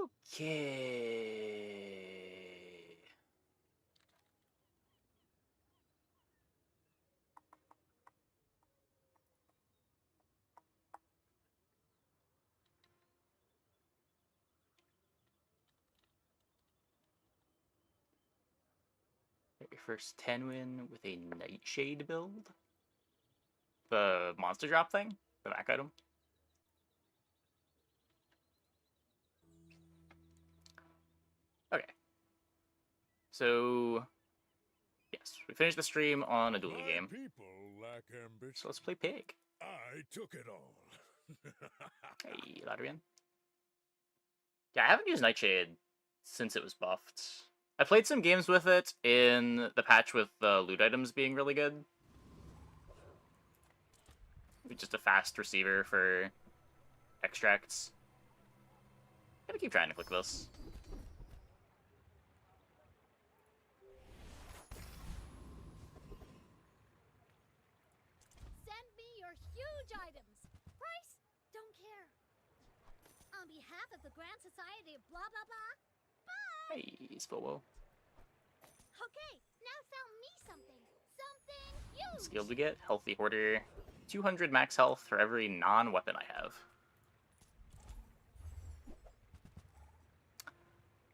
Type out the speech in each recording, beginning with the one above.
Okay. Get your first 10 win with a Nightshade build. The monster drop thing? The back item? Okay. So, yes, we finished the stream on a dueling game. So let's play Pig. I took it all. Hey, Ladrian. Yeah, I haven't used Nightshade since it was buffed. I played some games with it in the patch with the loot items being really good. Just a fast receiver for extracts. Gotta keep trying to click this. Send me your huge items. Price? Don't care. On behalf of the Grand Society of blah blah blah. Bye. Hey, Spobo. Okay, now sell me something. Something huge. Skills we get: Healthy Hoarder, 200 max health for every non-weapon I have.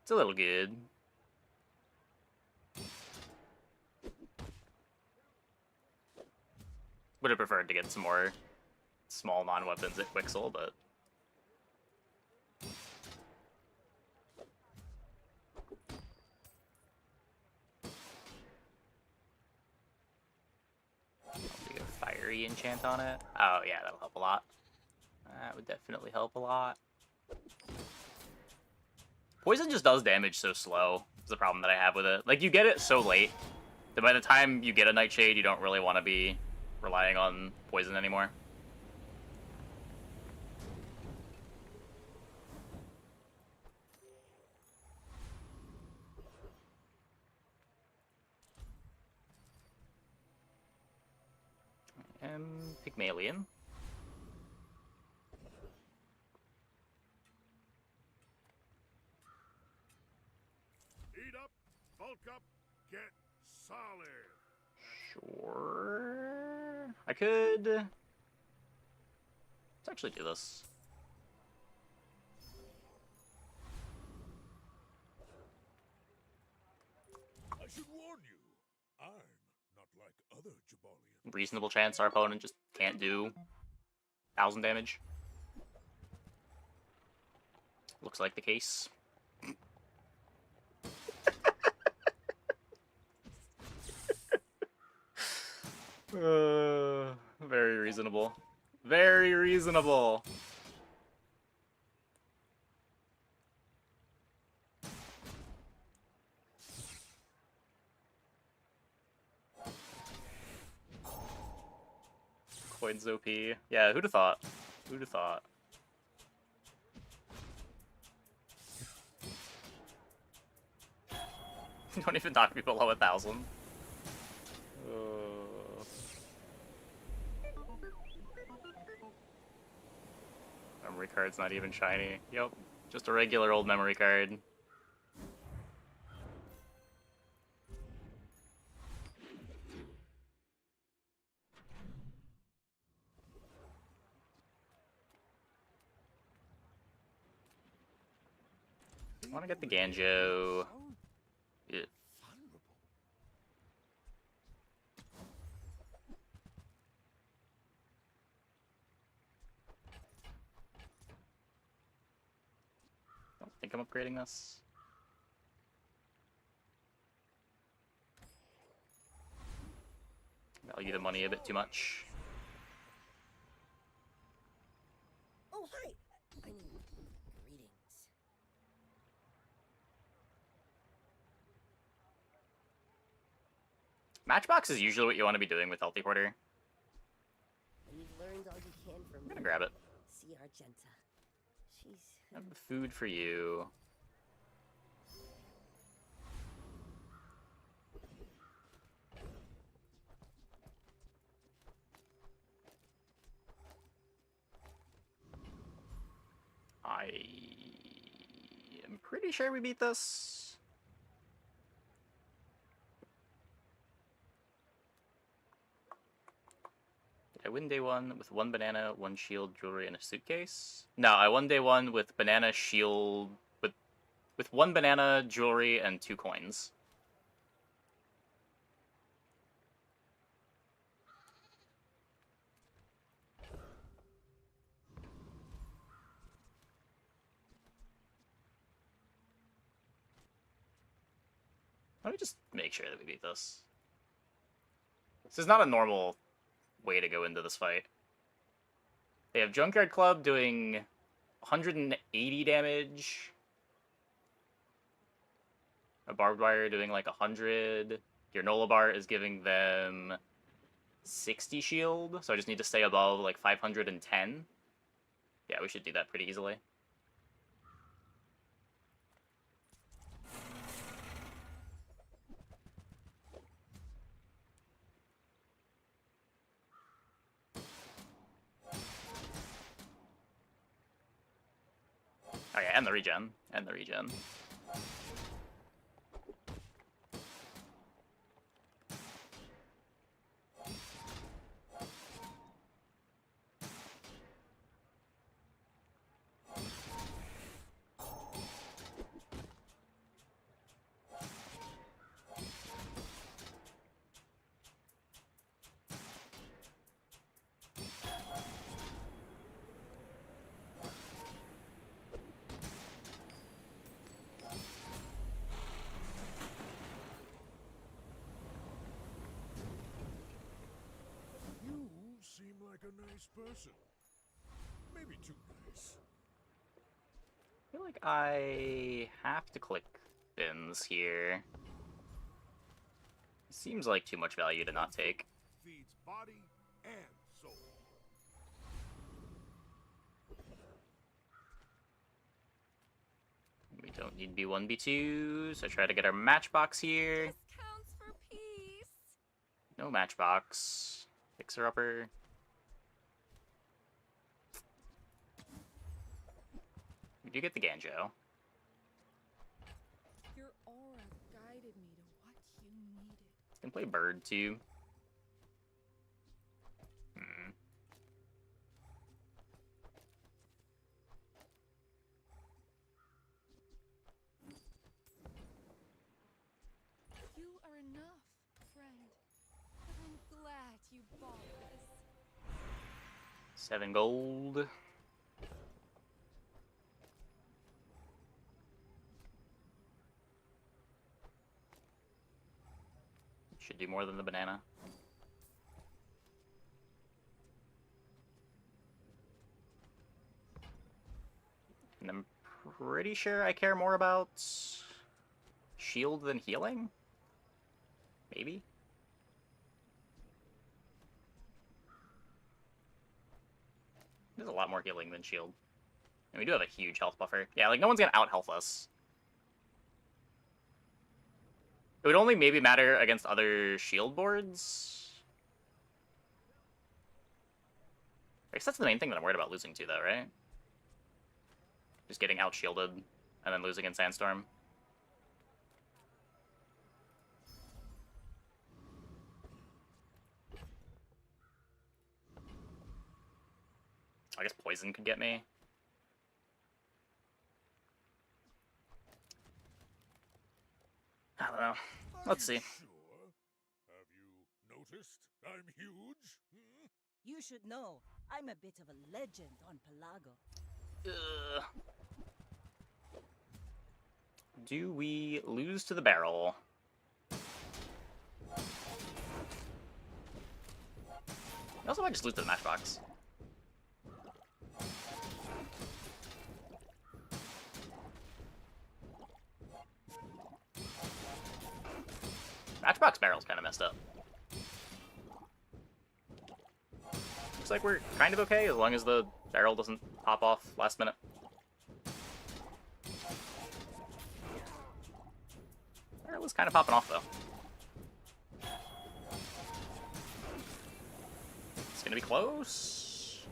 It's a little good. Would have preferred to get some more small non-weapons at Quixel, but I'll do a fiery enchant on it. Oh yeah, that'll help a lot. That would definitely help a lot. Poison just does damage so slow. Is the problem that I have with it. Like, you get it so late that by the time you get a Nightshade, you don't really want to be relying on poison anymore. Pygmalion. Eat up, bulk up, get solid. Sure. I could. Let's actually do this. I should warn you, I'm not like other Jabalians. Reasonable chance our opponent just can't do 1,000 damage. Looks like the case. Very reasonable. Very reasonable. Coins OP. Yeah, who'd have thought? Who'd have thought? Don't even knock me below 1,000. Memory card's not even shiny. Yep, just a regular old memory card. I want to get the Ganjo. Yeah. Don't think I'm upgrading this. Value the money a bit too much. Oh, hi. I mean, greetings. Matchbox is usually what you want to be doing with Healthy Hoarder. And you've learned all you can from I'm gonna grab it. See Argenta. She's... I have food for you. I I'm pretty sure we beat this. Did I win day one with 1 banana, 1 shield, jewelry, and a suitcase? No, I won day one with banana, shield, with 1 banana, jewelry, and 2 coins. Let me just make sure that we beat this. This is not a normal way to go into this fight. They have Junkyard Club doing 180 damage. A barbed wire doing like 100. Granola bar is giving them 60 shield, so I just need to stay above like 510. Yeah, we should do that pretty easily. Oh yeah, and the regen. And the regen. You seem like a nice person. Maybe too nice. I feel like I have to click bins here. Seems like too much value to not take. Feeds body and soul. We don't need B1, B2, so try to get our matchbox here. This counts for peace. No matchbox. Fixer-upper. We do get the Ganjo. Your aura guided me to what you needed. Can play bird too. You are enough, friend. But I'm glad you bought this. 7 gold. Should do more than the banana. And I'm pretty sure I care more about shield than healing? Maybe? There's a lot more healing than shield. And we do have a huge health buffer. Yeah, like, no one's gonna out-health us. It would only maybe matter against other shield boards. I guess that's the main thing that I'm worried about losing to, though, right? Just getting out-shielded and then losing in Sandstorm. I guess poison could get me. I don't know. Let's see. Sure. Have you noticed I'm huge? Hmm? You should know, I'm a bit of a legend on Pelago. Ugh. Do we lose to the barrel? I also might just lose to the matchbox. Matchbox barrel's kind of messed up. Looks like we're kind of okay as long as the barrel doesn't pop off last minute. Barrel was kind of popping off though. It's gonna be close.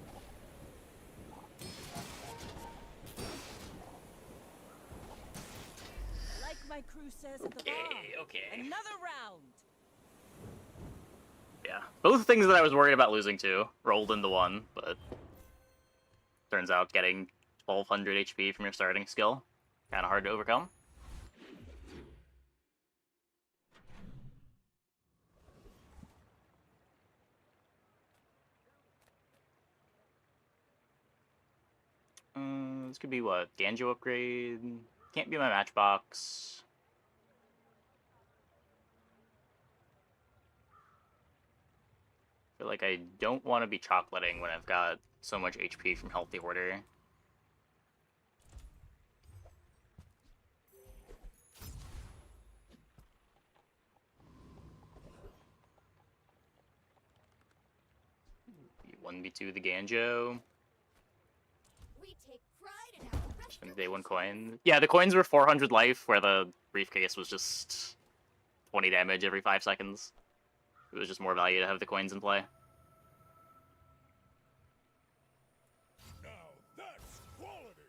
my crew says at the bar. Okay. Another round. Yeah. Both things that I was worried about losing to rolled into one, but turns out getting 1200 HP from your starting skill kind of hard to overcome. This could be what? Ganjo upgrade? Can't be my matchbox. I feel like I don't want to be chocolating when I've got so much HP from Healthy Hoarder. B1, B2 the Ganjo. We take pride in our Just gonna day 1 coin. Yeah, the coins were 400 life, where the briefcase was just 20 damage every 5 seconds. It was just more value to have the coins in play. Now that's quality.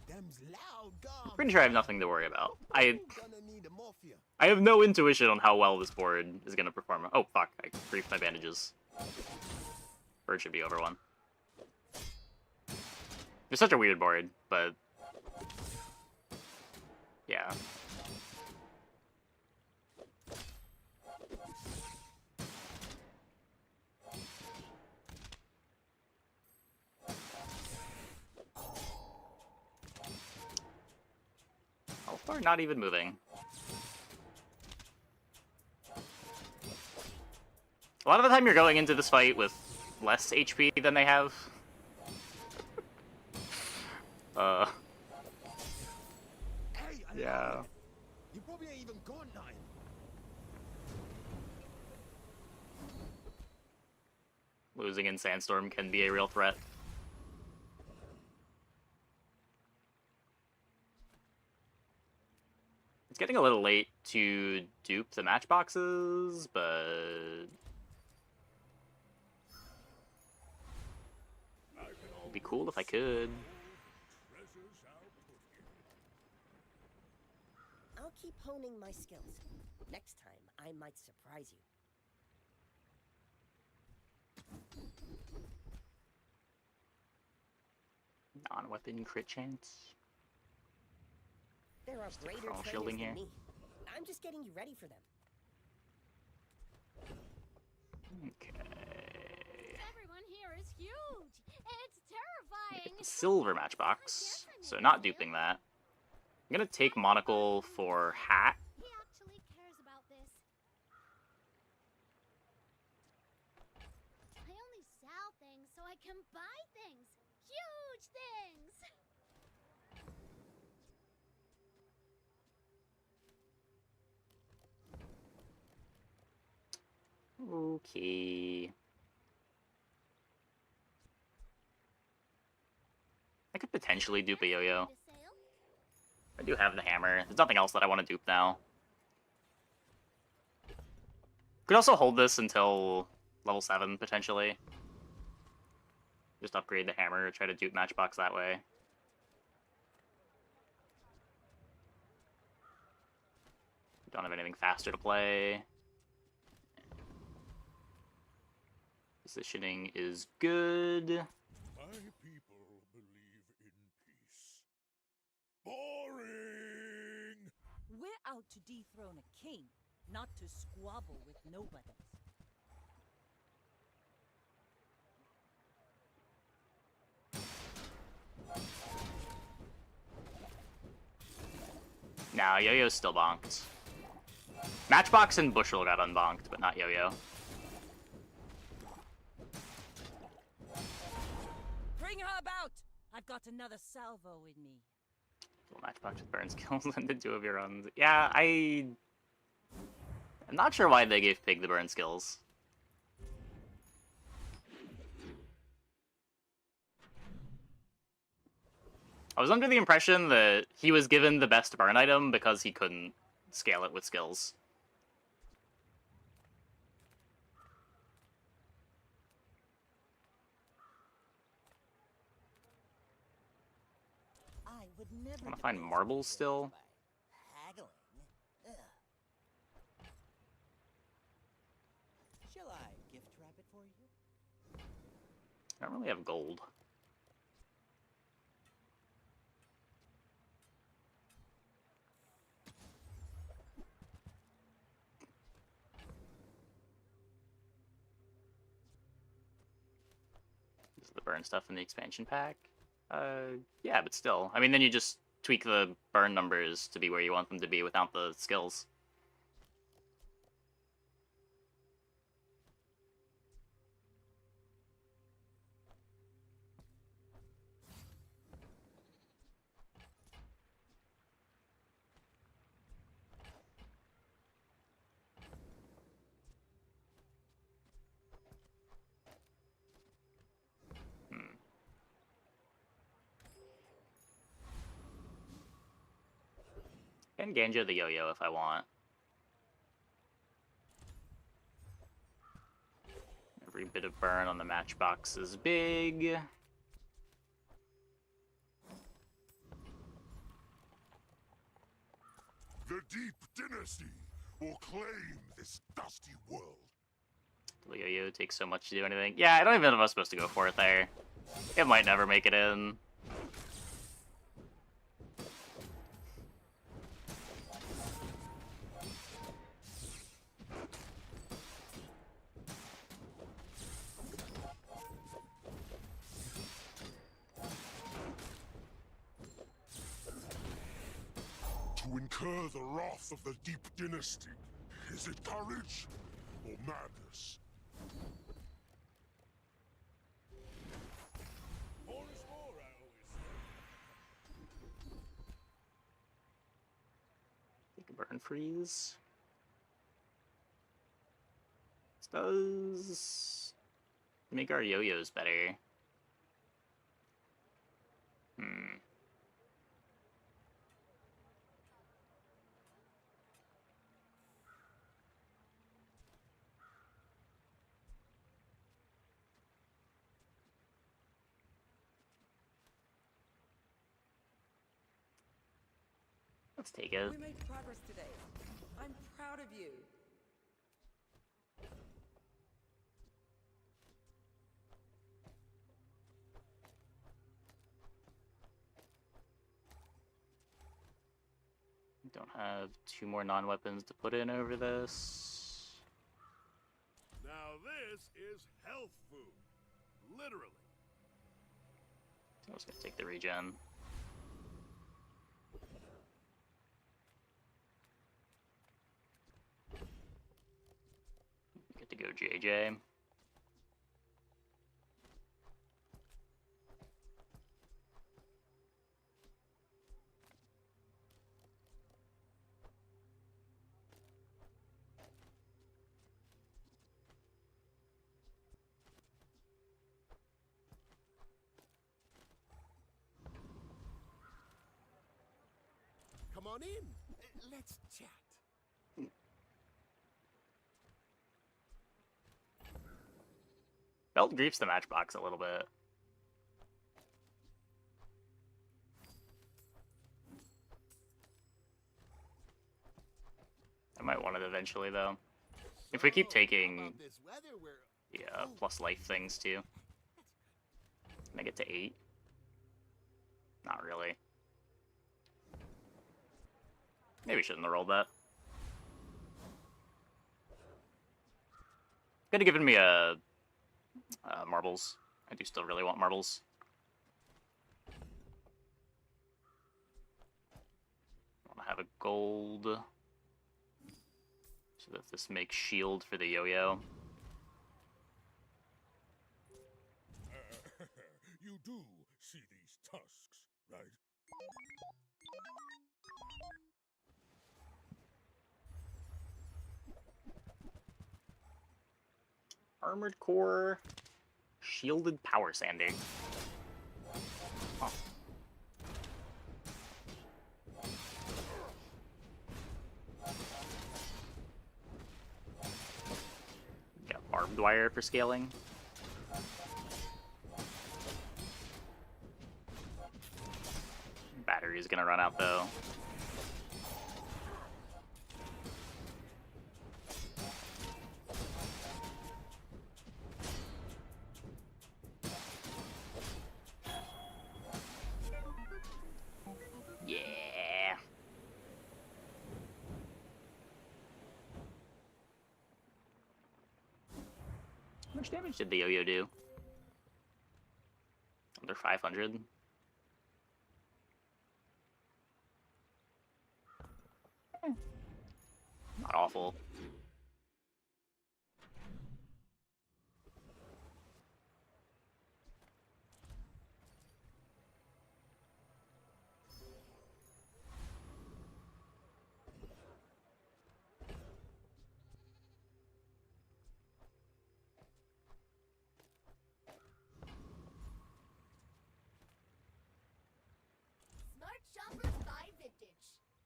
Them's loud gums. Pretty sure I have nothing to worry about. Gonna need a morphia. I have no intuition on how well this board is gonna perform. Oh fuck, I briefed my bandages. Bird should be over 1. It's such a weird board, but yeah. How far? Not even moving. A lot of the time you're going into this fight with less HP than they have. Hey, I Yeah. love it. You probably ain't even got nothing. Losing in Sandstorm can be a real threat. It's getting a little late to dupe the matchboxes, but it'd be cool if I could. Treasures out cooking. I'll keep honing my skills. Next time, I might surprise you. Non-weapon crit chance. There are greater throwing trainers shielding than here. me. I'm just getting you ready for them. Okay. Everyone here is huge. It's terrifying. Silver matchbox, so not duping that. I'm gonna take Monocle for hat. He actually cares about this. I only sell things so I can buy things. Huge things. Okay. I could potentially dupe a yo-yo. To sale? I do have the hammer. There's nothing else that I want to dupe now. Could also hold this until level 7, potentially. Just upgrade the hammer, try to dupe matchbox that way. Don't have anything faster to play. Positioning is good. My people believe in peace. Boring! We're out to dethrone a king, not to squabble with nobodies. Nah, Yo-Yo's still bonked. Matchbox and Bushel got unbonked, but not Yo-Yo. Bring her about! I've got another salvo in me. Full matchbox with burn skills and the 2 of your runs. Yeah, I'm not sure why they gave Pig the burn skills. I was under the impression that he was given the best burn item because he couldn't scale it with skills. I would never. I want to find marbles still. Haggling. Ugh. Shall I gift wrap it for you? I don't really have gold. This is the burn stuff in the expansion pack. Yeah, but still. I mean, then you just tweak the burn numbers to be where you want them to be without the skills. And Ganjo the yo-yo if I want. Every bit of burn on the matchbox is big. The Deep Dynasty will claim this dusty world. The yo-yo takes so much to do anything. Yeah, I don't even know if I was supposed to go for it there. It might never make it in. To incur the wrath of the Deep Dynasty, is it courage or madness? More is more, I always say. Take a burn freeze. This does make our yo-yos better. Let's take it. We made progress today. I'm proud of you. Don't have 2 more non-weapons to put in over this. Now this is health food. Literally. I was gonna take the regen. Get to go JJ. Come on in. Let's chat. Belt griefs the matchbox a little bit. I might want it eventually, though. If we keep taking This weather, we're... the plus life things, too. Can I get to 8? Not really. Maybe shouldn't have rolled that. Could have given me a marbles. I do still really want marbles. I want to have a gold so that this makes shield for the yo-yo. You do see these tusks, right? Armored core, shielded power sanding. Oh. barbed wire for scaling. Battery's gonna run out though. Yeah. How much damage did the yo-yo do? Under 500. Not awful. Smart shoppers buy vintage.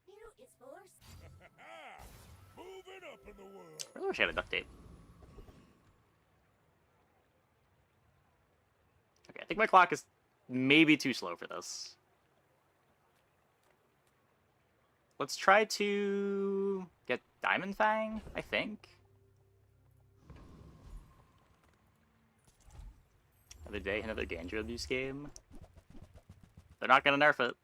New is force. Moving up in the world. I really wish I had a duct tape. Okay, I think my clock is maybe too slow for this. Let's try to get Diamond Fang, I think. Another day, another Ganjo abuse game. They're not gonna nerf it.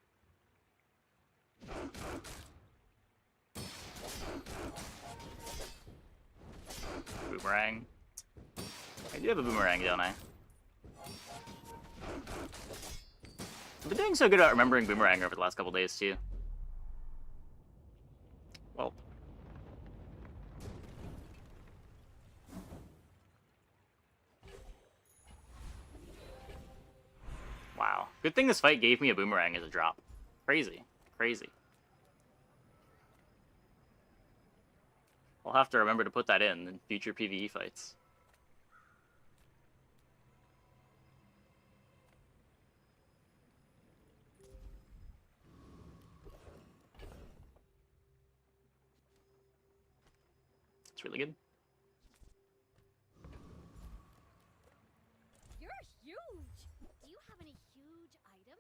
Boomerang. I do have a boomerang, don't I? I've been doing so good about remembering boomerang over the last couple days, too. Well. Wow. Good thing this fight gave me a boomerang as a drop. Crazy. Crazy. I'll have to remember to put that in future PvE fights. It's really good. You're huge. Do you have any huge items?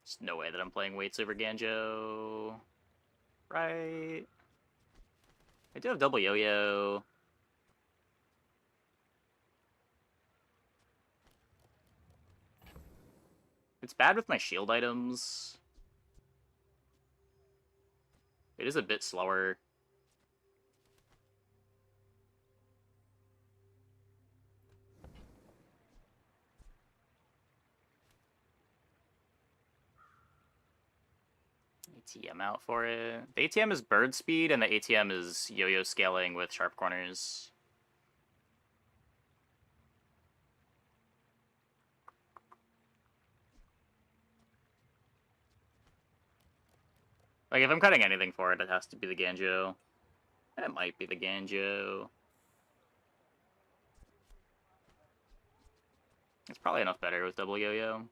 There's no way that I'm playing weights over Ganjo. Right. I do have double yo-yo. It's bad with my shield items. It is a bit slower. ATM out for it. The ATM is bird speed, and the ATM is yo-yo scaling with sharp corners. Like, if I'm cutting anything for it, it has to be the Ganjo. It might be the Ganjo. It's probably enough better with double yo-yo.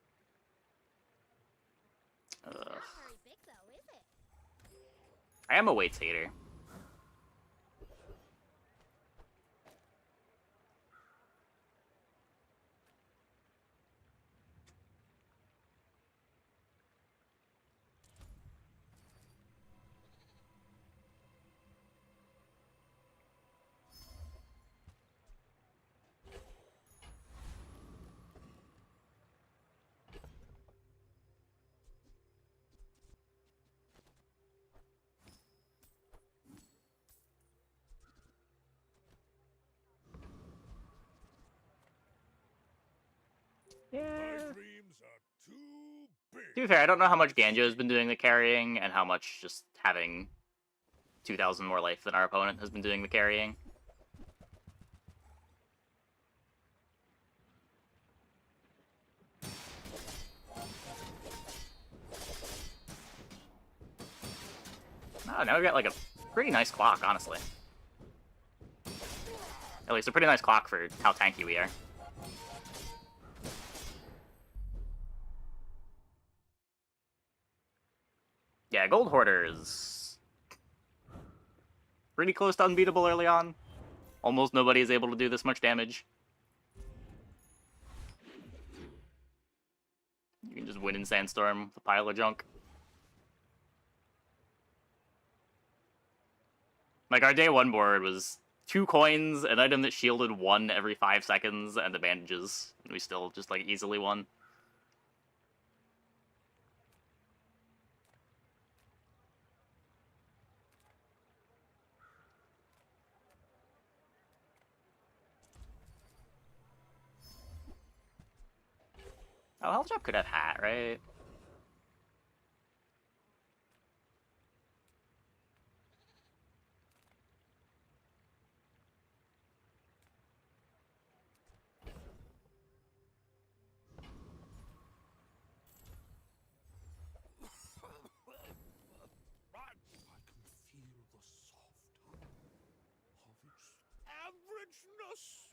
Not very big though, is it? I am a weights hater. Yeah. My dreams are too big. To be fair, I don't know how much Ganjo's been doing the carrying and how much just having 2,000 more life than our opponent has been doing the carrying. Oh, now we've got like a pretty nice clock, honestly. At least a pretty nice clock for how tanky we are. Yeah, Gold Hoarder is pretty close to unbeatable early on. Almost nobody is able to do this much damage. You can just win in Sandstorm with a pile of junk. Like, our day one board was 2 coins, an item that shielded 1 every 5 seconds, and the bandages. And we still just, like, easily won. Oh, Health Drop could have Hat, right? I can feel the soft of its averageness.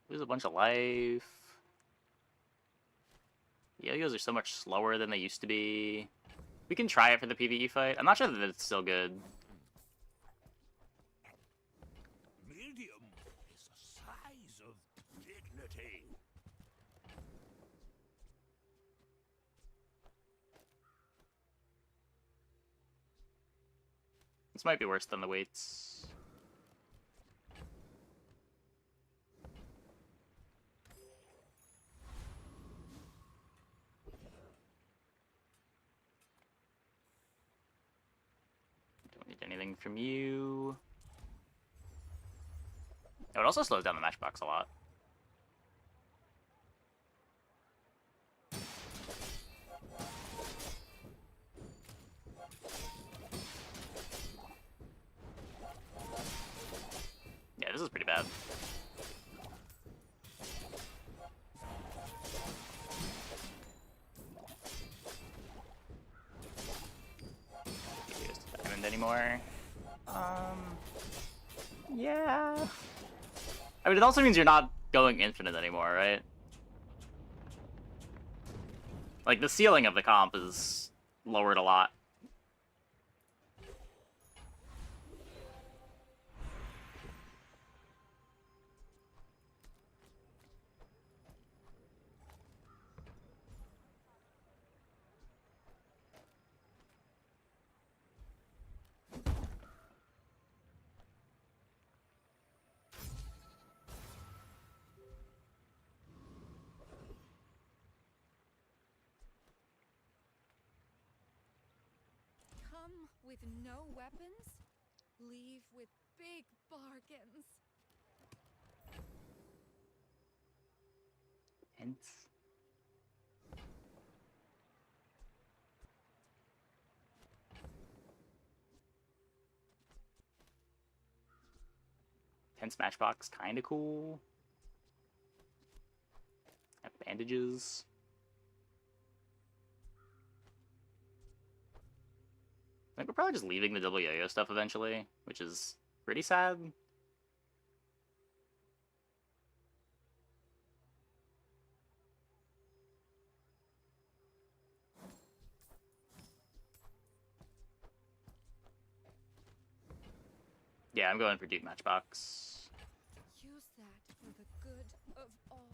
Lose a bunch of life. Yo-yos are so much slower than they used to be. We can try it for the PvE fight. I'm not sure that it's still good. Medium is a size of dignity. This might be worse than the weights. Don't need anything from you. Oh, it also slows down the matchbox a lot. Yeah, this is pretty bad. Can't use the diamond anymore. Yeah. I mean, it also means you're not going infinite anymore, right? Like, the ceiling of the comp is lowered a lot. Come with no weapons, leave with big bargains. Hints. Tense matchbox, kinda cool. Have bandages. I think we're probably just leaving the double yo-yo stuff eventually, which is pretty sad. Yeah, I'm going for Duke Matchbox. Use that for the good of all.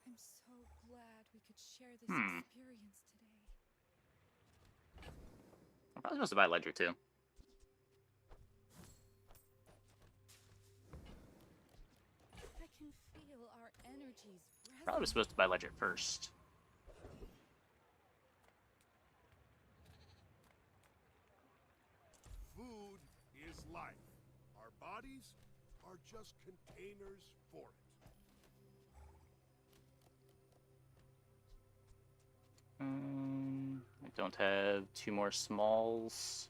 I'm so glad we could share this experience today. I'm probably supposed to buy Ledger too. I can feel our energies Probably was supposed to buy Ledger first. life. Our bodies are just containers for it. I don't have 2 more smalls.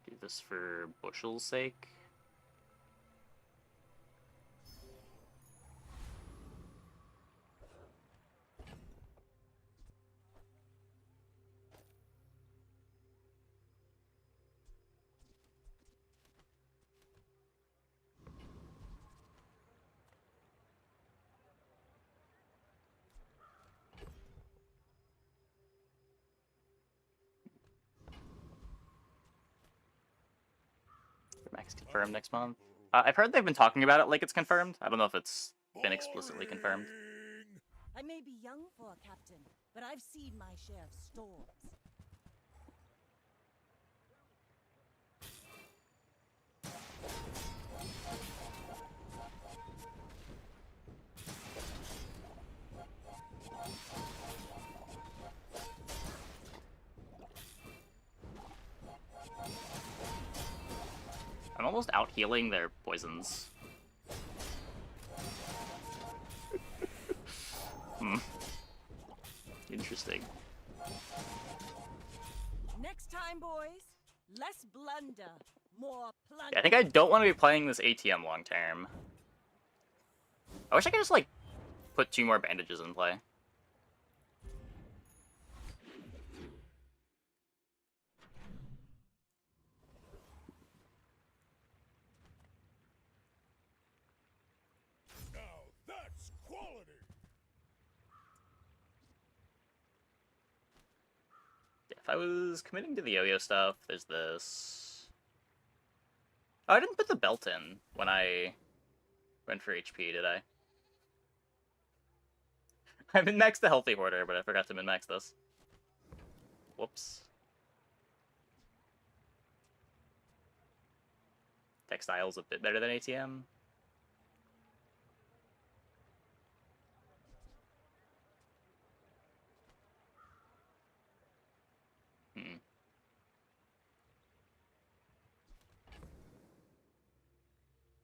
Do this for bushel's sake. Max confirmed next month. I've heard they've been talking about it like it's confirmed. I don't know if it's been explicitly confirmed. Boring. I may be young for a captain, but I've seen my share of storms. I'm almost out healing their poisons. Interesting. Next time, boys, less blunder, more plunder. Yeah, I think I don't want to be playing this ATM long term. I wish I could just, like, put 2 more bandages in play. Now that's quality. Yeah, if I was committing to the yo-yo stuff, there's this. Oh, I didn't put the belt in when I went for HP, did I? I min-maxed the healthy hoarder, but I forgot to min-max this. Whoops. Textile's a bit better than ATM.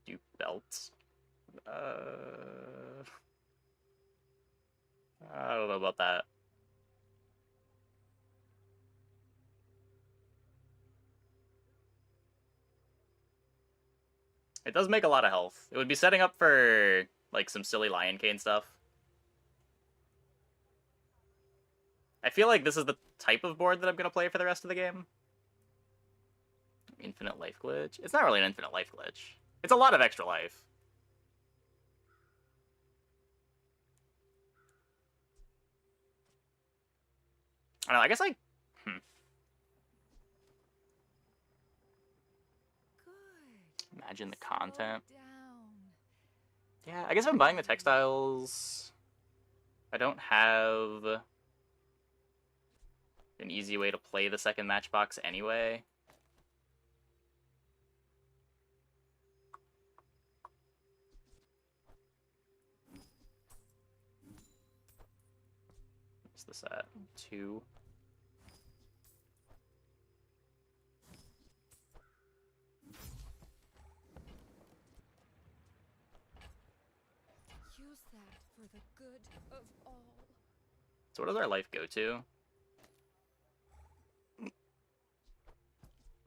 Do belts. I don't know about that. It does make a lot of health. It would be setting up for, like, some silly Lion Cane stuff. I feel like this is the type of board that I'm going to play for the rest of the game. Infinite life glitch? It's not really an infinite life glitch. It's a lot of extra life. I don't know, I guess, like... Good. Imagine the Slow content. down. Yeah, I guess if I'm buying the textiles, I don't have an easy way to play the second matchbox anyway. What's this at? 2. Use that for the good of all. So what does our life go to?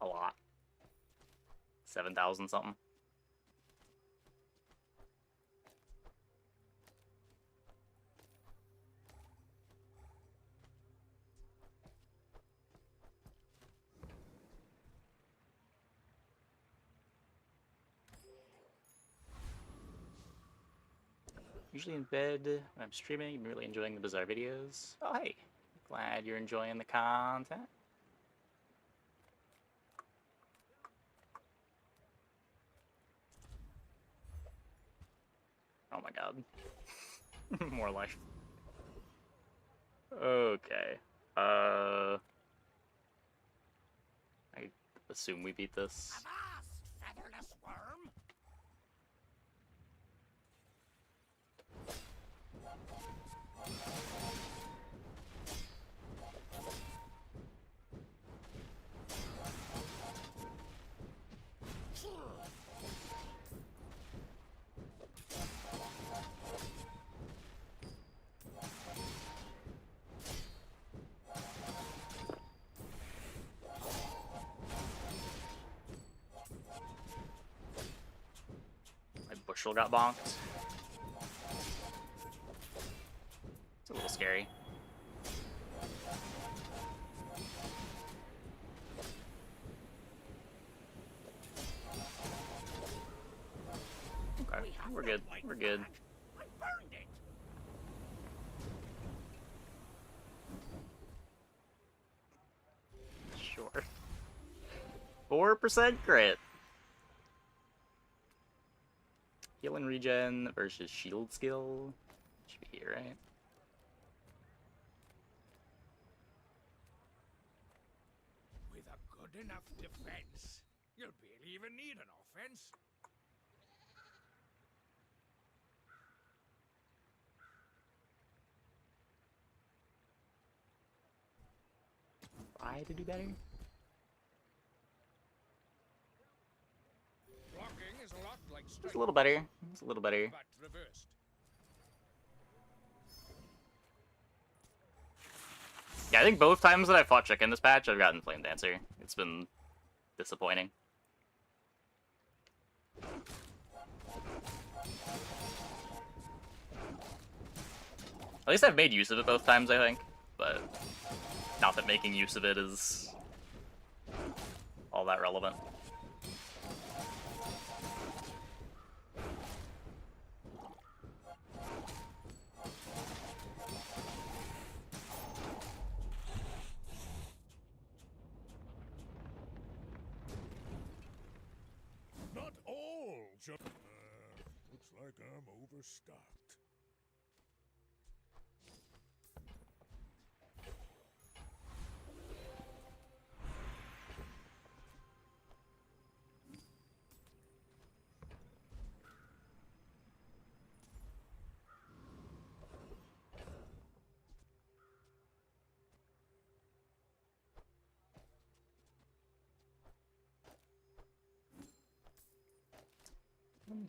A lot. 7,000 something. Usually in bed when I'm streaming, I'm really enjoying the bizarre videos. Oh, hey. Glad you're enjoying the content. Oh my god. More life. Okay. I assume we beat this. Avast, featherless worm! neutral got bonked. It's a little scary. Okay, we're good. We're good. I burned it. Sure. 4% crit. Heal and regen versus shield skill. Should be here, right? With a good enough defense, you'll barely even need an offense. Try to do better. Blocking is a lot like It's striking, a little better. It's a little better. but reversed. Yeah, I think both times that I fought Chick in this patch, I've gotten Flame Dancer. It's been disappointing. At least I've made use of it both times, I think. But not that making use of it is all that relevant. Not all, looks like I'm overstocked.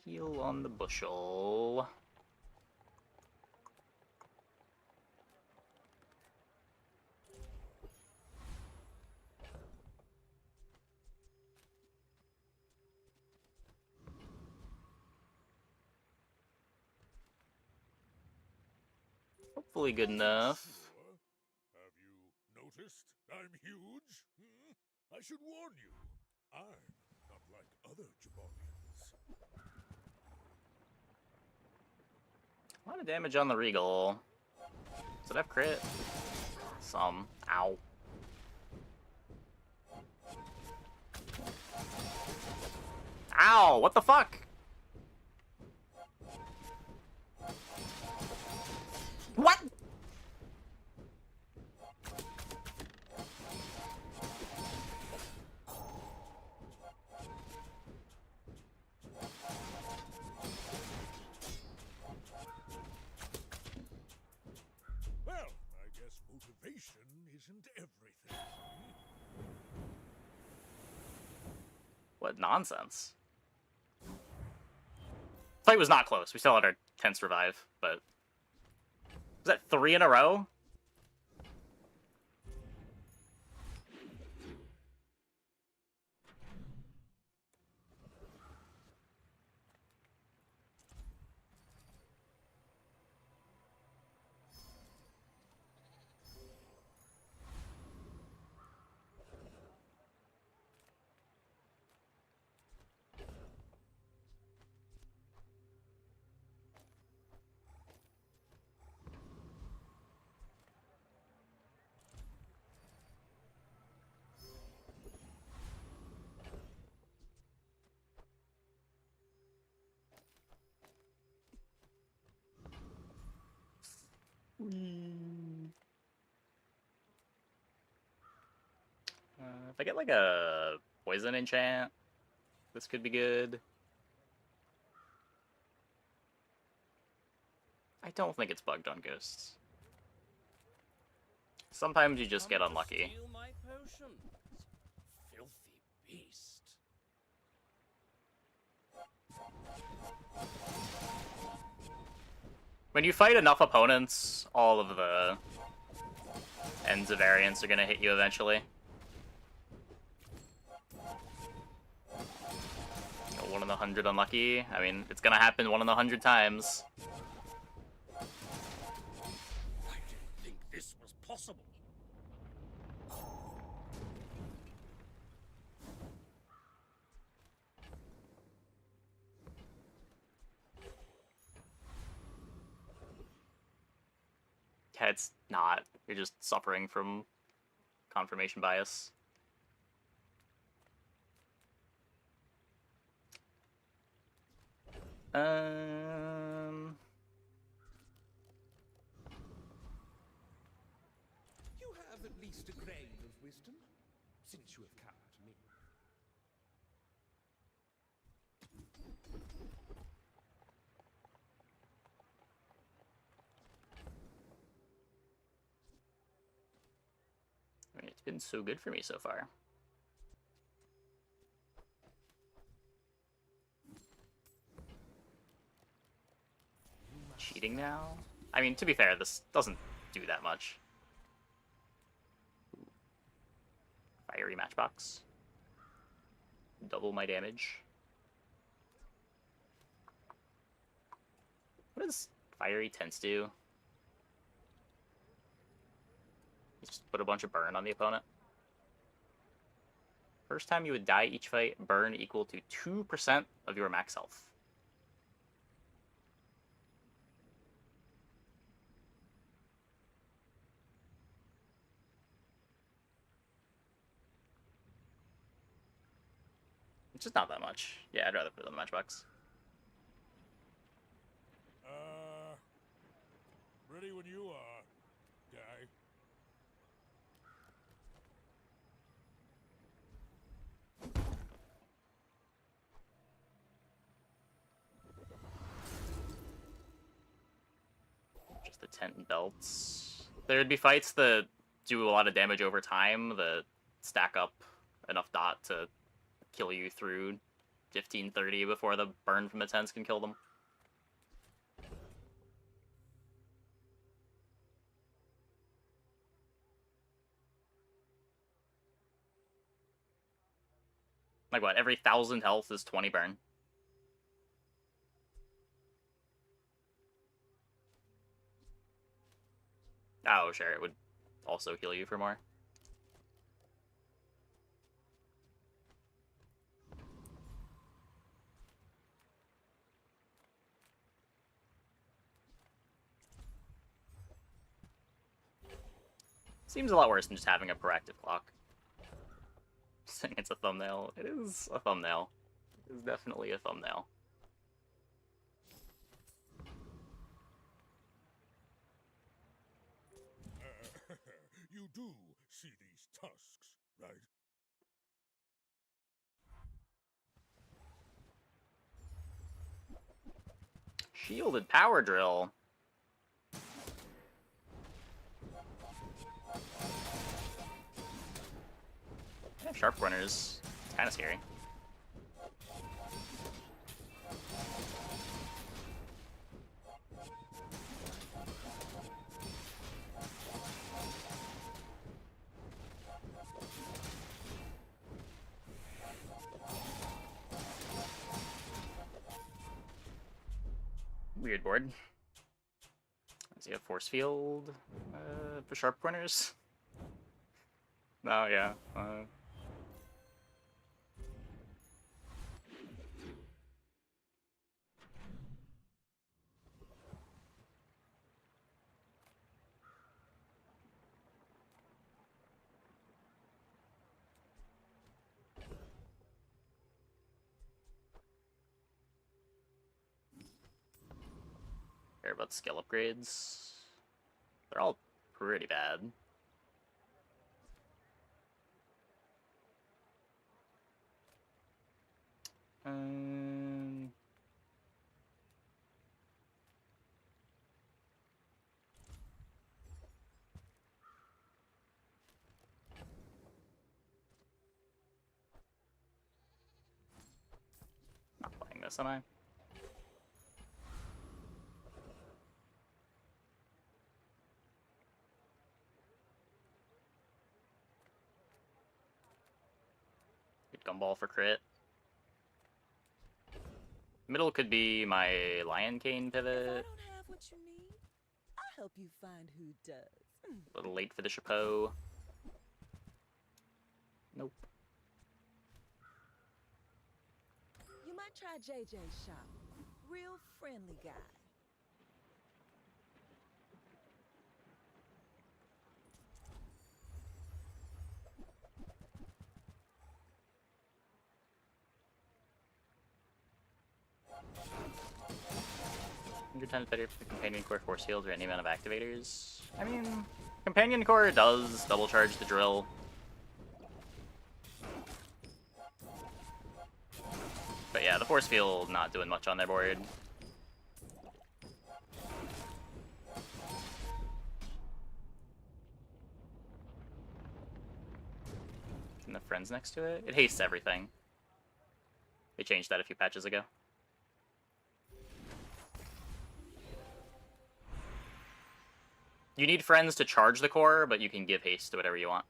Heal on the bushel. Hopefully good enough. Sure. Have you noticed I'm huge? I should warn you. I'm not like other Jabarians. A lot of damage on the Regal. Does it have crit? Some. Ow. Ow! What the fuck? What? Well, I guess motivation isn't everything. What nonsense. Fight was not close. We still had our 10th revive, but... Was that 3 in a row? If I get like a poison enchant, this could be good. I don't think it's bugged on ghosts. Sometimes you just get unlucky. Steal my potions. Filthy beast. When you fight enough opponents, all of the ends of variants are gonna hit you eventually. Got one in the 100 unlucky. I mean, it's gonna happen 1 in 100 times. I didn't think this was possible. Yeah, it's not. You're just suffering from confirmation bias. You have at least a grain of wisdom, since you have come to me. I mean, it's been so good for me so far. Cheating now? I mean, to be fair, this doesn't do that much. Fiery matchbox. Double my damage. What does fiery tense do? Just put a bunch of burn on the opponent. First time you would die each fight, burn equal to 2% of your max health. It's just not that much. Yeah, I'd rather put it on the matchbox. Ready when you are, guy. Just the tent and belts. There'd be fights that do a lot of damage over time that stack up enough dot to kill you through 15-30 before the burn from the tents can kill them. Like what, every 1,000 health is 20 burn. Oh, sure, it would also heal you for more. Seems a lot worse than just having a proactive clock. Saying it's a thumbnail. It is a thumbnail. It is definitely a thumbnail. You do see these tusks, right? Shielded power drill. Yeah, sharp runners. It's kind of scary. Weird board. Does he have force field for sharp pointers? No, yeah. Care about skill upgrades. They're all pretty bad. Um, Not playing this, am I? Good gumball for crit. Middle could be my Lion Cane If I pivot. don't have what you need, I'll help you find who does. A little late for the chapeau. Nope. You might try JJ's shop. Real friendly guy. Hundred times better for the companion core force field or any amount of activators. I mean, companion core does double charge the drill. But yeah, the force field not doing much on their board. And the friends next to it? It hastes everything. They changed that a few patches ago. You need friends to charge the core, but you can give haste to whatever you want.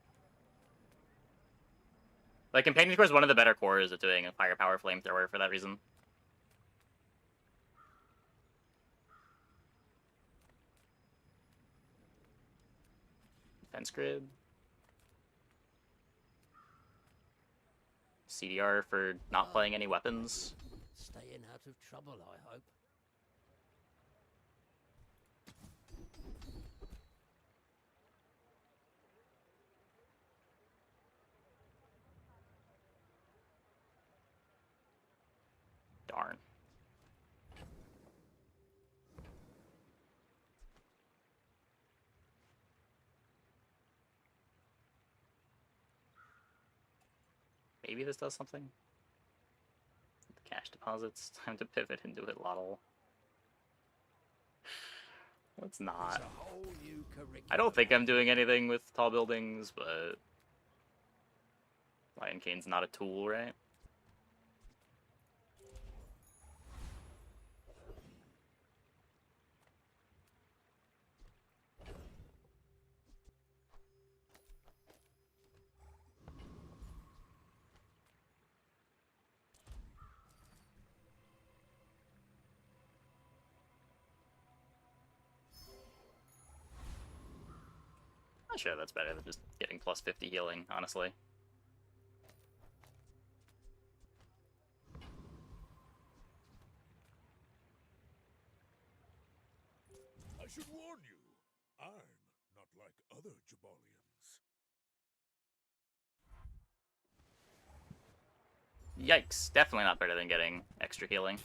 Like, Companion Core is one of the better cores at doing a firepower flamethrower for that reason. Defense grid. CDR for not playing any weapons. Staying out of trouble, I hope. Darn. Maybe this does something. The cash deposits. Time to pivot into it, Lottle. Let's not. It's a whole new curriculum. I don't think I'm doing anything with tall buildings, but Lion Cane's not a tool, right? Not sure that's better than just getting plus 50 healing, honestly. I should warn you, I'm not like other Jabalians. Yikes, definitely not better than getting extra healing.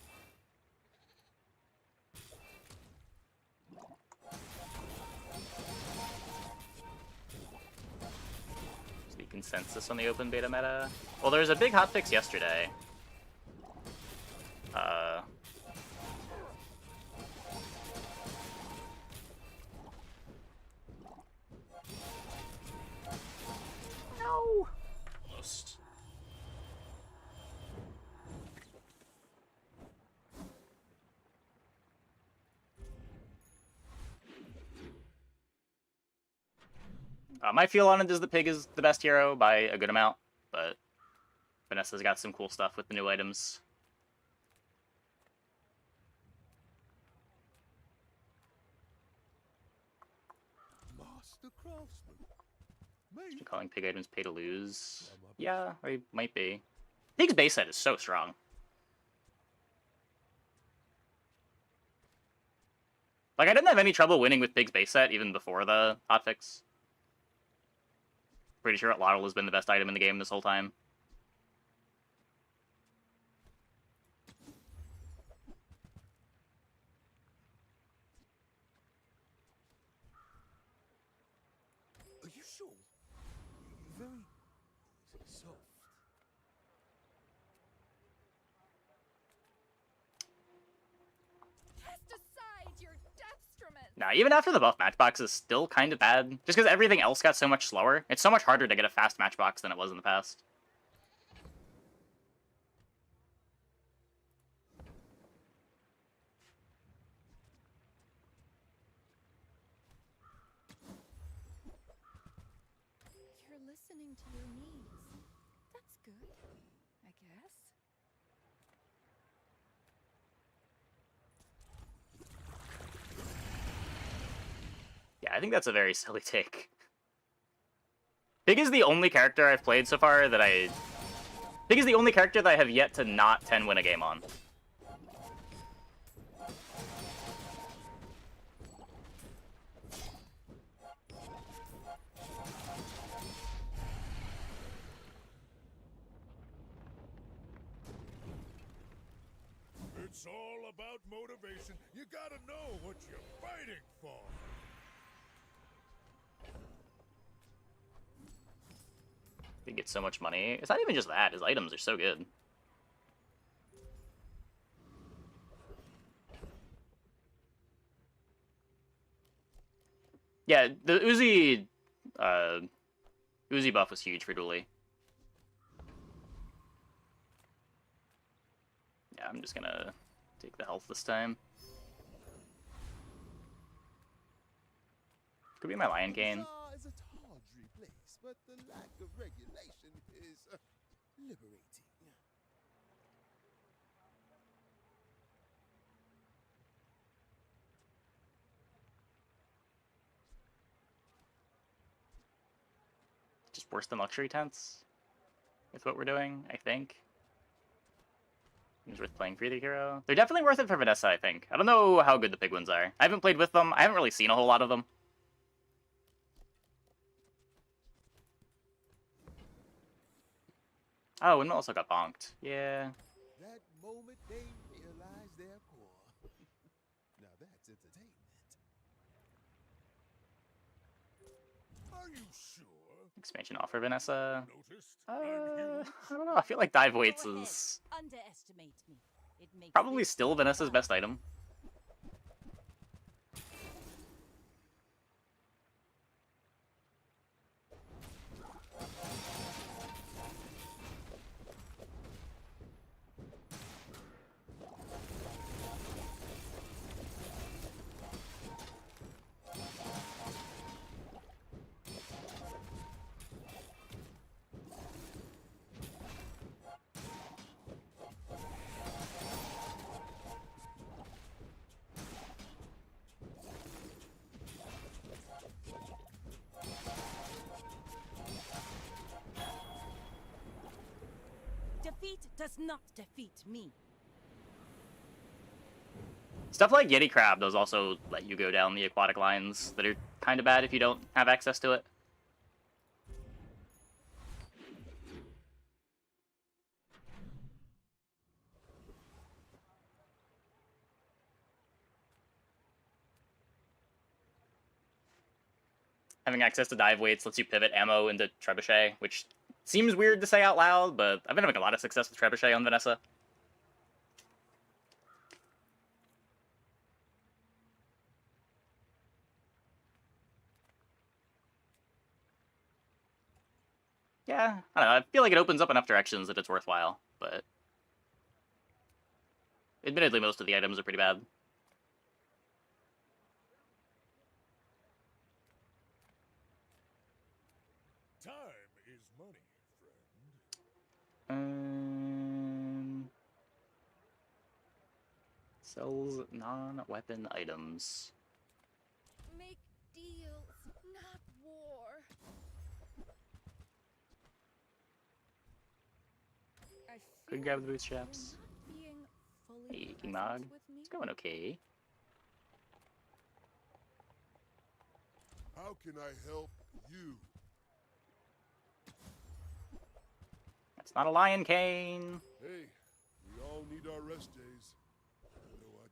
The consensus on the open beta meta. Well, there was a big hotfix yesterday. No. Almost. My feel on it is the pig is the best hero by a good amount, but Vanessa's got some cool stuff with the new items. Master craftsman. You're calling pig items pay to lose? Yeah, or might be. Pig's base set is so strong. Like, I didn't have any trouble winning with Pig's base set even before the hotfix. Pretty sure Lottle has been the best item in the game this whole time. Are you sure? You're very soft. Cast aside your destriment. Now, even after the buff, Matchbox is still kind of bad. Just because everything else got so much slower. It's so much harder to get a fast Matchbox than it was in the past. You're listening to your needs. That's good, I guess. I think that's a very silly take. Pig is the only character I've played so far that Pig is the only character that I have yet to not 10 win a game on. It's all about motivation. You gotta know what you're fighting for. He gets so much money. It's not even just that. His items are so good. Yeah, the Uzi buff was huge for Dooley. Yeah, I'm just gonna take the health this time. Could be my Lion Cane. Is a tawdry place, but the lack of regulation is liberating. Just worse than luxury tents. Is what we're doing, I think. Seems worth playing for either hero. They're definitely worth it for Vanessa, I think. I don't know how good the big ones are. I haven't played with them. I haven't really seen a whole lot of them. Oh, Windmill also got bonked. Yeah. That moment they realize they're poor. Now that's entertainment. Are you sure? Expansion offer, Vanessa. Noticed? I don't know. I feel like dive weights Go ahead. is Underestimate me. It makes probably this still Vanessa's fun. best item. Defeat does not defeat me. Stuff like Yeti Crab does also let you go down the aquatic lines that are kind of bad if you don't have access to it. Having access to dive weights lets you pivot ammo into Trebuchet, which seems weird to say out loud, but I've been having a lot of success with Trebuchet on Vanessa. Yeah, I don't know, I feel like it opens up enough directions that it's worthwhile, but admittedly most of the items are pretty bad. Time is money, friend. Sells non-weapon items. Make deals, not war. I Could feel grab the like bootstraps. you're not being fully Hey, King present Mog. with me. It's going okay. How can I help you? That's not a Lion Cane. Hey, we all need our rest days. I know I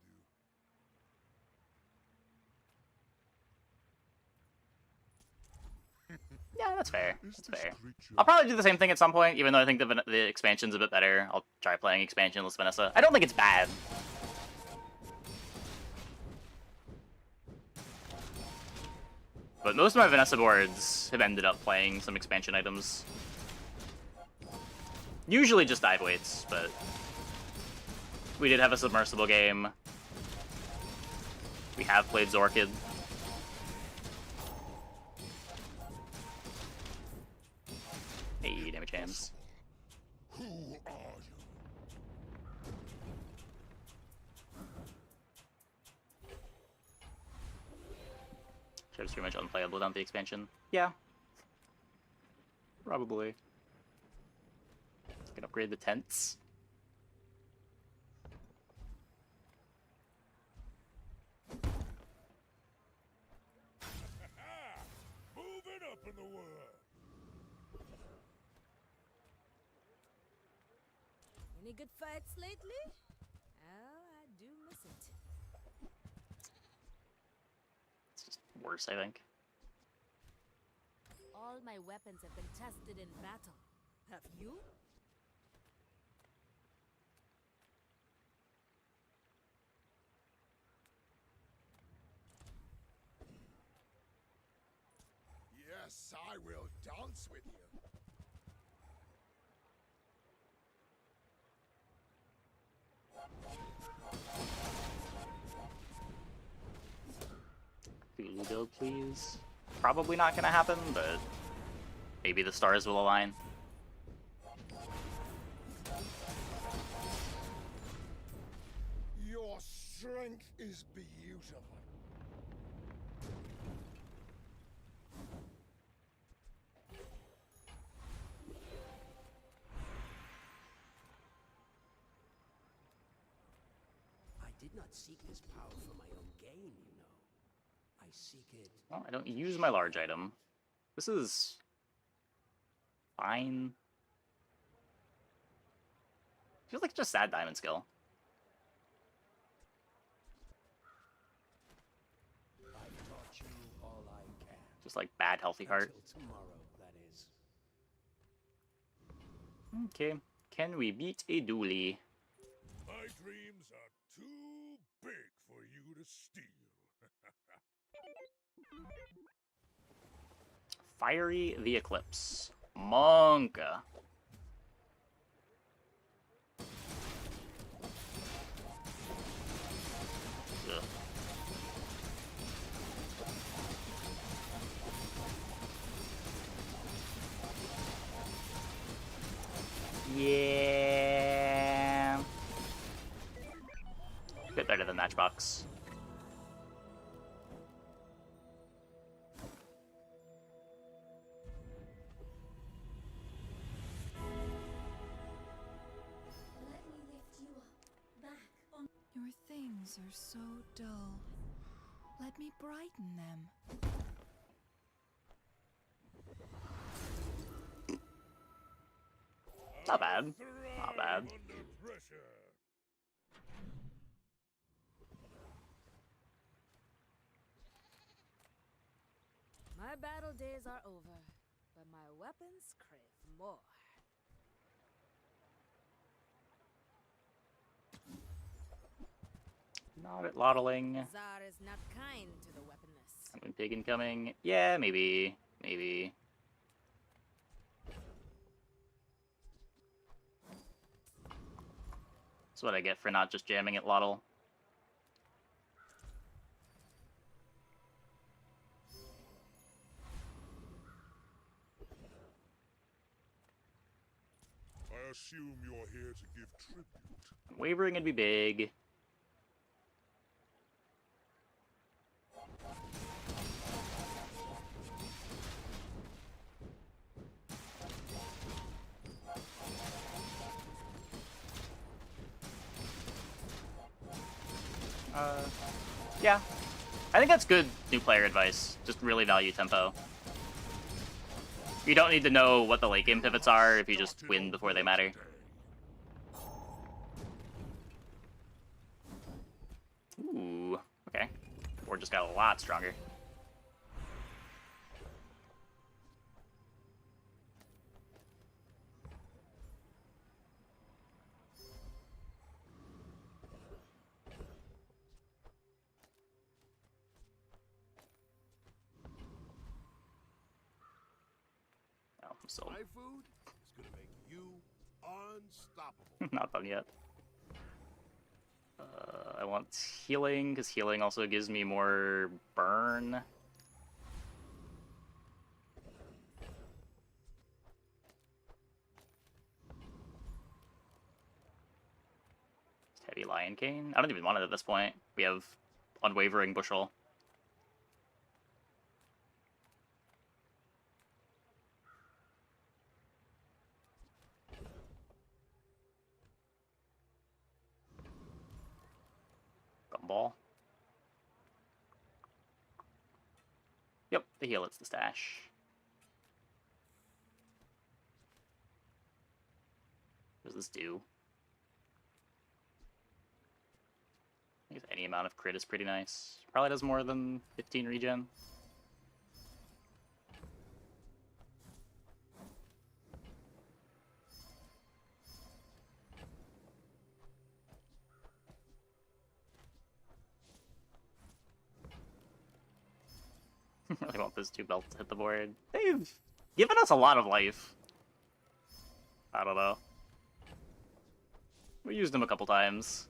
do. Yeah, that's fair. Is That's this fair. creature- I'll probably do the same thing at some point, even though I think the expansion's a bit better. I'll try playing expansionless Vanessa. I don't think it's bad. But most of my Vanessa boards have ended up playing some expansion items. Usually just dive weights, but we did have a submersible game. We have played Zorkid. Hey, damage hands. Who are you? Sure, it's pretty much unplayable without the expansion. Yeah. Probably. Can upgrade the tents. Moving up in the world. Any good fights lately? Oh, I do miss it. It's just worse, I think. All my weapons have been tested in battle. Have you? Yes, I will dance with you. Cthulhu build, please. Probably not gonna happen, but maybe the stars will align. Your strength is beautiful. I did not seek this power for my own gain, you know. I seek it. Well, I don't use my large item. This is fine. Feels like just sad diamond skill. I've taught you all I can. Just like bad healthy heart. Until tomorrow, that is. Okay. Can we beat a dually? My dreams are too big for you to steal. Fiery the Eclipse. Monka. Ugh. Yeah. Bit better than Matchbox. Let me lift you up, back on. Your things are so dull. Let me brighten them. Not bad. Not bad. Under pressure. My battle days are over, but my weapons crave more. Not at Lottling. Czar is not kind to the weaponless. Something big incoming. Yeah, maybe. Maybe. That's what I get for not just jamming at Lottle. I assume you're here to give tribute. Wavering would be big. Yeah. I think that's good new player advice. Just really value tempo. You don't need to know what the late game pivots are if you just win before they matter. Ooh, okay. Or just got a lot stronger. Oh, I'm still My food is gonna make you unstoppable. not done yet. I want healing, because healing also gives me more burn. Heavy Lion Cane? I don't even want it at this point. We have Unwavering Bushel. ball. Yep, the heal, it's the stash. What does this do? I guess any amount of crit is pretty nice. Probably does more than 15 regen. Really want those 2 belts to hit the board. They've given us a lot of life. I don't know. We used them a couple times.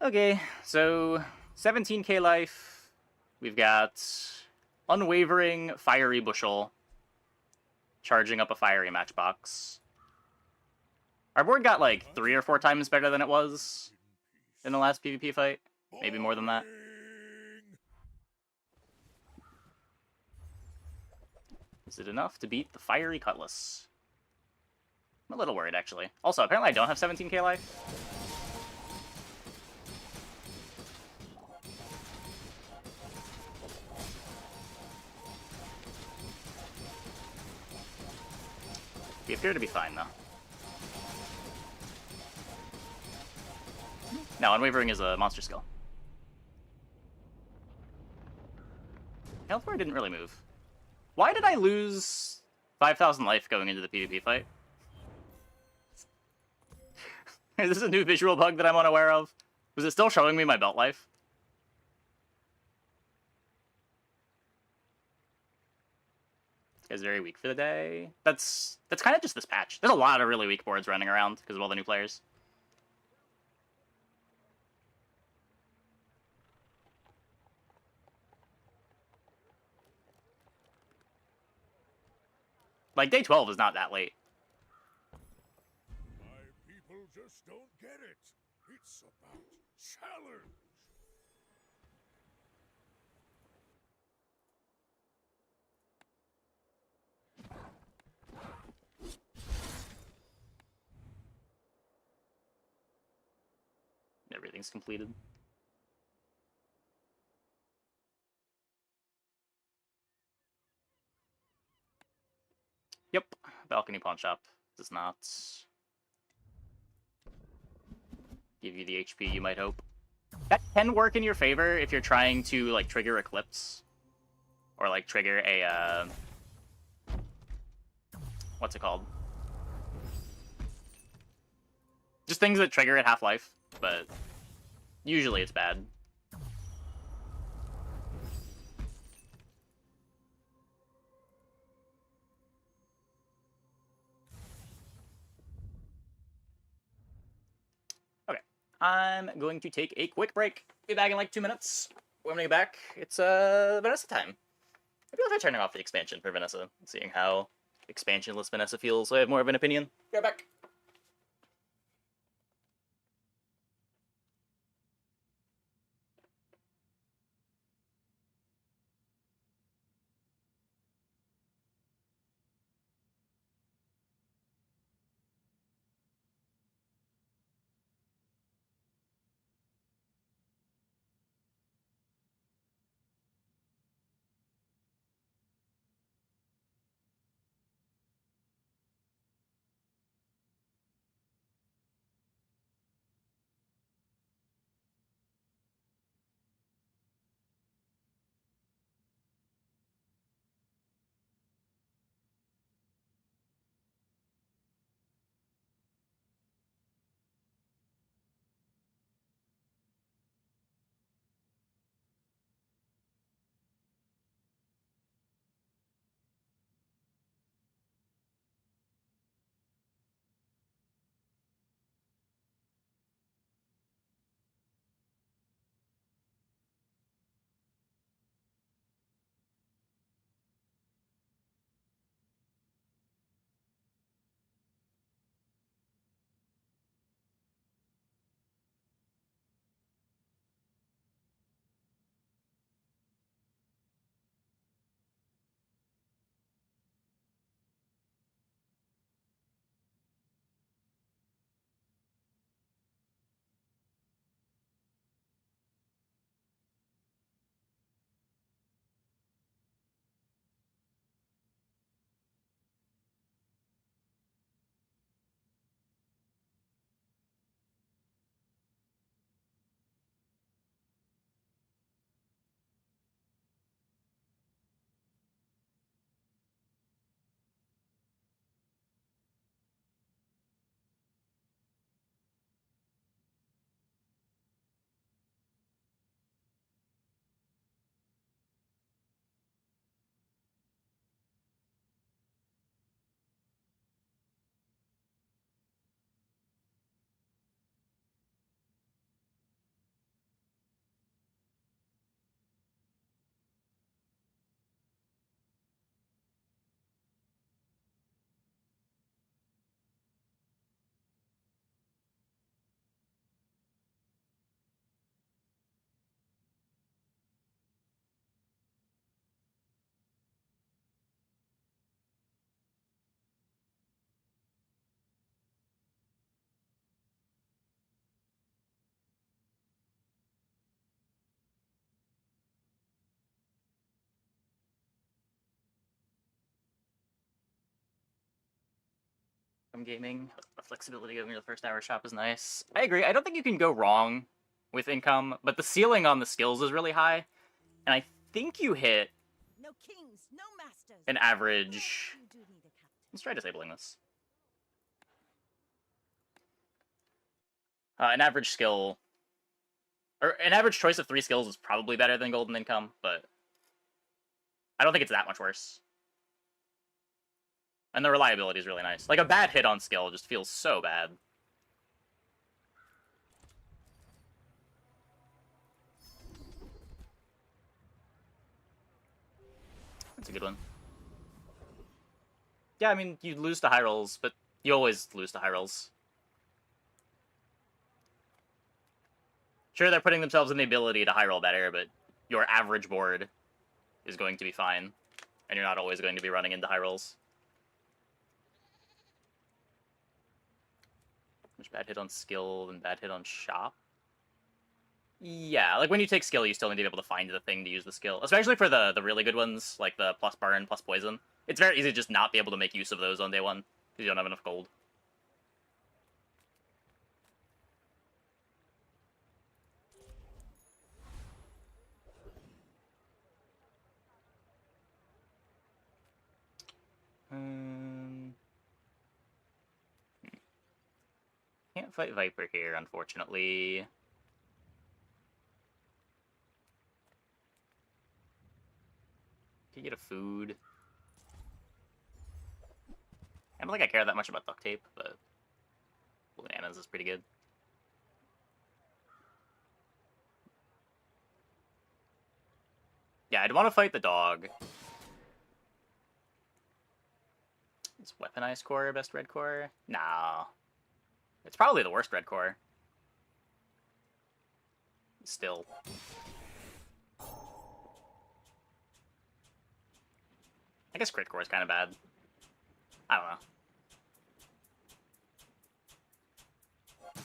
Okay, so 17k life. We've got Unwavering Fiery Bushel, charging up a Fiery Matchbox. Our board got like 3 or 4 times better than it was in the last PvP fight. Maybe more than that. Is it enough to beat the Fiery Cutlass? I'm a little worried, actually. Also, apparently I don't have 17k life. We appear to be fine, though. No, Unwavering is a monster skill. Health bar didn't really move. Why did I lose 5,000 life going into the PvP fight? Is this a new visual bug that I'm unaware of? Was it still showing me my belt life? This guy's very weak for the day. That's kind of just this patch. There's a lot of really weak boards running around because of all the new players. Like, day 12 is not that late. My people just don't get it. It's about challenge. Everything's completed. Yep, Balcony Pawn Shop does not give you the HP you might hope. That can work in your favor if you're trying to, like, trigger Eclipse. Or, like, trigger a, what's it called? Just things that trigger at half-life, but usually it's bad. Okay, I'm going to take a quick break. Be back in like 2 minutes. When we get back, it's Vanessa time. I feel like I'm turning off the expansion for Vanessa, seeing how expansionless Vanessa feels, so I have more of an opinion. Be right back. from gaming. The flexibility of your first hour shop is nice. I agree. I don't think you can go wrong with income, but the ceiling on the skills is really high, and I think you hit No kings, no masters. an average. You do need a captain. Let's try disabling this. An average skill, or an average choice of 3 skills is probably better than golden income, but I don't think it's that much worse. And the reliability is really nice. Like, a bad hit on skill just feels so bad. That's a good one. Yeah, I mean, you lose to high rolls, but you always lose to high rolls. Sure, they're putting themselves in the ability to high roll better, but your average board is going to be fine, and you're not always going to be running into high rolls. Much bad hit on skill and bad hit on shop. Yeah, like when you take skill, you still need to be able to find the thing to use the skill, especially for the really good ones, like the plus burn, plus poison. It's very easy to just not be able to make use of those on day 1 because you don't have enough gold. Can't fight Viper here, unfortunately. Can you get a food? I don't think I care that much about duct tape, but bananas is pretty good. Yeah, I'd want to fight the dog. Is weaponized core best red core? No. It's probably the worst red core. Still. I guess crit core is kind of bad. I don't know.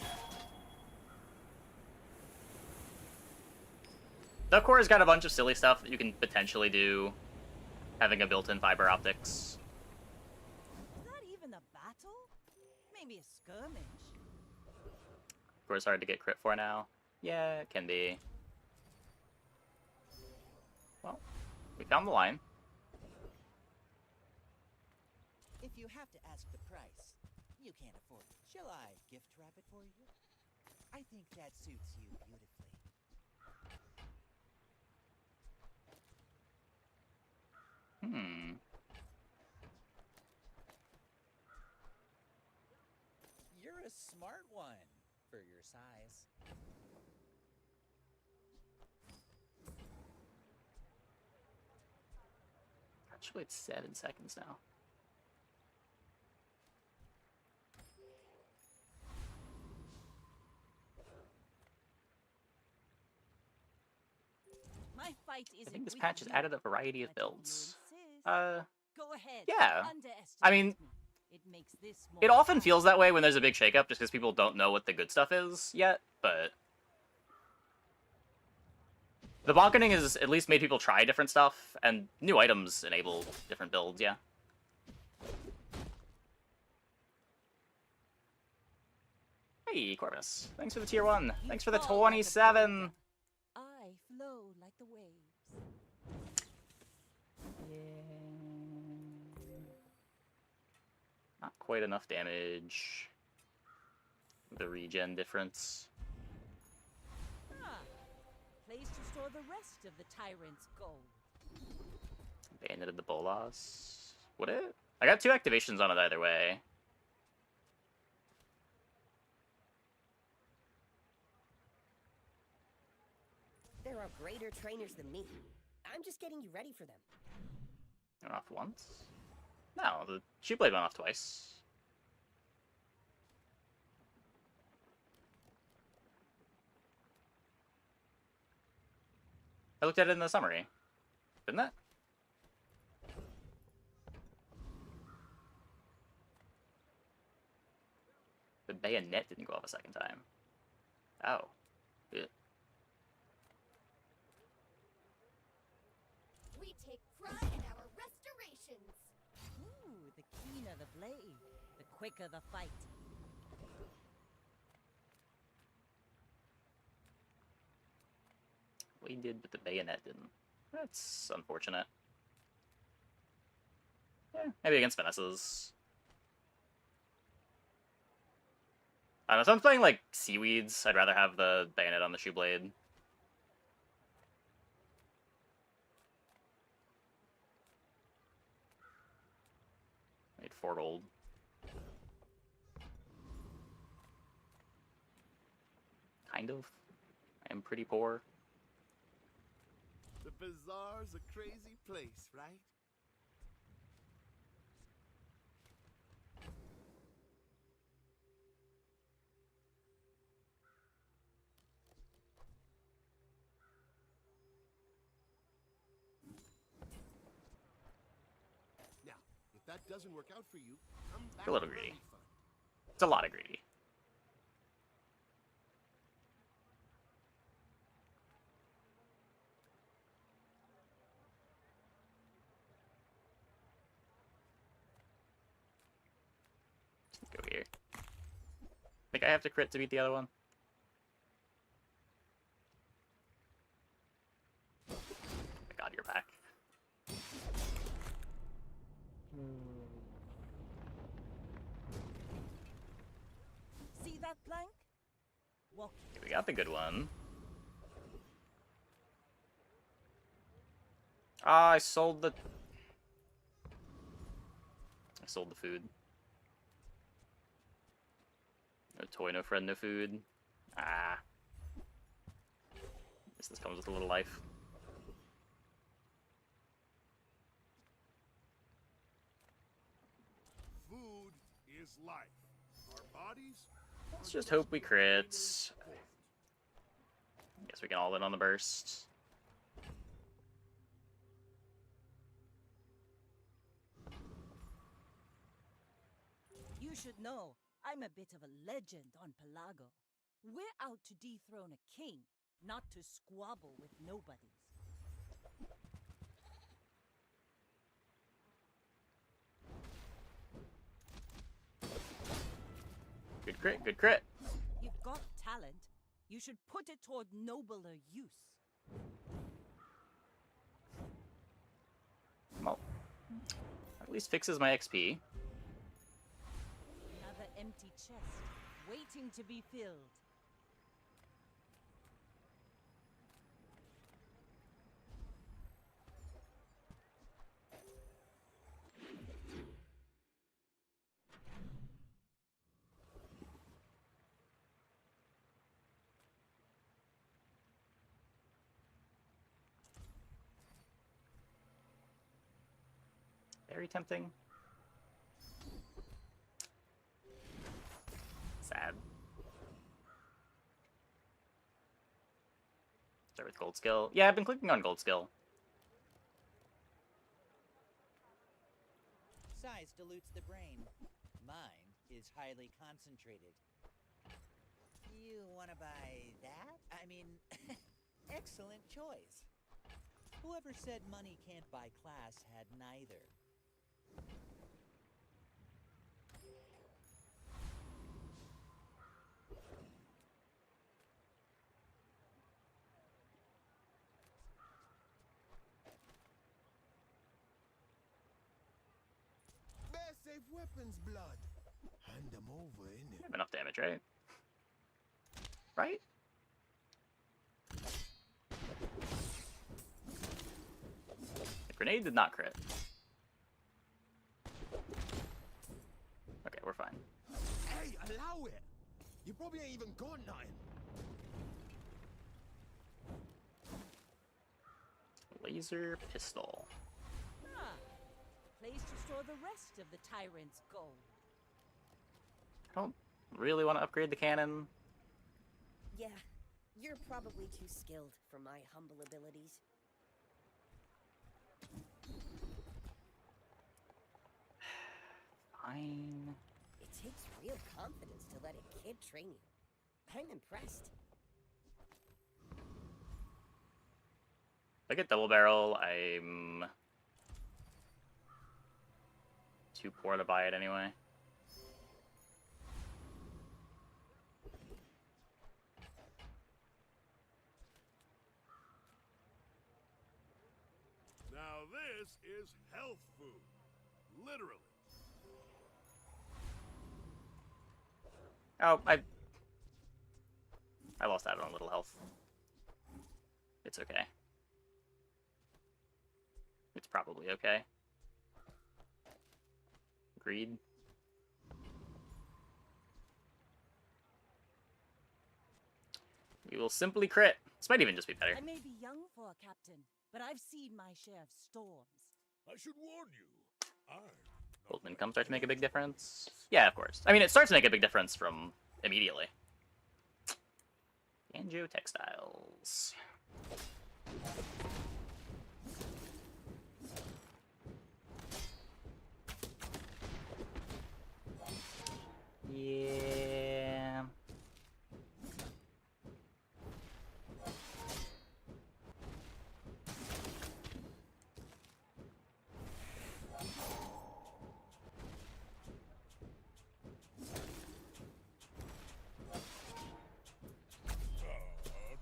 The core's got a bunch of silly stuff that you can potentially do, having a built-in fiber optics. Is that even a battle? Maybe a skirmish. Core's hard to get crit for now. Yeah, it can be. Well, we found the line. If you have to ask the price, you can't afford it. Shall I gift wrap it for you? I think that suits you beautifully. You're a smart one for your size. Actually, it's 7 seconds now. My fight I isn't think this with patch has you, added a variety of but you builds. insist. Go ahead. yeah. Underestimate I mean, me. It makes this more it often fun. feels that way when there's a big shakeup, just because people don't know what the good stuff is yet, but the bonkening has at least made people try different stuff, and new items enable different builds, yeah. Hey, Corvus. Thanks for the tier 1. Thanks for the fall like a 27. I flow like the waves. Not quite enough damage. The regen difference. Ah, place to store the rest of the tyrant's gold. Bandit the Bolas. Would it? I got 2 activations on it either way. There are greater trainers than me. I'm just getting you ready for them. Went off once? No, the Sheepblade went off twice. I looked at it in the summary. Didn't it? The bayonet didn't go off a second time. Oh. Ugh. We take pride in our restorations. Ooh, the keener the blade, the quicker the fight. We did, but the bayonet didn't. That's unfortunate. Yeah, maybe against Vanessa's. I don't know, if I'm playing like Seaweeds, I'd rather have the bayonet on the shoe blade. Made 4 gold. Kind of. I am pretty poor. The bazaar's a crazy place, right? Now, if that doesn't work out for you, come back A little for greedy. refund. It's a lot of greedy. Go here. Think I have to crit to beat the other one? I got your back. See that plank? Walk. Okay, we got the good one. Ah, I sold the food. No toy, no friend, no food. Ah. Guess this comes with a little life. Food is life. Our bodies. Let's just hope we crit. Guess we can all in on the burst. You should know, I'm a bit of a legend on Pelago. We're out to dethrone a king, not to squabble with nobodies. Good crit, good crit. You've got talent. You should put it toward nobler use. Well, at least fixes my XP. Another empty chest, waiting to be filled. Very tempting. Sad. Start with gold skill. Yeah, I've been clicking on gold skill. Size dilutes the brain. Mine is highly concentrated. You want to buy that? I mean, excellent choice. Whoever said money can't buy class had neither. Best safe weapons, blood. Hand them over, innit? Have enough damage, right? Right? The grenade did not crit. Okay, we're fine. Hey, allow it! You probably ain't even got nothing. Laser pistol. Ah, place to store the rest of the tyrant's gold. I don't really want to upgrade the cannon. Yeah, you're probably too skilled for my humble abilities. Fine. It takes real confidence to let a kid train you. I'm impressed. If I get double barrel, I'm too poor to buy it anyway. Now this is health food. Literally. Oh, I lost out on a little health. It's okay. It's probably okay. Agreed. We will simply crit. This might even just be better. I may be young for a captain, but I've seen my share of storms. I should warn you. Gold income start to make a big difference? Yeah, of course. I mean, it starts to make a big difference from immediately. Banjo Textiles. Yeah.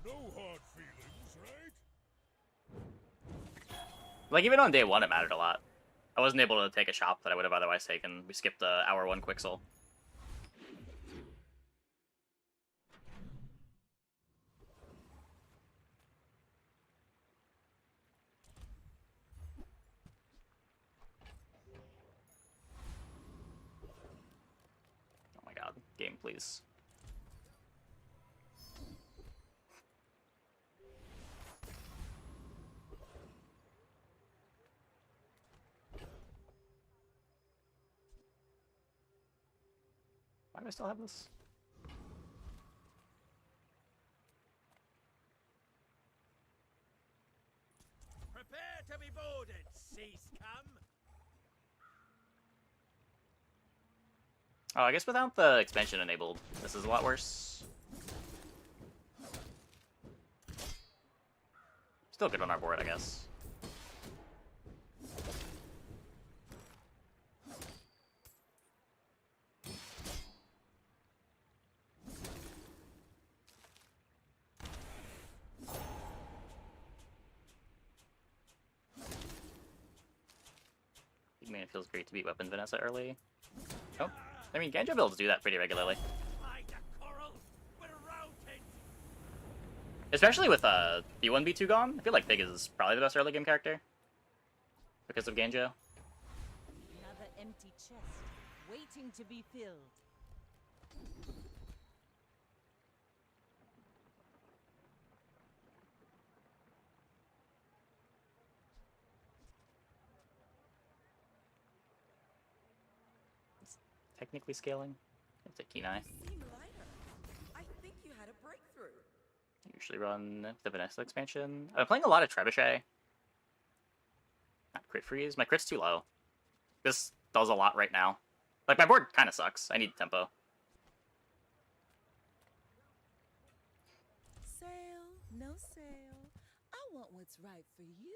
No hard feelings, right? Like, even on day one, it mattered a lot. I wasn't able to take a shop that I would have otherwise taken. We skipped the hour 1 Quixel. Oh my god. Game, please. Why do I still have this? Prepare to be boarded, sea scum! Oh, I guess without the expansion enabled, this is a lot worse. Still good on our board, I guess. I mean, it feels great to beat Weapon Vanessa early. Oh, I mean, Ganjo builds do that pretty regularly. Especially with B1, B2 gone, I feel like Pig is probably the best early game character. Because of Ganjo. Another empty chest, waiting to be filled. It's technically scaling. It's a Kenai. Seem lighter. I think you had a breakthrough. I usually run the Vanessa expansion. I'm playing a lot of Trebuchet. Not crit freeze. My crit's too low. This does a lot right now. Like, my board kind of sucks. I need tempo. Sale, no sale. I want what's right for you.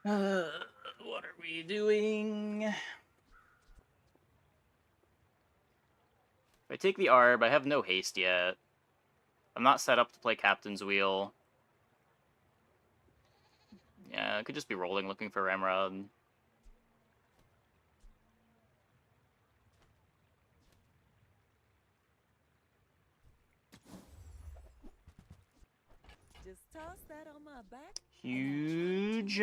What are we doing? If I take the Arb, I have no haste yet. I'm not set up to play Captain's Wheel. Yeah, I could just be rolling looking for Ramrod. Just toss that on my back. Huge.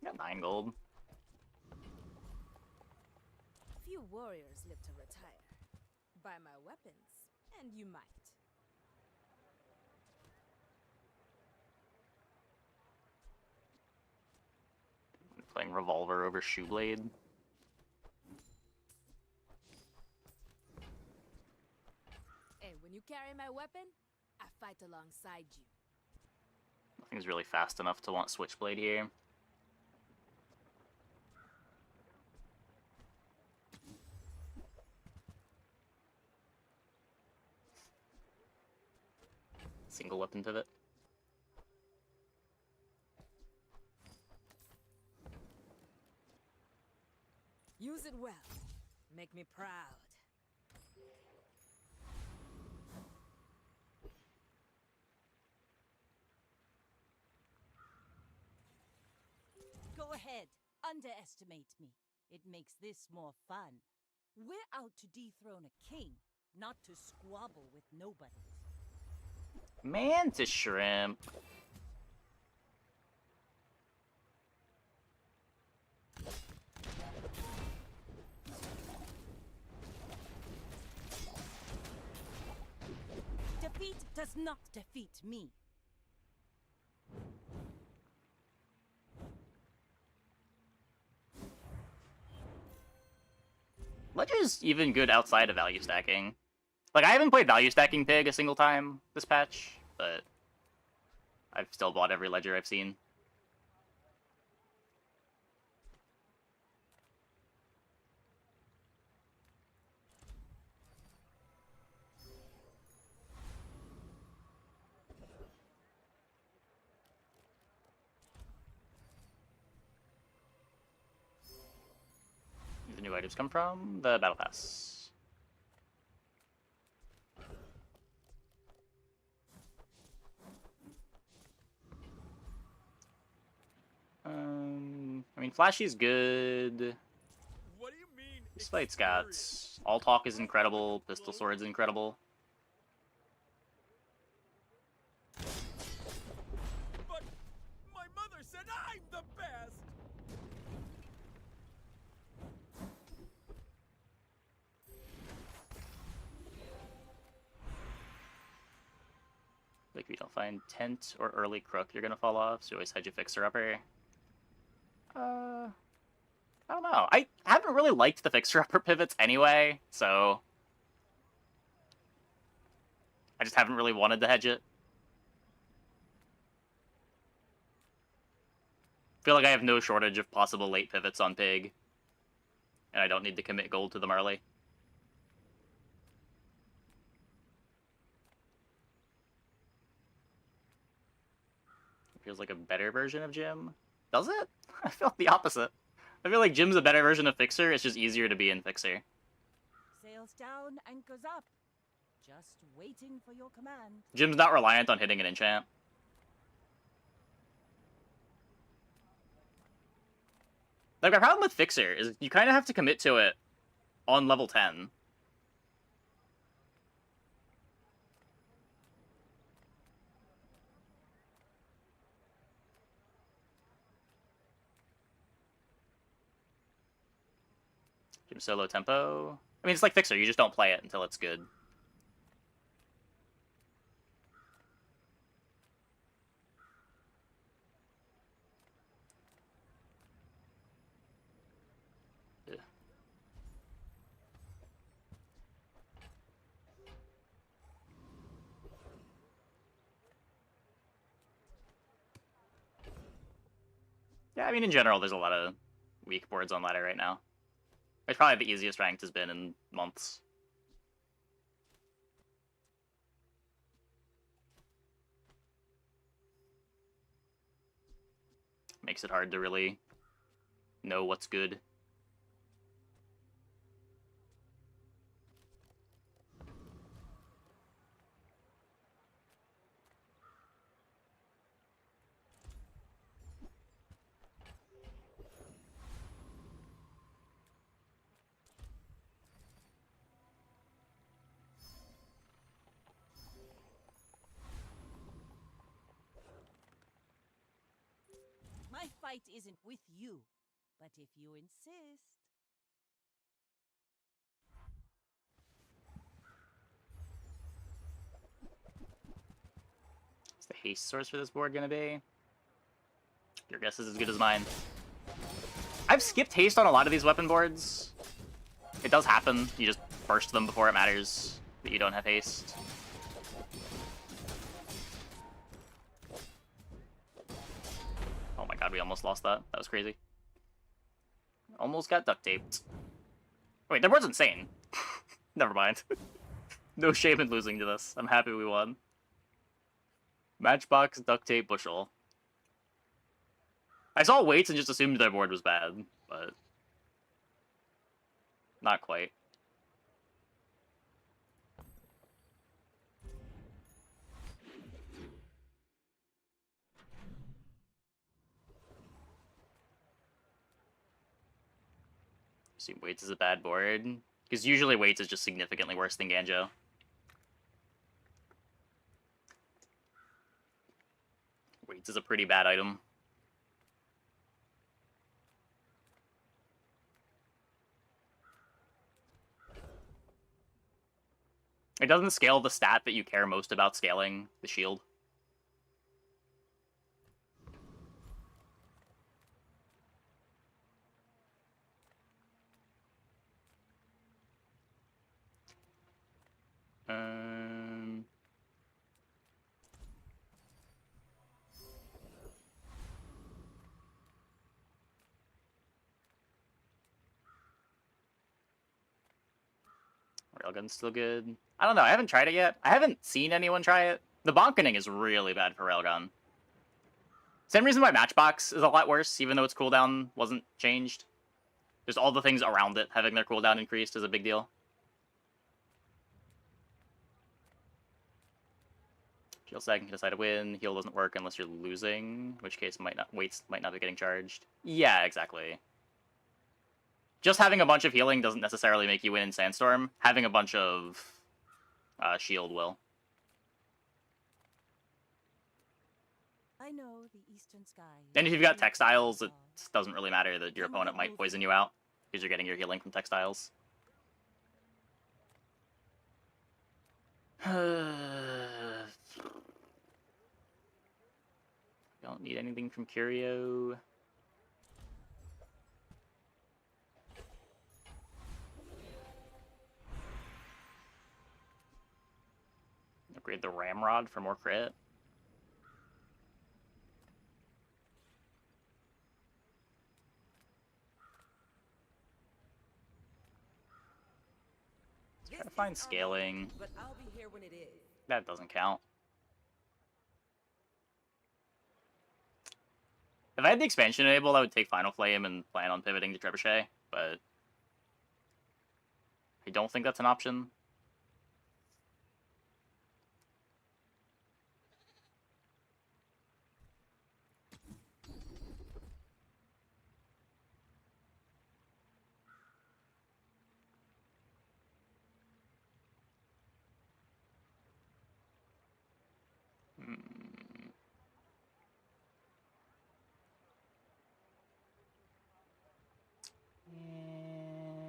Got 9 gold. Few warriors live to retire. Buy my weapons, and you might. Playing Revolver over Shoeblade. Hey, when you carry my weapon, I fight alongside you. Nothing's really fast enough to want Switchblade here. Single weapon pivot. Use it well. Make me proud. Go ahead. Underestimate me. It makes this more fun. We're out to dethrone a king, not to squabble with nobody. Mantis Shrimp. Defeat does not defeat me. Ledger's even good outside of value stacking. Like, I haven't played value stacking Pig a single time this patch, but I've still bought every Ledger I've seen. Where the new items come from? The Battle Pass. I mean, Flashy's good. What do you mean? This fight's got... All Talk is incredible, Pistol Sword's incredible. But my mother said I'm the best. Like, if you don't find Tent or Early Crook, you're gonna fall off, so you always hedge a Fixer-Upper. I don't know. I haven't really liked the Fixer-Upper pivots anyway, so... I just haven't really wanted to hedge it. I feel like I have no shortage of possible late pivots on Pig. And I don't need to commit gold to them early. Feels like a better version of Jim. Does it? I feel the opposite. I feel like Jim's a better version of Fixer, it's just easier to be in Fixer. Sails down, anchors up. Just waiting for your command. Jim's not reliant on hitting an enchant. Like, my problem with Fixer is you kind of have to commit to it on level 10. Jim solo tempo. I mean, it's like Fixer, you just don't play it until it's good. Ugh. Yeah, I mean, in general, there's a lot of weak boards on ladder right now. It's probably the easiest ranked has been in months. Makes it hard to really know what's good. My fight isn't with you, but if you insist. What's the haste source for this board gonna be? Your guess is as good as mine. I've skipped haste on a lot of these weapon boards. It does happen. You just burst them before it matters that you don't have haste. Oh my god, we almost lost that. That was crazy. Almost got duct taped. Wait, that board's insane. Never mind. No shame in losing to this. I'm happy we won. Matchbox, duct tape, bushel. I saw weights and just assumed their board was bad, but not quite. Assume weights is a bad board, because usually weights is just significantly worse than Ganjo. Weights is a pretty bad item. It doesn't scale the stat that you care most about scaling, the shield. Railgun's still good. I don't know, I haven't tried it yet. I haven't seen anyone try it. The bonkening is really bad for Railgun. Same reason why Matchbox is a lot worse, even though its cooldown wasn't changed. Just all the things around it having their cooldown increased is a big deal. Heal second can decide to win. Heal doesn't work unless you're losing, in which case weights might not be getting charged. Yeah, exactly. Just having a bunch of healing doesn't necessarily make you win in Sandstorm. Having a bunch of shield will. I know the eastern sky. And if you've got textiles, it doesn't really matter that your opponent might poison you out, because you're getting your healing from textiles. Don't need anything from Curio. Upgrade the Ramrod for more crit. Let's try to find scaling. But I'll be here when it is. That doesn't count. If I had the expansion enabled, I would take Final Flame and plan on pivoting to Trebuchet, but I don't think that's an option.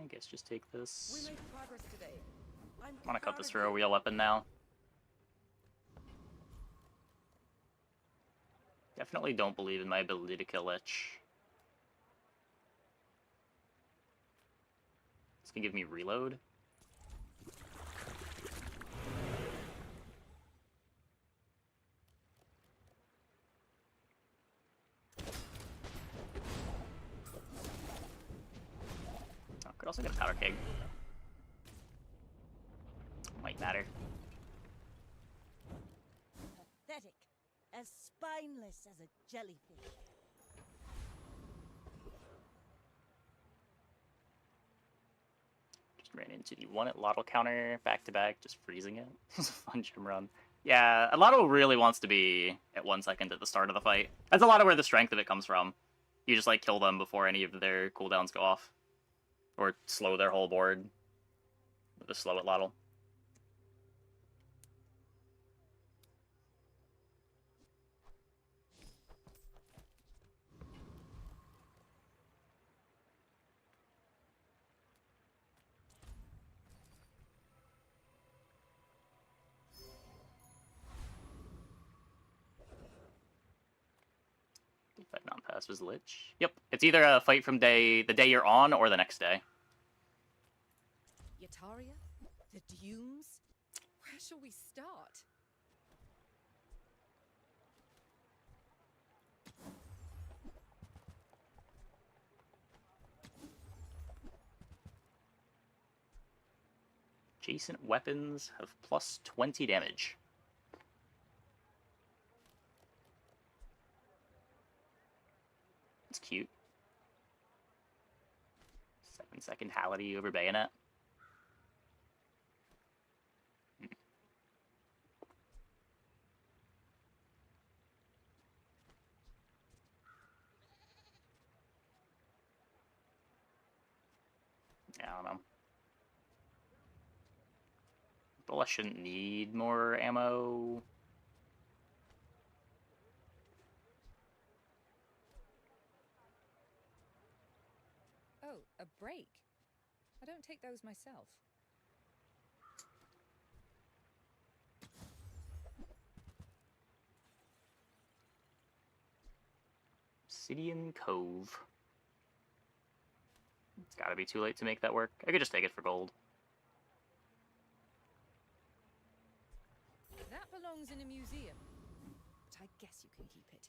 I guess just take this. We made progress today. I want to cut this for a wheel weapon now. Definitely don't believe in my ability to kill Lich. This can give me reload. Oh, could also get a powder keg. Might matter. Pathetic. As spineless as a jellyfish. Just ran into the 1 at Lotto counter back to back, just freezing it. It was a fun gym run. Yeah, a Lotto really wants to be at 1 second at the start of the fight. That's a lot of where the strength of it comes from. You just like kill them before any of their cooldowns go off. Or slow their whole board with a slow at Lotto. Fight non-pass Last was Lich. Yep, it's either a fight from the day you're on or the next day. Yataria? The Dunes? Where shall we start? Adjacent weapons have plus 20 damage. It's cute. 7-second Hality over Bayonet. Yeah, I don't know. Bullet shouldn't need more ammo. Oh, a break. I don't take those myself. Obsidian Cove. It's gotta be too late to make that work. I could just take it for gold. That belongs in a museum, but I guess you can keep it.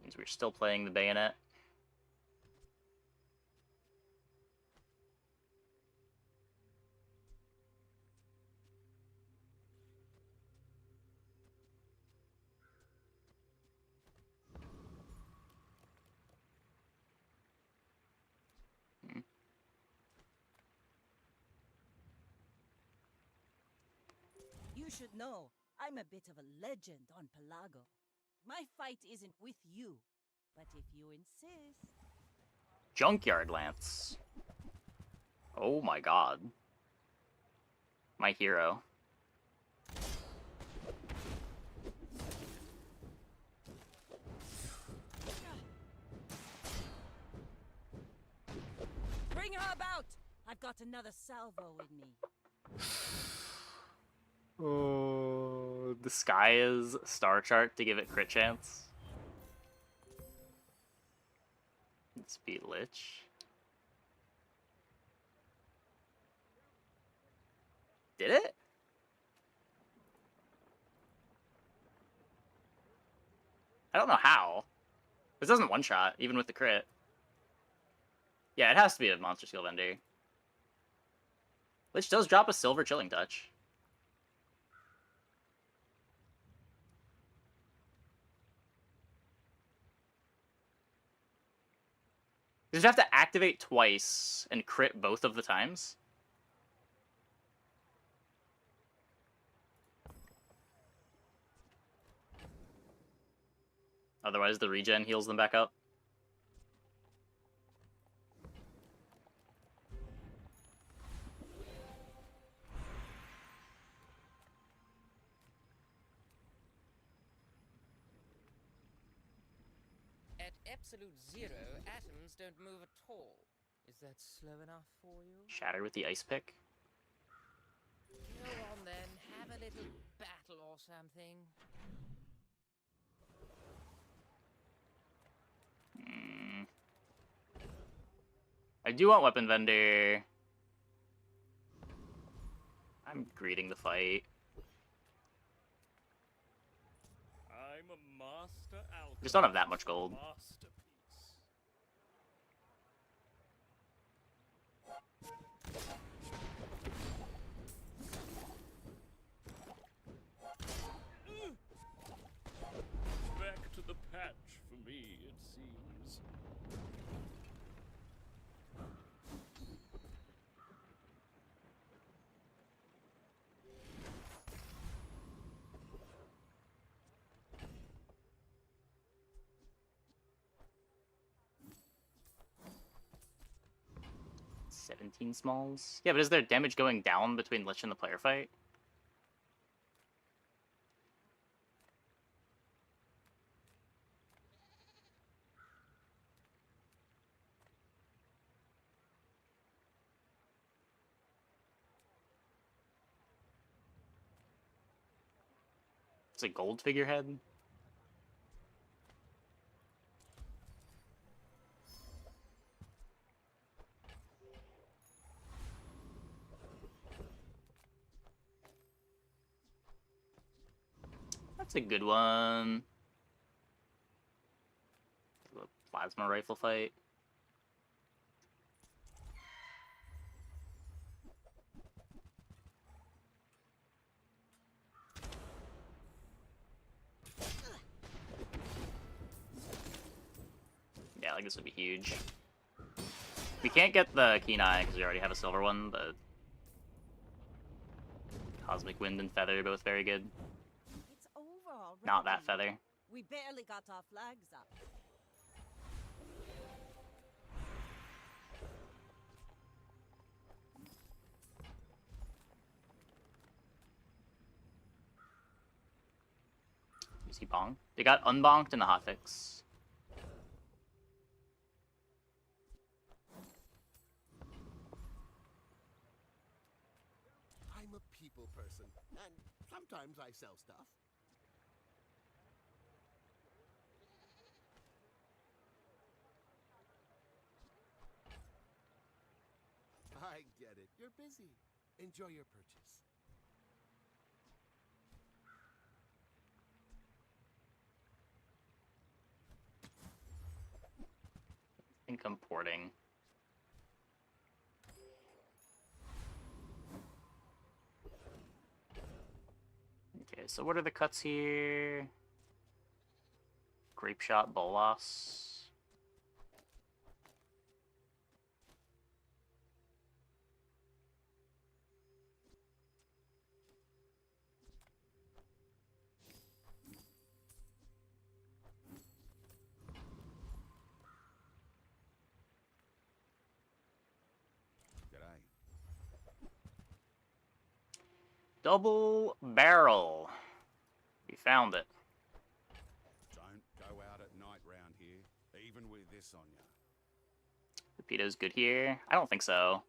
Means we're still playing the Bayonet. You should know, I'm a bit of a legend on Pelago. My fight isn't with you, but if you insist... Junkyard Lance. Oh my god. My hero. Bring her about! I've got another salvo in me. Oh, the sky is star chart to give it crit chance. Let's beat Lich. Did it? I don't know how. This doesn't one-shot, even with the crit. Yeah, it has to be a monster skill vendor. Lich does drop a silver chilling touch. You just have to activate twice and crit both of the times. Otherwise, the regen heals them back up. At absolute zero, atoms don't move at all. Is that slow enough for you? Shattered with the ice pick. Go on then, have a little battle or something. I do want weapon vendor. I'm greeting the fight. I'm a master alchemist. Just don't have that much gold. Masterpiece. Back to the patch for me, it seems. $17 smalls. Yeah, but is there damage going down between Lich and the player fight? It's a gold figurehead. It's a good one. The plasma rifle fight. Yeah, like this would be huge. We can't get the Kenai because we already have a silver one, but Cosmic Wind and Feather are both very good. It's over already. Not that feather. We barely got our flags up. You see Bonk? They got unbonked in the hotfix. I'm a people person, and sometimes I sell stuff. I get it. You're busy. Enjoy your purchase. I think I'm porting. Okay, so what are the cuts here? Grape Shot, Bolas. Double barrel. We found it. Don't go out at night round here, even with this on ya. Torpedo's good here. I don't think so.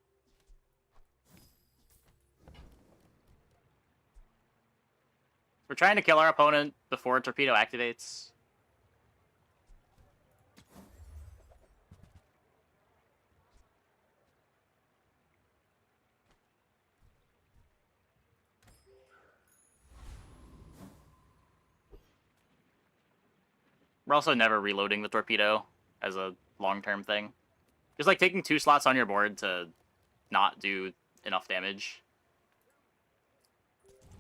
We're trying to kill our opponent before Torpedo activates. We're also never reloading the Torpedo as a long-term thing. Just like taking 2 slots on your board to not do enough damage.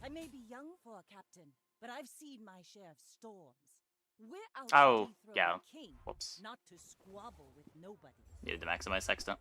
I may be young for a captain, but I've seen my share of storms. We're out Oh, to dethrone yeah. a king, Whoops. not to squabble with nobody. Needed to maximize Sextant.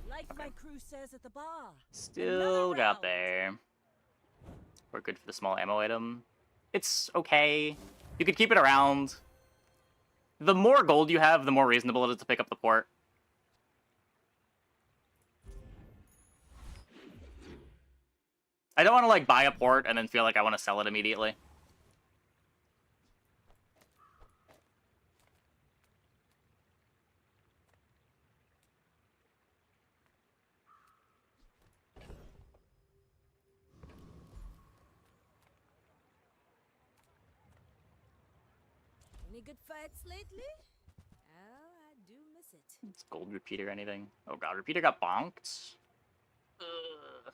Like my crew says at the bar. Still got there. We're good for the small ammo item. It's okay. You could keep it around. The more gold you have, the more reasonable it is to pick up the port. I don't want to, like, buy a port and then feel like I want to sell it immediately. Any good fights lately? Oh, I do miss it. It's gold repeater or anything. Oh god, repeater got bonked. Ugh.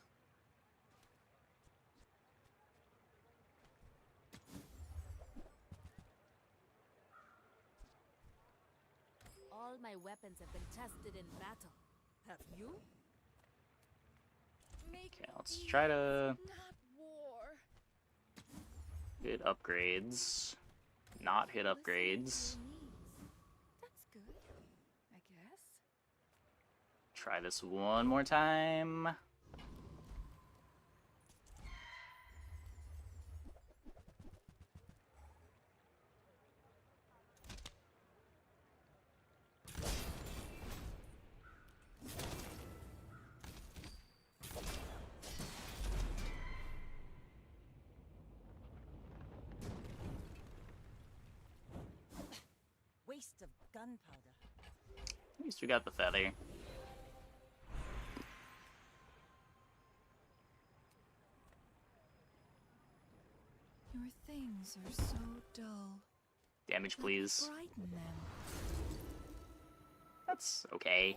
All my weapons have been tested in battle. Have you? Make Okay, let's try to not war. hit upgrades. Not hit upgrades. That's good, I guess. Try this one more time. Waste of gunpowder. At least we got the feather. Your things are so dull. Damage, Let me please. brighten them. That's okay.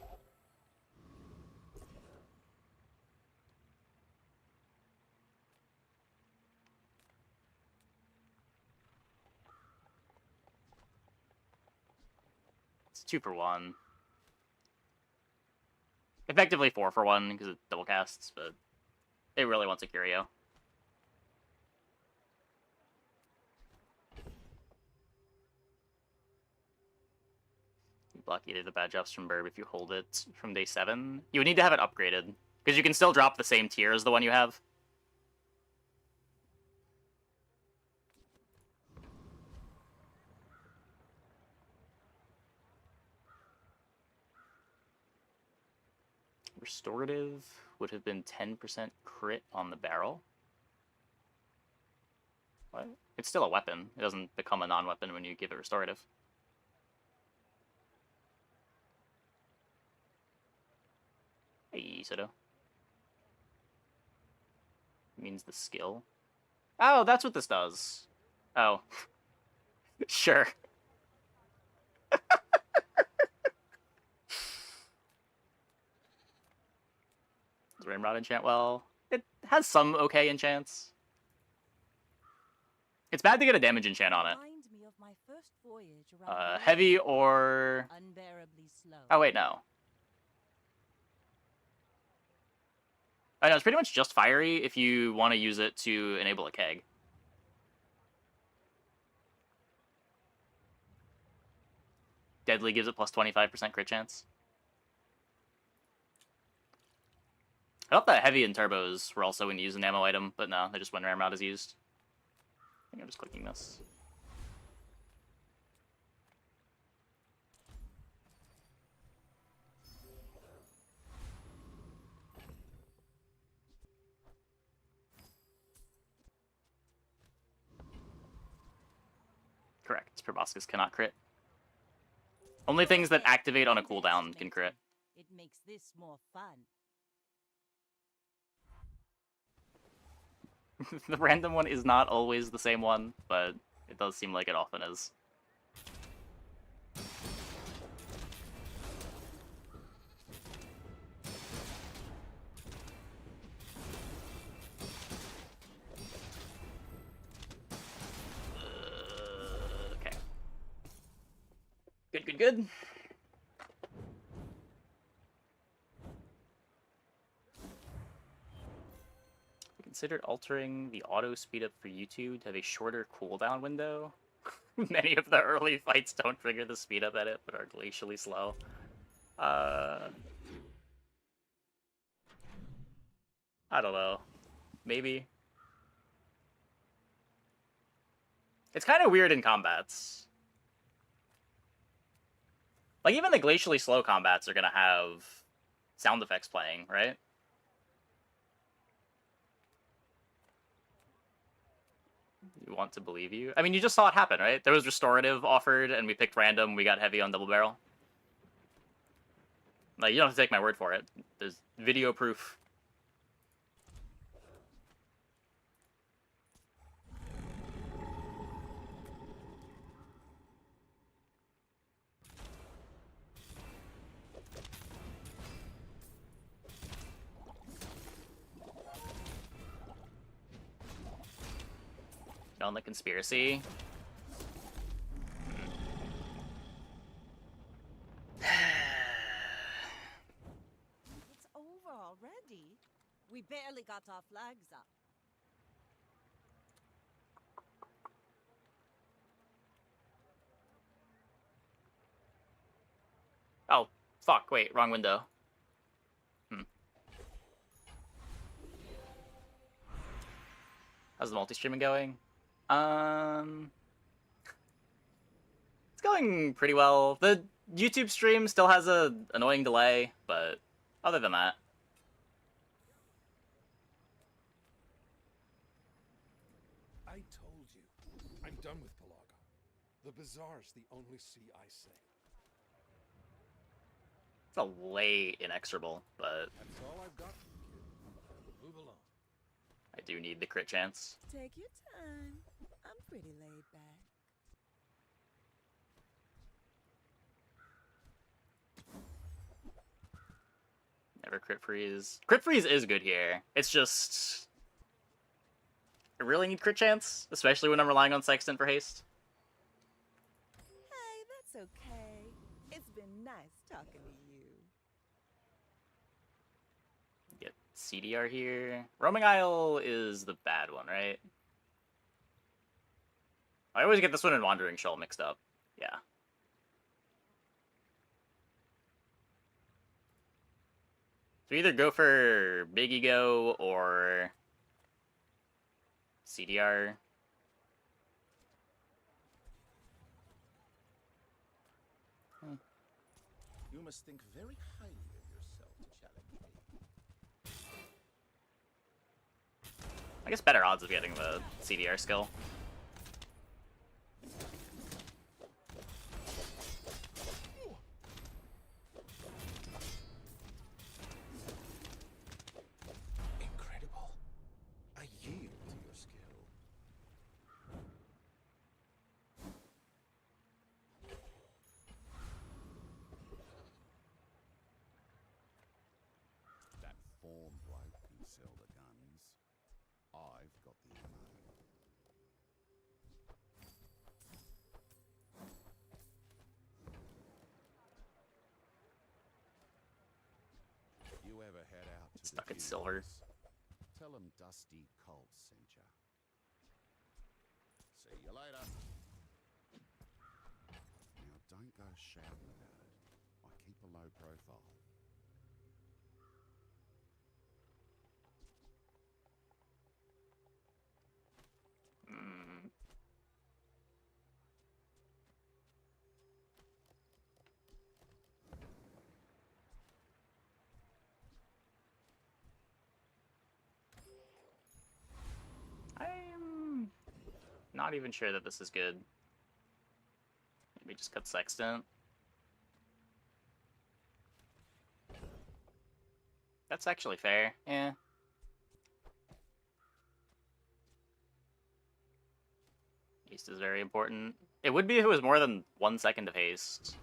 It's 2 for 1. Effectively 4 for 1 because it double casts, but it really wants a curio. You block either the bad drops from Burb if you hold it from day 7. You would need to have it upgraded, because you can still drop the same tier as the one you have. Restorative would have been 10% crit on the barrel. What? It's still a weapon. It doesn't become a non-weapon when you give it restorative. Hey, Soto. Means the skill. Oh, that's what this does. Oh. Sure. Does Ramrod enchant well? It has some okay enchants. It's bad to get a damage enchant on it. Reminds me of my first voyage around the Heavy world. or... Unbearably slow. Oh, wait, no. I know, it's pretty much just fiery if you want to use it to enable a keg. Deadly gives it plus 25% crit chance. I thought that heavy and turbos were also when you use an ammo item, but no, they're just when Ramrod is used. I think I'm just clicking this. Correct. Proboscis cannot crit. Only things that activate on a cooldown can crit. It makes this more fun. The random one is not always the same one, but it does seem like it often is. Okay. Good, good, good. Considered altering the auto speed up for YouTube to have a shorter cooldown window. Many of the early fights don't trigger the speed up edit, but are glacially slow. I don't know. Maybe. It's kind of weird in combats. Like, even the glacially slow combats are gonna have sound effects playing, right? You want to believe you? I mean, you just saw it happen, right? There was restorative offered, and we picked random. We got heavy on double barrel. Like, you don't have to take my word for it. There's video proof. On the conspiracy. It's over already. We barely got our flags up. Oh, fuck, wait, wrong window. How's the multi-streaming going? It's going pretty well. The YouTube stream still has a annoying delay, but other than that. I told you. I'm done with Pelago. The bazaar's the only sea I sail. It's a late inexorable, but That's all I've got for you, kid. Move along. I do need the crit chance. Take your time. pretty laid back. Never crit freeze. Crit freeze is good here. It's just I really need crit chance, especially when I'm relying on Sextant for haste. Hey, that's okay. It's been nice talking to you. Get CDR here. Roaming Isle is the bad one, right? I always get this one and Wandering Shoal mixed up. Yeah. So either go for Big Ego or CDR. You must think very highly of yourself to challenge me. I guess better odds of getting the CDR skill. Incredible. I yield to your skill. That form bloke can sell the guns. I've got the ammo. You ever head out to Stuck the in silver. funerals? Tell them Dusty Colt sent ya. See you later. Now don't go shouting about it. I keep a low profile. Mm. I'm not even sure that this is good. Maybe just cut Sextant. That's actually fair. Yeah. Haste is very important. It would be if it was more than 1 second of haste.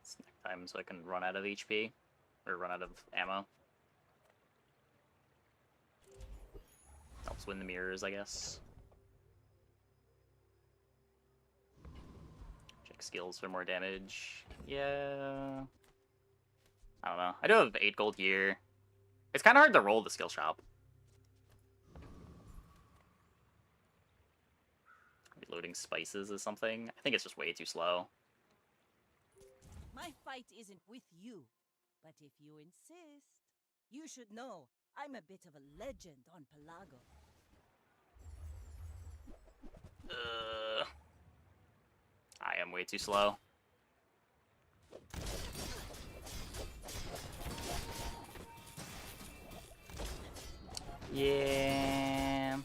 Snack time so I can run out of HP. Or run out of ammo. Helps win the mirrors, I guess. Check skills for more damage. Yeah. I don't know. I do have 8 gold here. It's kind of hard to roll the skill shop. Reloading spices is something. I think it's just way too slow. My fight isn't with you, but if you insist, you should know I'm a bit of a legend on Pelago. I am way too slow. Yeah.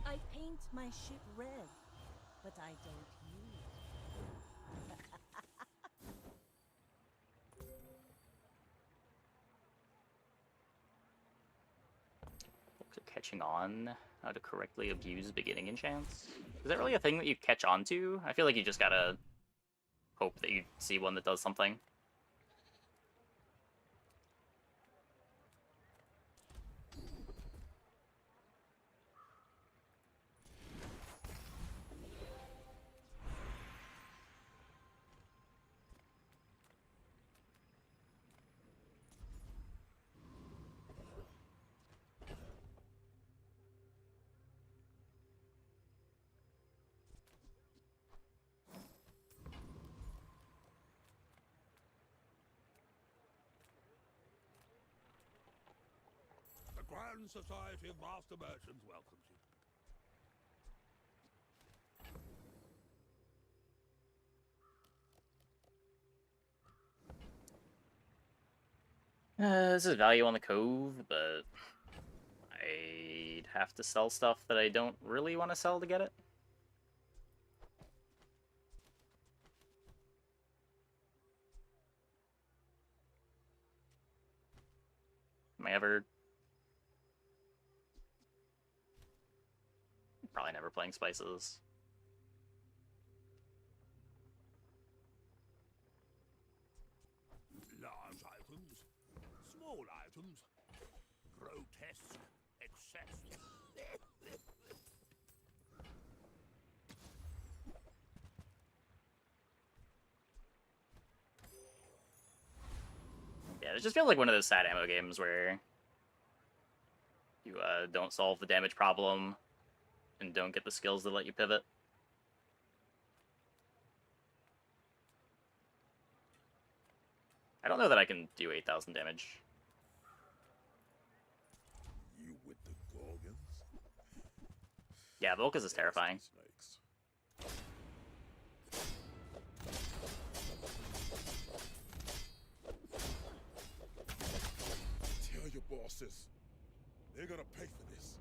I paint my ship red, but I don't use. Folks are catching on how to correctly abuse beginning enchants. Is that really a thing that you catch on to? I feel like you just gotta hope that you see one that does something. Grand Society of Master Merchants welcomes you. This is value on the Cove, but I'd have to sell stuff that I don't really want to sell to get it. Am I ever... Probably never playing spices. Large items, small items, grotesque excess. Yeah, it just feels like one of those sad ammo games where you don't solve the damage problem and don't get the skills that let you pivot. I don't know that I can do 8,000 damage. You with the Gorgons? Yeah, Volcus is terrifying. Snakes. Tell your bosses. They're gonna pay for this.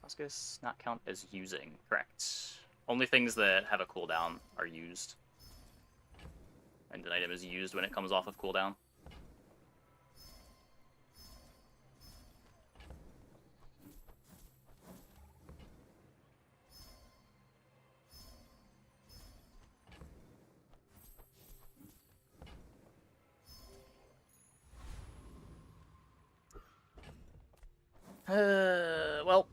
Oscus not count as using. Correct. Only things that have a cooldown are used. And an item is used when it comes off of cooldown. Well,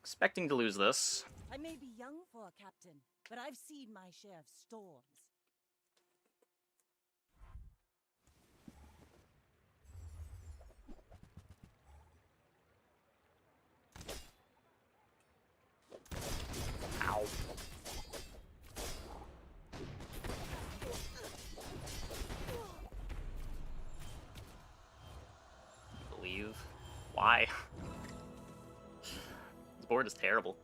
expecting to lose this. I may be young for a captain, but I've seen my share of storms. Ow. Believe. Why? This board is terrible.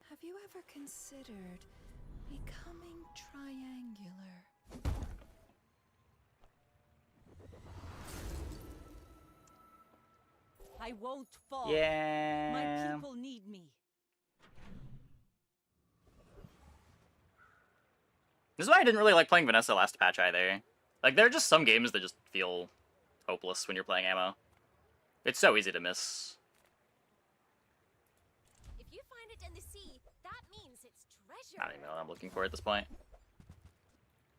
Have you ever considered becoming triangular? I won't fall. Yeah. My people need me. This is why I didn't really like playing Vanessa last patch either. Like, there are just some games that just feel hopeless when you're playing ammo. It's so easy to miss. If you find it in the sea, that means it's treasure. I don't even know what I'm looking for at this point.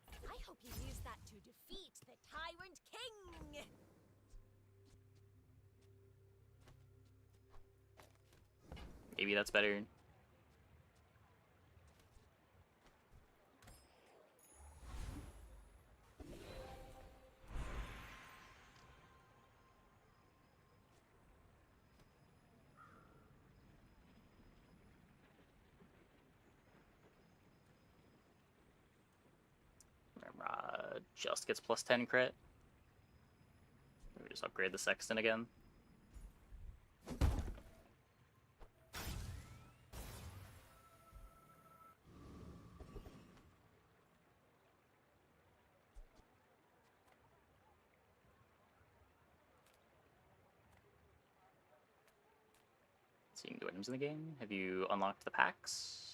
I hope you use that to defeat the Tyrant King. Maybe that's better. Just gets plus 10 crit. We just upgrade the Sexton again. Seeing the items in the game. Have you unlocked the packs?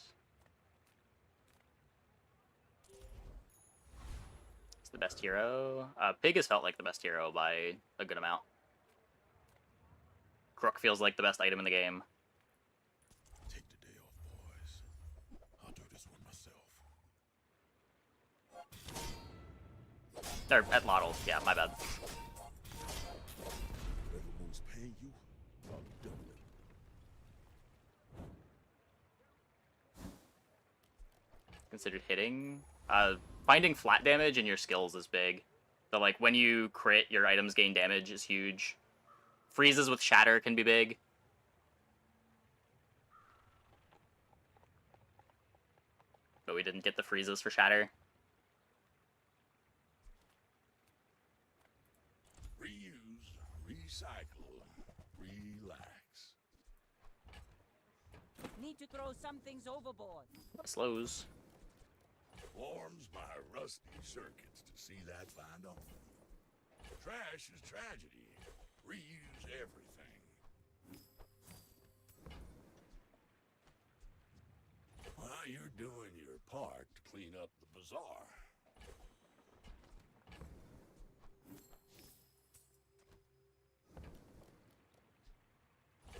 It's the best hero. Pig has felt like the best hero by a good amount. Crook feels like the best item in the game. Take the day off, boys. I'll do this one myself. Or at model. Yeah, my bad. Whatever moves pay you, I'll double it. Considered hitting. Finding flat damage in your skills is big. So like when you crit, your items gain damage is huge. Freezes with shatter can be big. But we didn't get the freezes for shatter. Reuse, recycle, relax. Need to throw some things overboard. Slows. Warms my rusty circuits to see that find on. Trash is tragedy. Reuse everything. While you're doing your part to clean up the bazaar.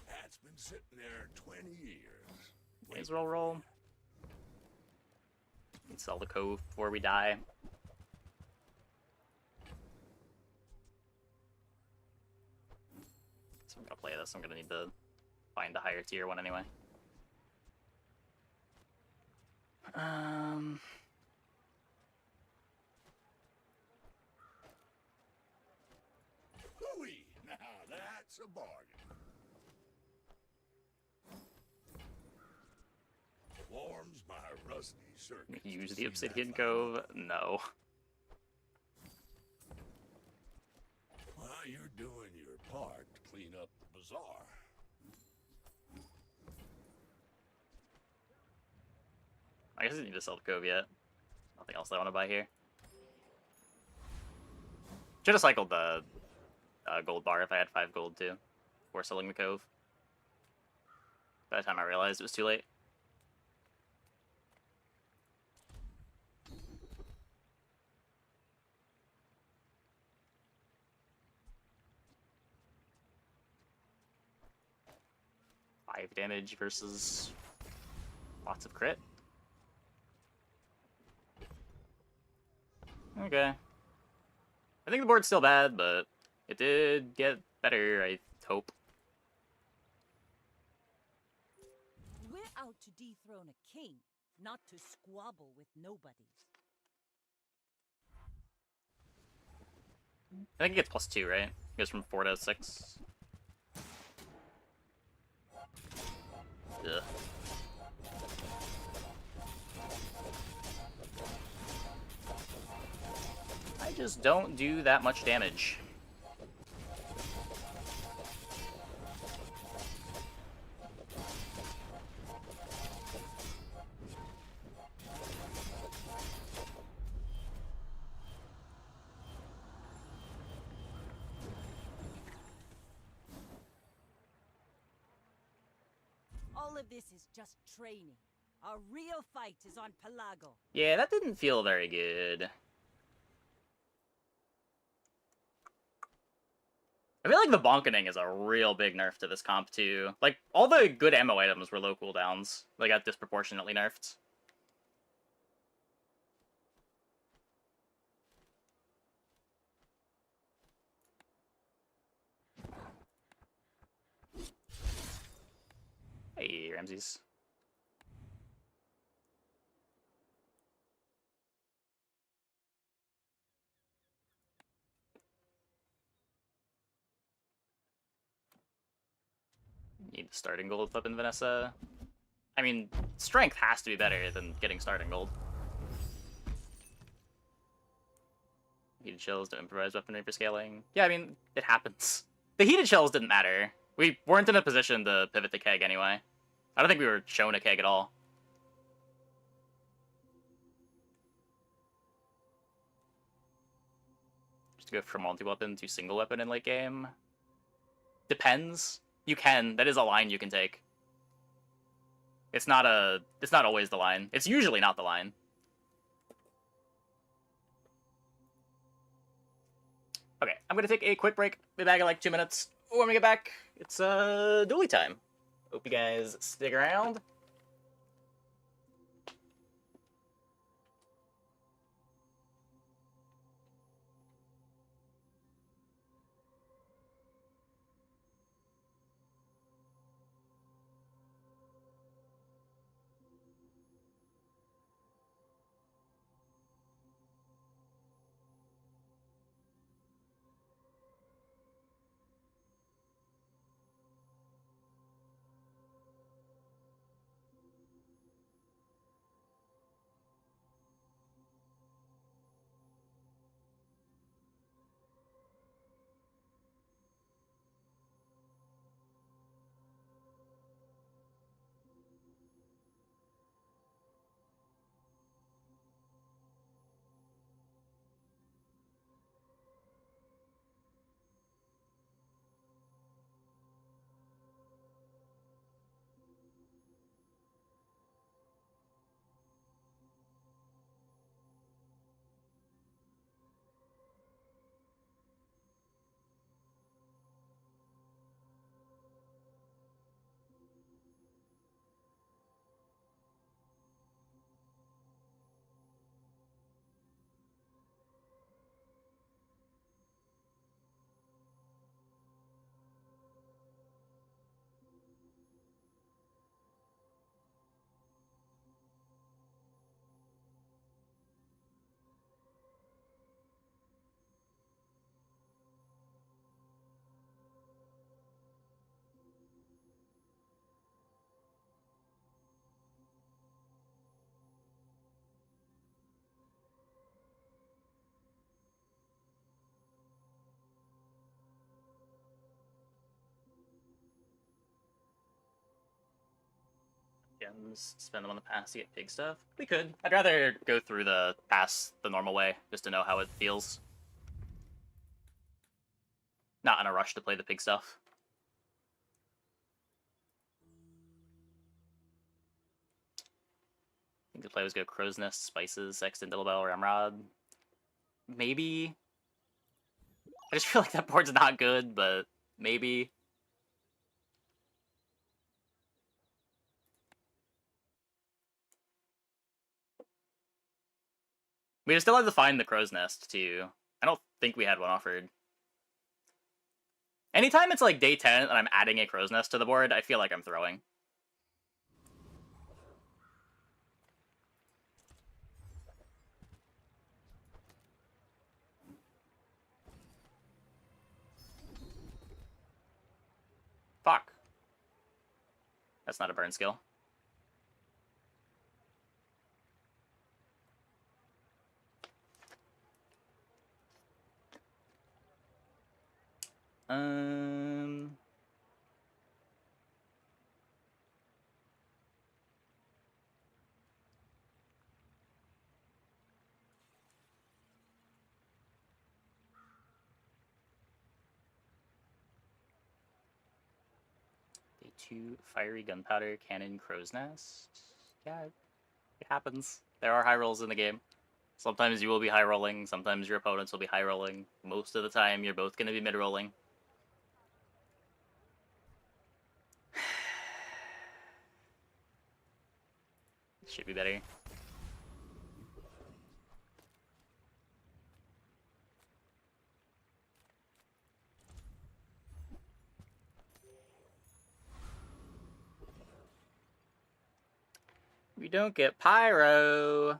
That's been sitting there 20 years. May as well roll. And sell the cove before we die. So I'm gonna play this. I'm gonna need to find a higher tier one anyway. Hooey! Now that's a bargain. Warms my rusty circuits. Use to the see Obsidian that Cove? No. While you're doing your part to clean up the bazaar. I guess I need to sell the cove yet. Nothing else I want to buy here. Should have cycled the gold bar if I had 5 gold too, before selling the cove. By the time I realized it was too late. Five damage versus lots of crit. Okay. I think the board's still bad, but it did get better, I hope. We're out to dethrone a king, not to squabble with nobody. I think it gets +2, right? It goes from 4 to 6. Ugh. I just don't do that much damage. All of this is just training. Our real fight is on Pelago. Yeah, that didn't feel very good. I feel like the bonkening is a real big nerf to this comp, too. Like, all the good ammo items were low cooldowns. They got disproportionately nerfed. Hey, Ramses. Need starting gold up in Vanessa. I mean, strength has to be better than getting starting gold. Heated shells to improvise weaponry for scaling. Yeah, I mean, it happens. The heated shells didn't matter. We weren't in a position to pivot the keg anyway. I don't think we were shown a keg at all. Just go from multi-weapon to single weapon in late game. Depends. You can. That is a line you can take. It's not always the line. It's usually not the line. Okay, I'm gonna take a quick break. Be back in like 2 minutes. When we get back, it's dually time. Hope you guys stick around. Gems, spend them on the pass to get pig stuff. We could. I'd rather go through the pass the normal way, just to know how it feels. Not in a rush to play the pig stuff. I think the play was go Crow's Nest, Spices, Sexton, Dilbell, Ramrod. Maybe. I just feel like that board's not good, but maybe. We still have to find the Crow's Nest, too. I don't think we had one offered. Anytime it's like day 10 and I'm adding a Crow's Nest to the board, I feel like I'm throwing. Fuck. That's not a burn skill. Day 2, Fiery Gunpowder, Cannon, Crow's Nest. Yeah, it happens. There are high rolls in the game. Sometimes you will be high rolling, sometimes your opponents will be high rolling. Most of the time, you're both going to be mid rolling. Should be better. We don't get Pyro.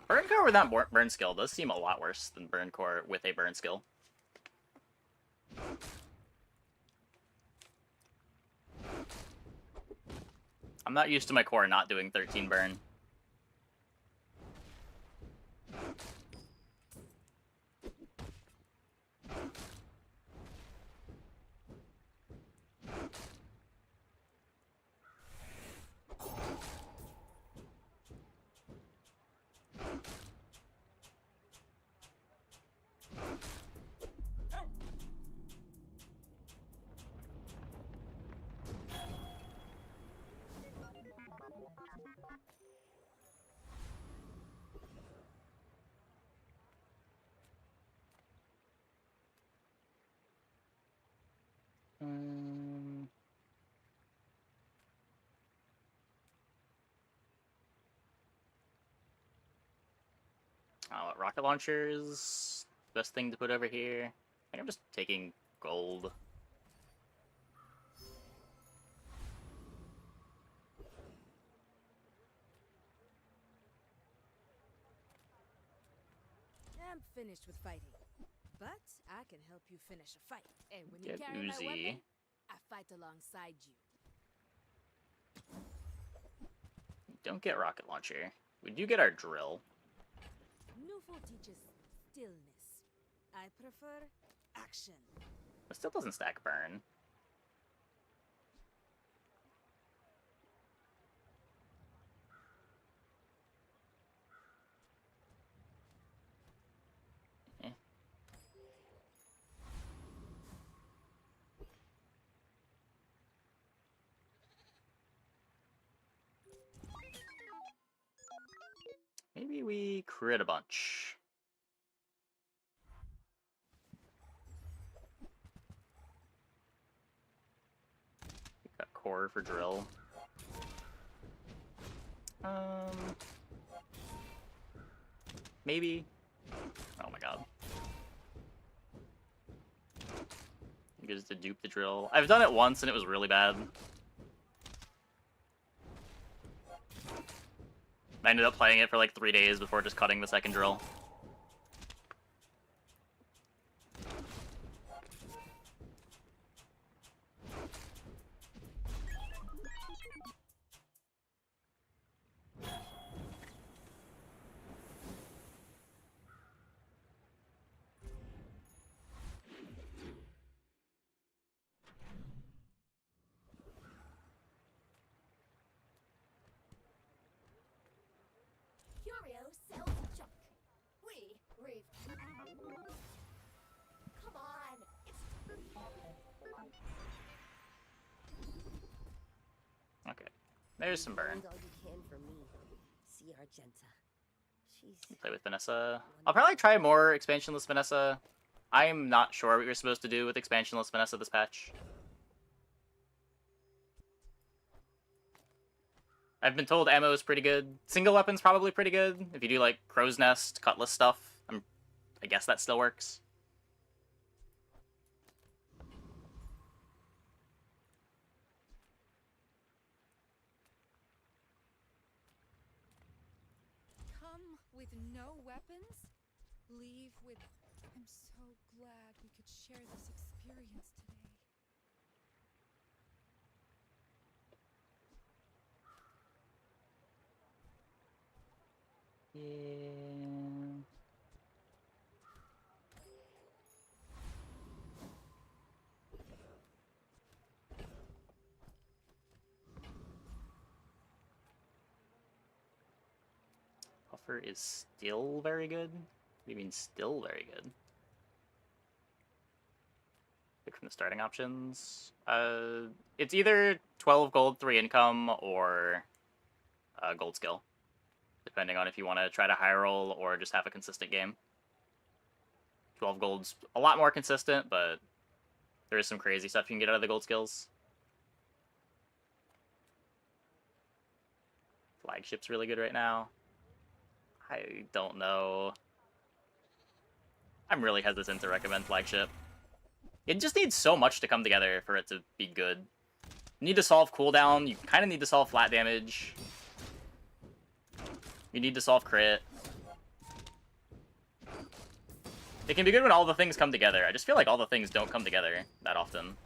Burn core without burn skill does seem a lot worse than burn core with a burn skill. I'm not used to my core not doing 13 burn. Rocket launchers, best thing to put over here. I think I'm just taking gold. I'm finished with fighting, but I can help you finish a fight. And when Get you carry my Uzi. weapon, I fight alongside you. Don't get rocket launcher. We do get our drill. Newful teaches stillness. I prefer action. But still doesn't stack burn. Eh. Maybe we crit a bunch. We've got core for drill. Maybe. Oh my god. Just to dupe the drill. I've done it once and it was really bad. I ended up playing it for like 3 days before just cutting the second drill. There's some burn. All you can for me. See Argenta. She's Play with Vanessa. I'll probably try more expansionless Vanessa. I'm not sure what you're supposed to do with expansionless Vanessa this patch. I've been told ammo is pretty good. Single weapon's probably pretty good. If you do, like, Crow's Nest, Cutlass stuff, I guess that still works. Come with no weapons? Leave with... I'm so glad we could share this experience today. Yeah. Puffer is still very good? What do you mean still very good? Pick from the starting options. It's either 12 gold, 3 income, or gold skill. Depending on if you want to try to high roll or just have a consistent game. 12 gold's a lot more consistent, but there is some crazy stuff you can get out of the gold skills. Flagship's really good right now. I don't know. I'm really hesitant to recommend Flagship. It just needs so much to come together for it to be good. You need to solve cooldown, you kind of need to solve flat damage. You need to solve crit. It can be good when all the things come together. I just feel like all the things don't come together that often.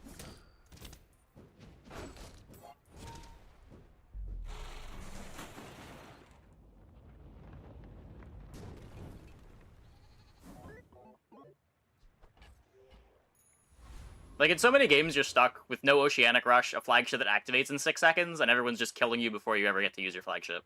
Like, in so many games, you're stuck with no Oceanic Rush, a flagship that activates in 6 seconds, and everyone's just killing you before you ever get to use your flagship.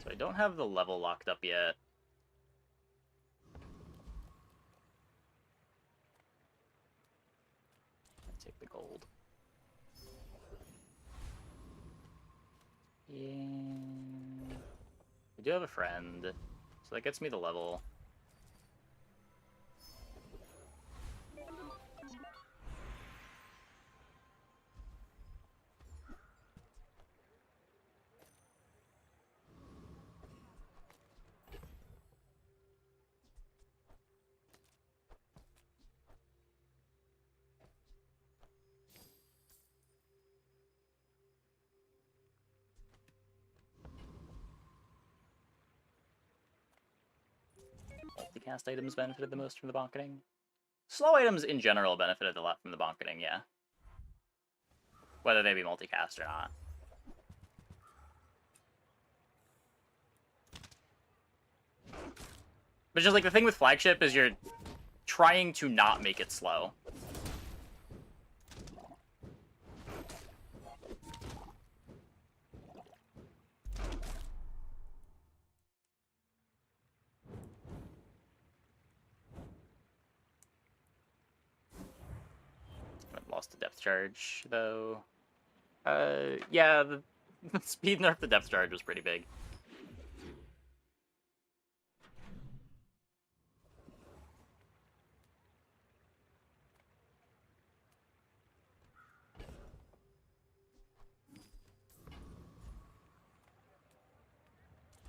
So I don't have the level locked up yet. I'll take the gold. Yeah. I do have a friend, so that gets me the level. Multicast items benefited the most from the bonketing. Slow items in general benefited a lot from the bonketing, yeah. Whether they be multicast or not. But just like the thing with flagship is you're trying to not make it slow. I lost the depth charge, though. Yeah, the speed nerf the depth charge was pretty big.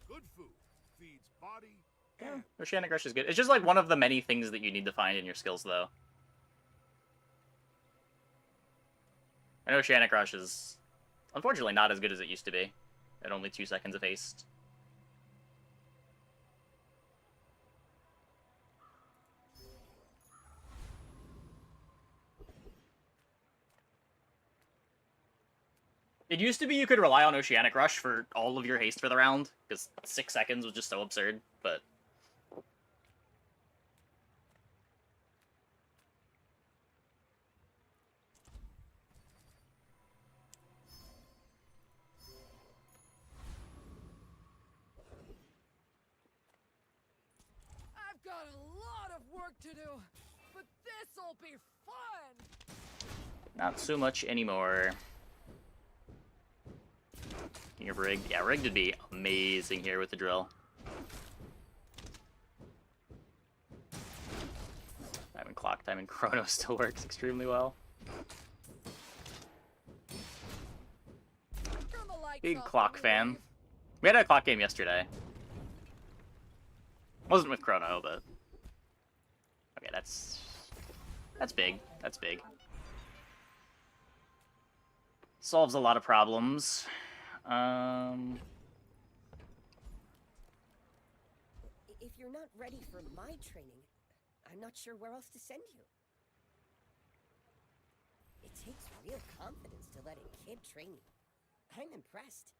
Good food feeds body. Yeah, Oceanic Rush is good. It's just like one of the many things that you need to find in your skills, though. And Oceanic Rush is, unfortunately, not as good as it used to be. At only 2 seconds of haste. It used to be you could rely on Oceanic Rush for all of your haste for the round, because 6 seconds was just so absurd, but... I've got a lot of work to do, but this'll be fun! Not so much anymore. King of Rigged. Yeah, Rigged would be amazing here with the drill. Time and Clock, Time and Chrono still works extremely well. Big Clock fan. We had a Clock game yesterday. Wasn't with Chrono, but... Okay, that's big. That's big. Solves a lot of problems. If you're not ready for my training, I'm not sure where else to send you. It takes real confidence to let a kid train you. I'm impressed.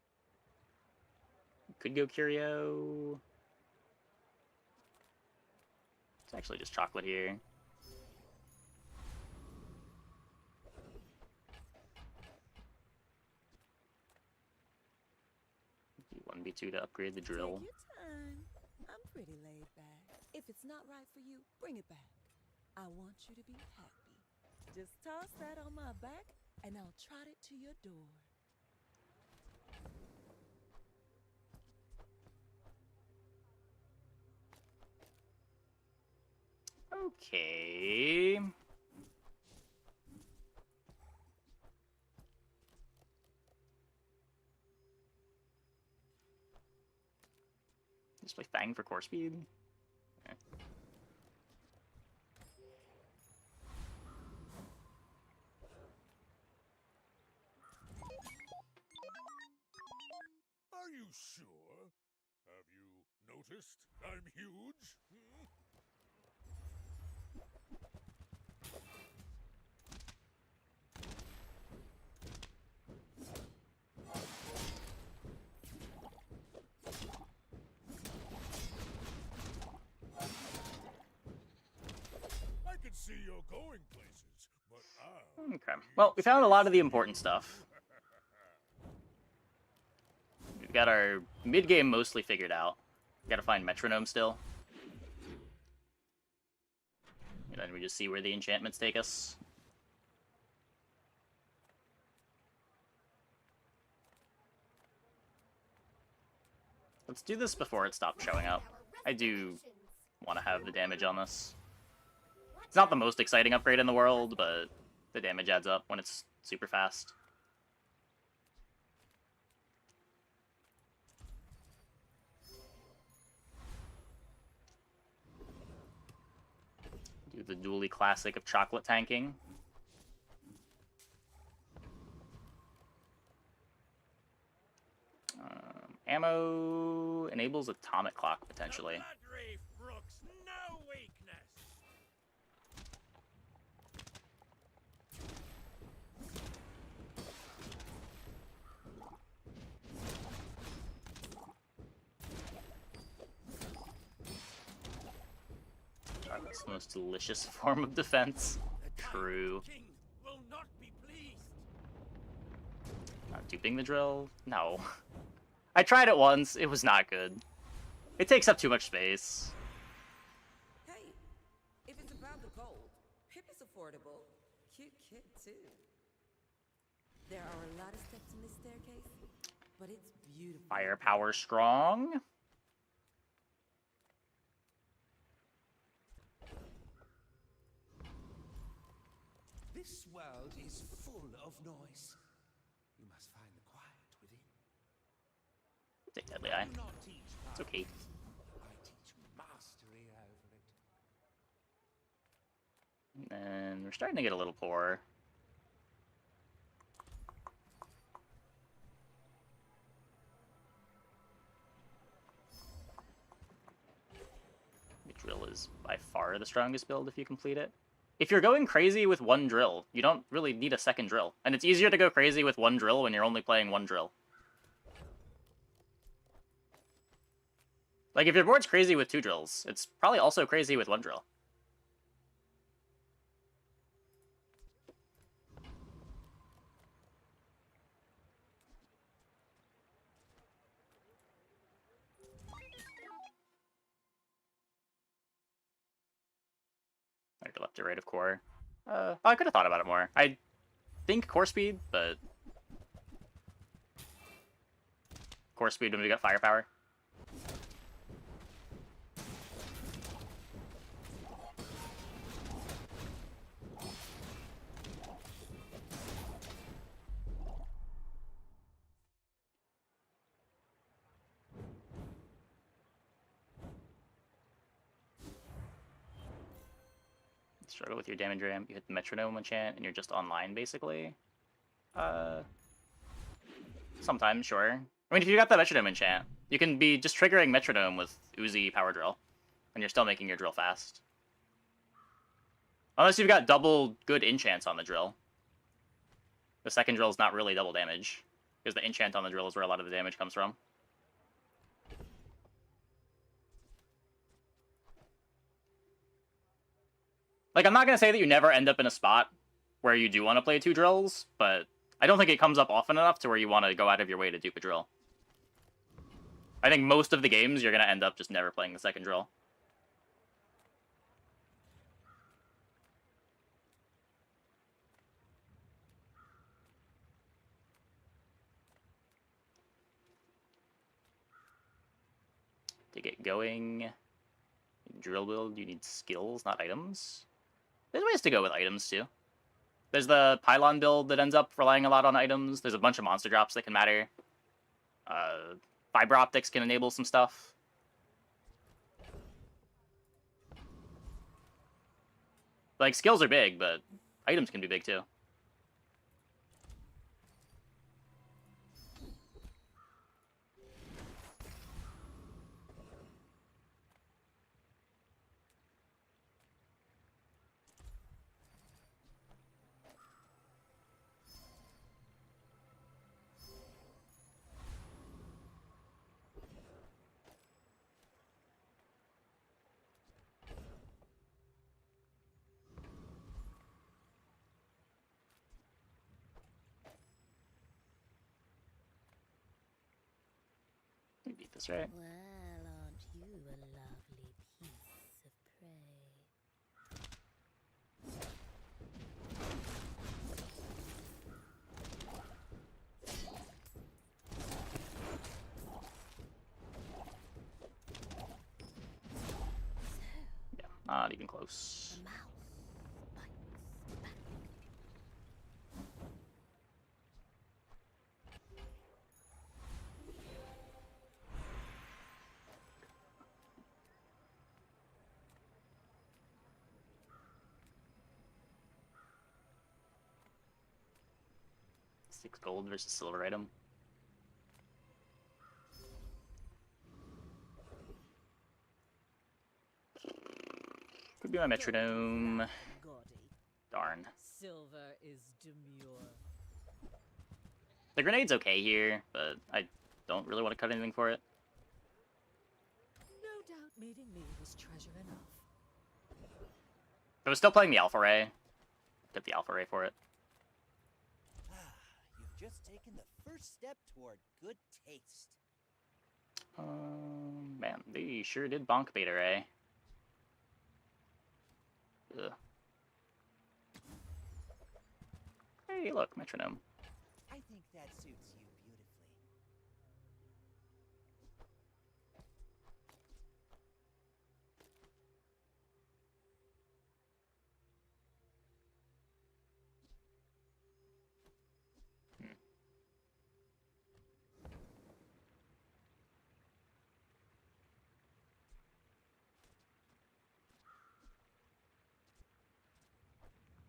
Could go Curio. It's actually just chocolate here. 1v2 to upgrade the drill. Take your time. I'm pretty laid back. If it's not right for you, bring it back. I want you to be happy. Just toss that on my back, and I'll trot it to your door. Okay. Just play Fang for core speed. Okay. Are you sure? Have you noticed I'm huge? Hmm? I can see you're going places, but Okay. Well, we found a lot of the important stuff. We've got our mid-game mostly figured out. We gotta find Metronome still. And then we just see where the enchantments take us. Let's do this before it stops showing up. I do want to have the damage on this. It's not the most exciting upgrade in the world, but the damage adds up when it's super fast. Do the dually classic of chocolate tanking. Ammo enables atomic clock potentially. No weakness. Chocolate's the most delicious form of defense. True. King will not be pleased. Not duping the drill? No. I tried it once, it was not good. It takes up too much space. Hey, if it's about the gold, Pip is affordable. Cute kid, too. There are a lot of steps in this staircase, but it's beautiful. Firepower strong. This world is full of noise. You must find the quiet within. Take Deadly Eye. Do not teach It's okay. I teach mastery over it. And we're starting to get a little poor. The drill is by far the strongest build if you complete it. if you're going crazy with one drill, you don't really need a second drill. And it's easier to go crazy with one drill when you're only playing one drill. Like, if your board's crazy with two drills, it's probably also crazy with one drill. Right to left to right of core. I could have thought about it more. I think core speed, but core speed when we got firepower. Struggle with your damage ramp. You hit the metronome enchant, and you're just online basically. Sometimes, sure. I mean, if you got that metronome enchant, you can be just triggering metronome with Uzi power drill, and you're still making your drill fast. Unless you've got double good enchants on the drill. The second drill is not really double damage, because the enchant on the drill is where a lot of the damage comes from. Like, I'm not going to say that you never end up in a spot where you do want to play two drills, but I don't think it comes up often enough to where you want to go out of your way to dupe a drill. I think most of the games, you're going to end up just never playing the second drill. To get going, drill build, you need skills, not items. There's ways to go with items, too. There's the pylon build that ends up relying a lot on items. There's a bunch of monster drops that can matter. Fiber optics can enable some stuff. Like, skills are big, but items can be big, too. You beat this, right? Well, aren't you a lovely piece of prey? Yeah, not even close. The mouse bites back. 6 gold versus silver item. Could be my metronome. Darn. Silver is demure. The grenade's okay here, but I don't really want to cut anything for it. No doubt meeting me was treasure enough. If I was still playing the Alpha Ray, get the Alpha Ray for it. You've just taken the first step toward good taste. Man, they sure did bonk Beta Ray. Ugh. Hey, look, metronome. I think that suits you beautifully.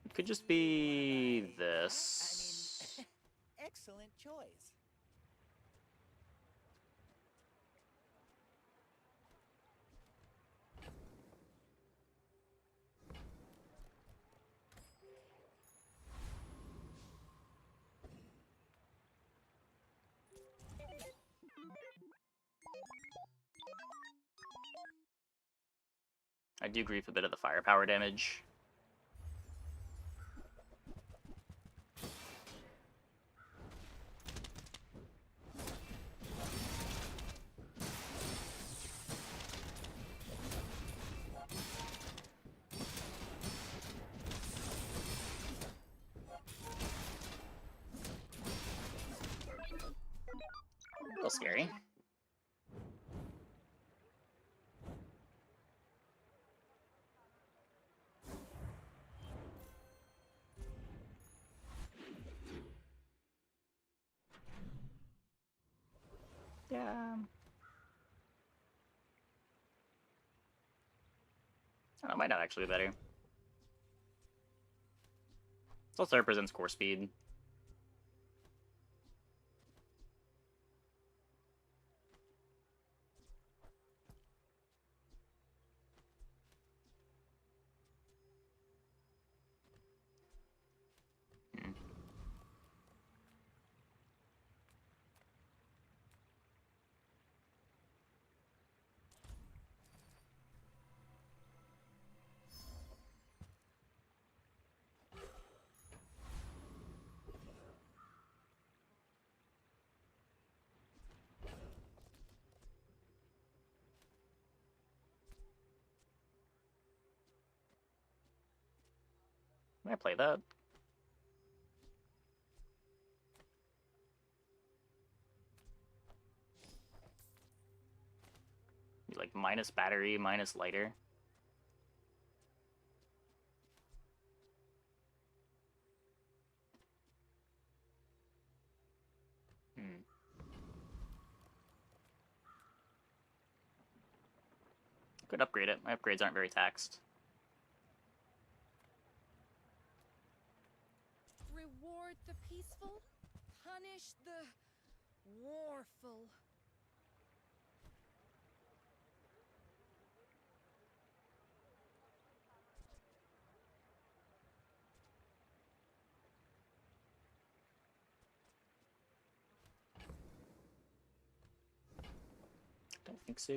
It could just be this. I mean, excellent choice. I do grief a bit of the firepower damage. A little scary. Yeah. That might not actually be better. It also represents core speed. I play that. Like minus battery, minus lighter. Could upgrade it. My upgrades aren't very taxed. Reward the peaceful, punish the warful. Don't think so.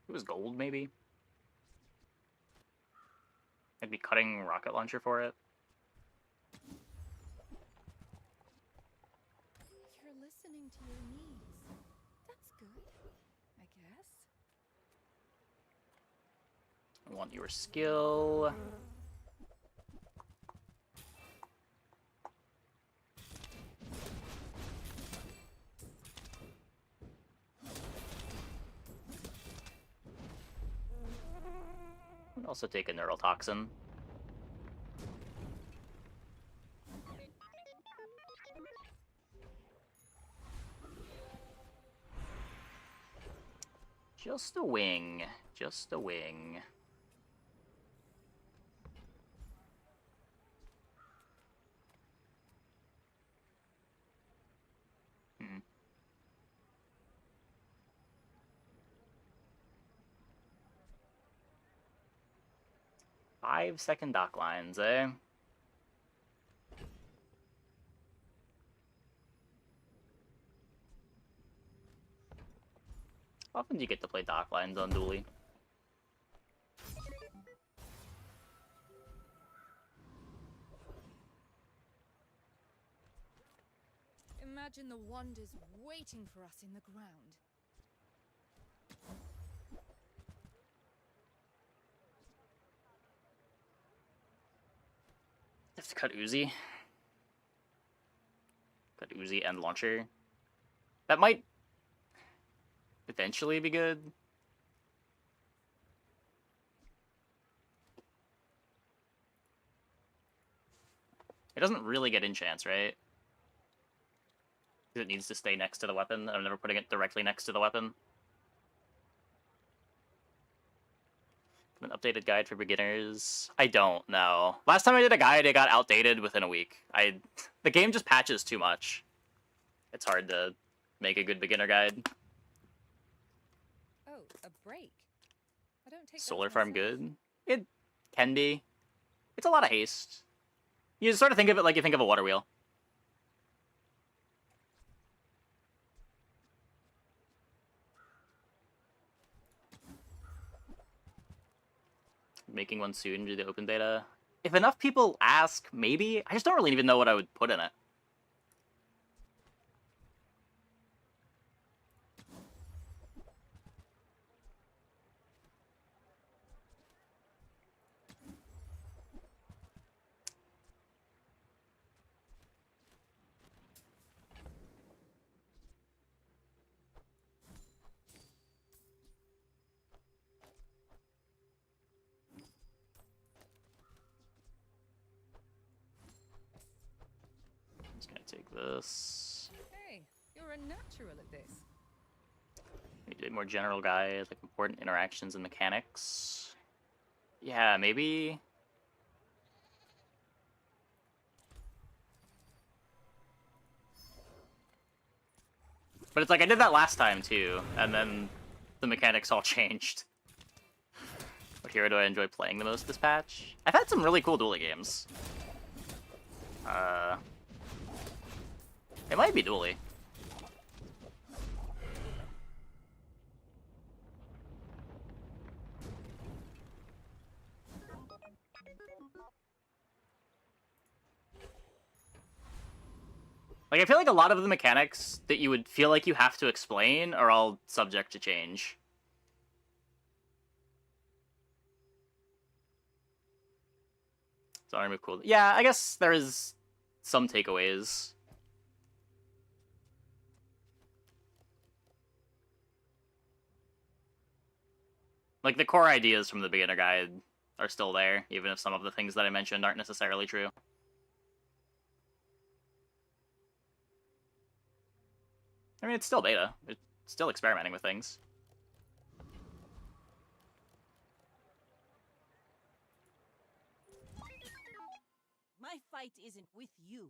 It was gold, maybe? I'd be cutting rocket launcher for it. You're listening to your needs. That's good, I guess. I want your skill. I'd also take a neurotoxin. Just a wing. Just a wing. Hmm. 5-second dock lines, eh? Often do you get to play dock lines on Dually? Imagine the wonders waiting for us in the ground. Have to cut Uzi. Cut Uzi and launcher. That might potentially be good. It doesn't really get enchants, right? Because it needs to stay next to the weapon. I'm never putting it directly next to the weapon. An updated guide for beginners. I don't know. Last time I did a guide, it got outdated within a week. The game just patches too much. It's hard to make a good beginner guide. Oh, a break. I don't take Solar those farm myself. good? It can be. It's a lot of haste. You sort of think of it like you think of a water wheel. making one soon to the open beta. If enough people ask, maybe. I just don't really even know what I would put in it. I'm just gonna take this. Hey, you're a natural at this. Maybe a more general guide, like important interactions and mechanics. Yeah, maybe. But it's like I did that last time too, and then the mechanics all changed. What hero do I enjoy playing the most this patch? I've had some really cool dueling games. It might be dueling. Like, I feel like a lot of the mechanics that you would feel like you have to explain are all subject to change. So I remove cool. Yeah, I guess there is some takeaways. Like, the core ideas from the beginner guide are still there, even if some of the things that I mentioned aren't necessarily true. I mean, it's still beta. It's still experimenting with things. My fight isn't with you,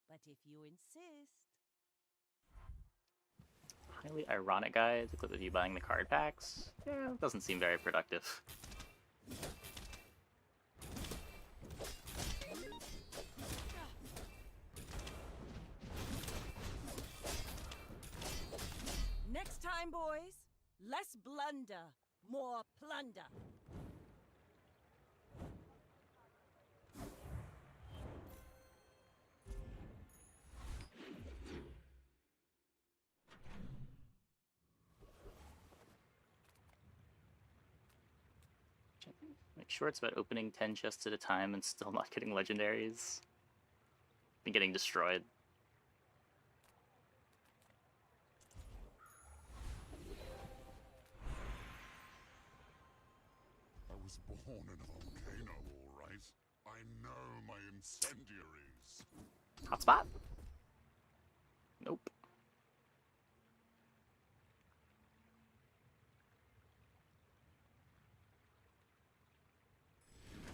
but if you insist. Highly ironic guide, the clip of you buying the card packs. Yeah, doesn't seem very productive. Next time, boys, less blunder, more plunder. Make sure it's about opening 10 chests at a time and still not getting legendaries. And getting destroyed. I was born in a volcano, all right. I know my incendiaries. Hotspot? Nope.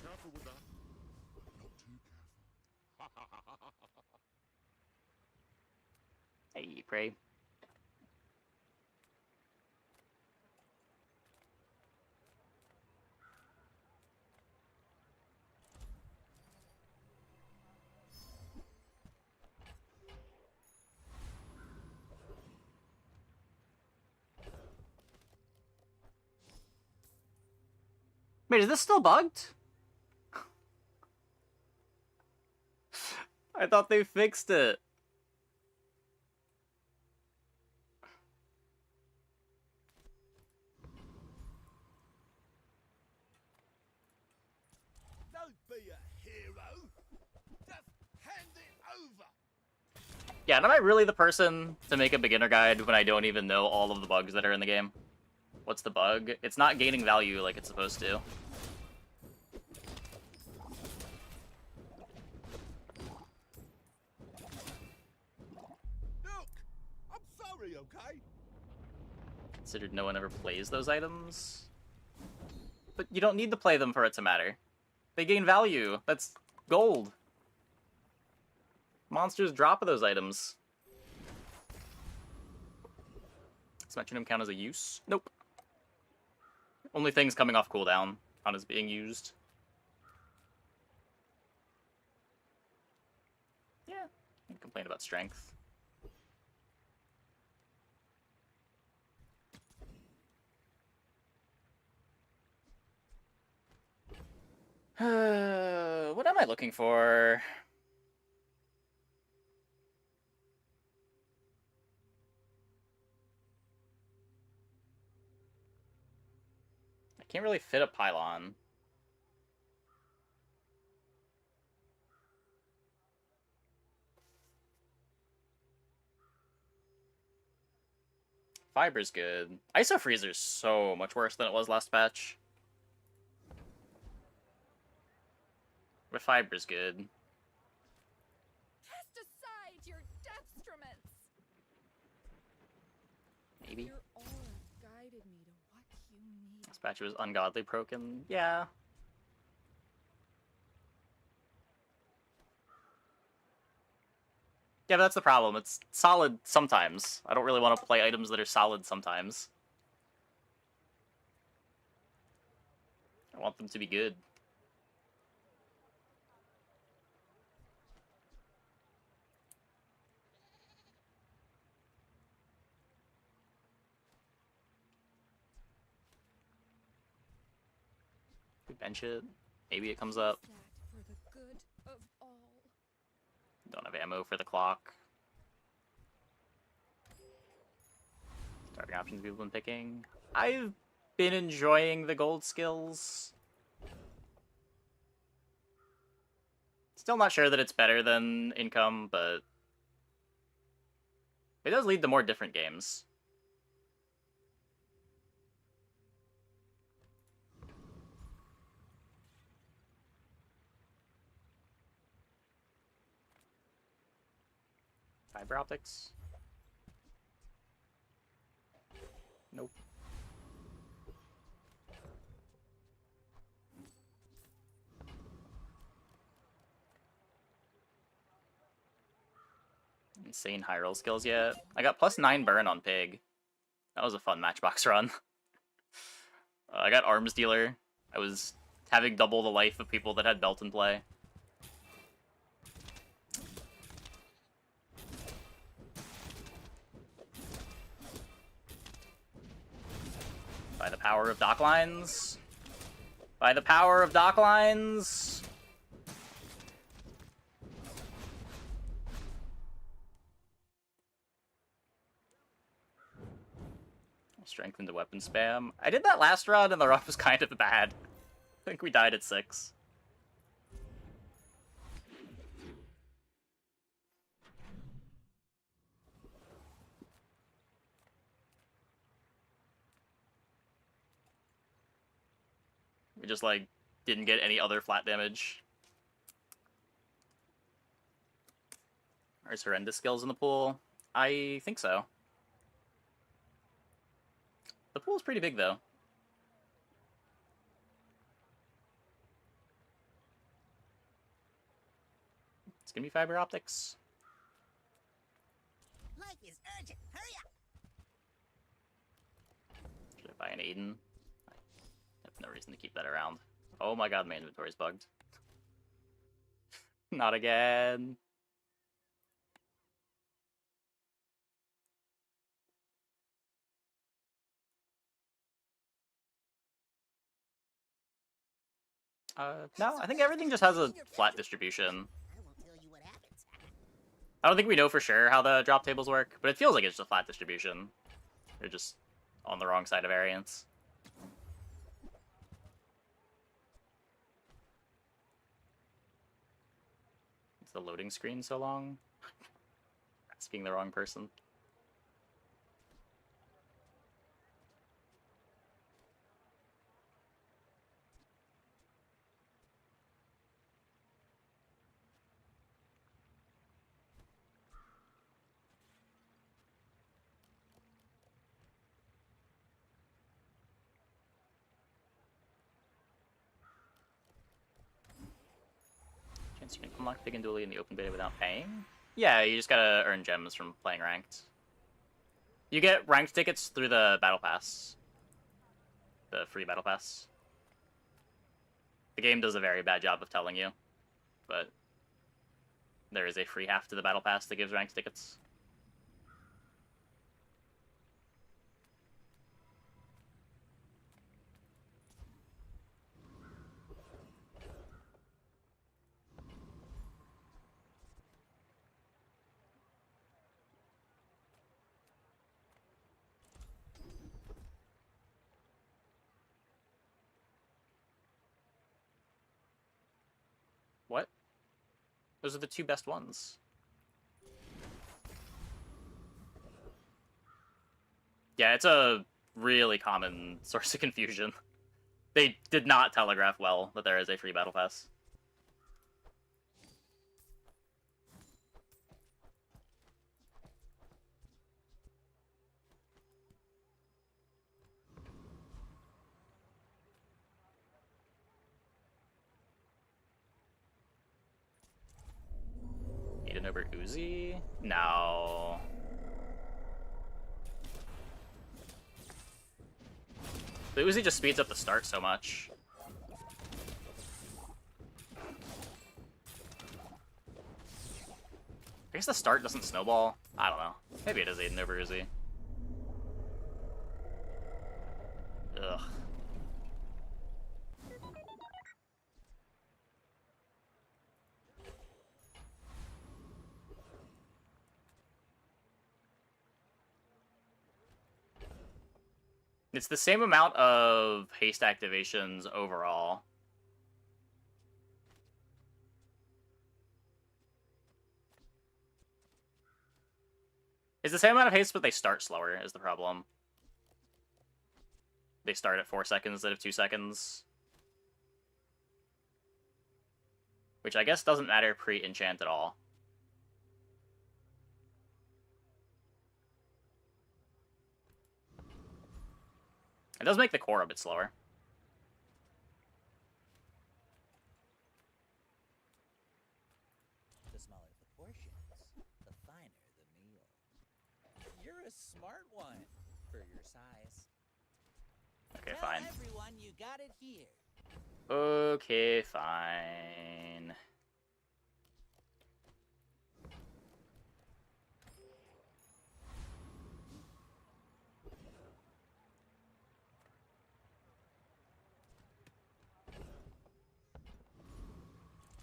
Careful with that. Not too careful. Hey, pray. Wait, is this still bugged? I thought they fixed it. Don't be a hero. Just hand it over. Yeah, and am I really the person to make a beginner guide when I don't even know all of the bugs that are in the game? What's the bug? It's not gaining value like it's supposed to. Look, I'm sorry, okay? Considered no one ever plays those items. But you don't need to play them for it to matter. They gain value. That's gold. Monsters drop those items. Does metronome count as a use? Nope. Only things coming off cooldown count as being used. Yeah, can't complain about strength. What am I looking for? I can't really fit a pylon. Fiber's good. ISO freezer's so much worse than it was last patch. But fiber's good. Cast aside your destruments. Maybe. Your aura guided me to what you need. This patch was ungodly broken. Yeah. Yeah, but that's the problem. It's solid sometimes. I don't really want to play items that are solid sometimes. I want them to be good. We bench it. Maybe it comes up. For the good of all. Don't have ammo for the clock. Starting options people been picking. I've been enjoying the gold skills. Still not sure that it's better than income, but it does lead to more different games. Fiber optics? Nope. Insane high roll skills yet. I got +9 burn on Pig. That was a fun matchbox run. I got Arms Dealer. I was having double the life of people that had Belt in play. By the power of dock lines. By the power of dock lines. Strength into weapon spam. I did that last run and the run was kind of bad. I think we died at 6. We just, like, didn't get any other flat damage. There's horrendous skills in the pool. I think so. The pool's pretty big, though. It's gonna be fiber optics. Life is urgent. Hurry up. Should I buy an Aiden? I have no reason to keep that around. Oh my god, my inventory's bugged. Not again. No, I think everything just has a flat distribution. I don't think we know for sure how the drop tables work, but it feels like it's just a flat distribution. They're just on the wrong side of variance. Is the loading screen so long? Asking the wrong person. Chance you can unlock Big and Dually in the open beta without paying? Yeah, you just gotta earn gems from playing ranked. You get ranked tickets through the battle pass. The free battle pass. The game does a very bad job of telling you, but there is a free half to the battle pass that gives ranked tickets. Those are the two best ones. Yeah, it's a really common source of confusion. They did not telegraph well that there is a free battle pass. Need an over Uzi? No. The Uzi just speeds up the start so much. I guess the start doesn't snowball. I don't know. Maybe it is Aiden over Uzi. Ugh. It's the same amount of haste activations overall. It's the same amount of haste, but they start slower is the problem. They start at 4 seconds instead of 2 seconds. Which I guess doesn't matter pre-enchant at all. It does make the core a bit slower. The smaller the portions, the finer the meal. You're a smart one for your size. Okay, Tell fine. everyone you got it here. Okay, fine.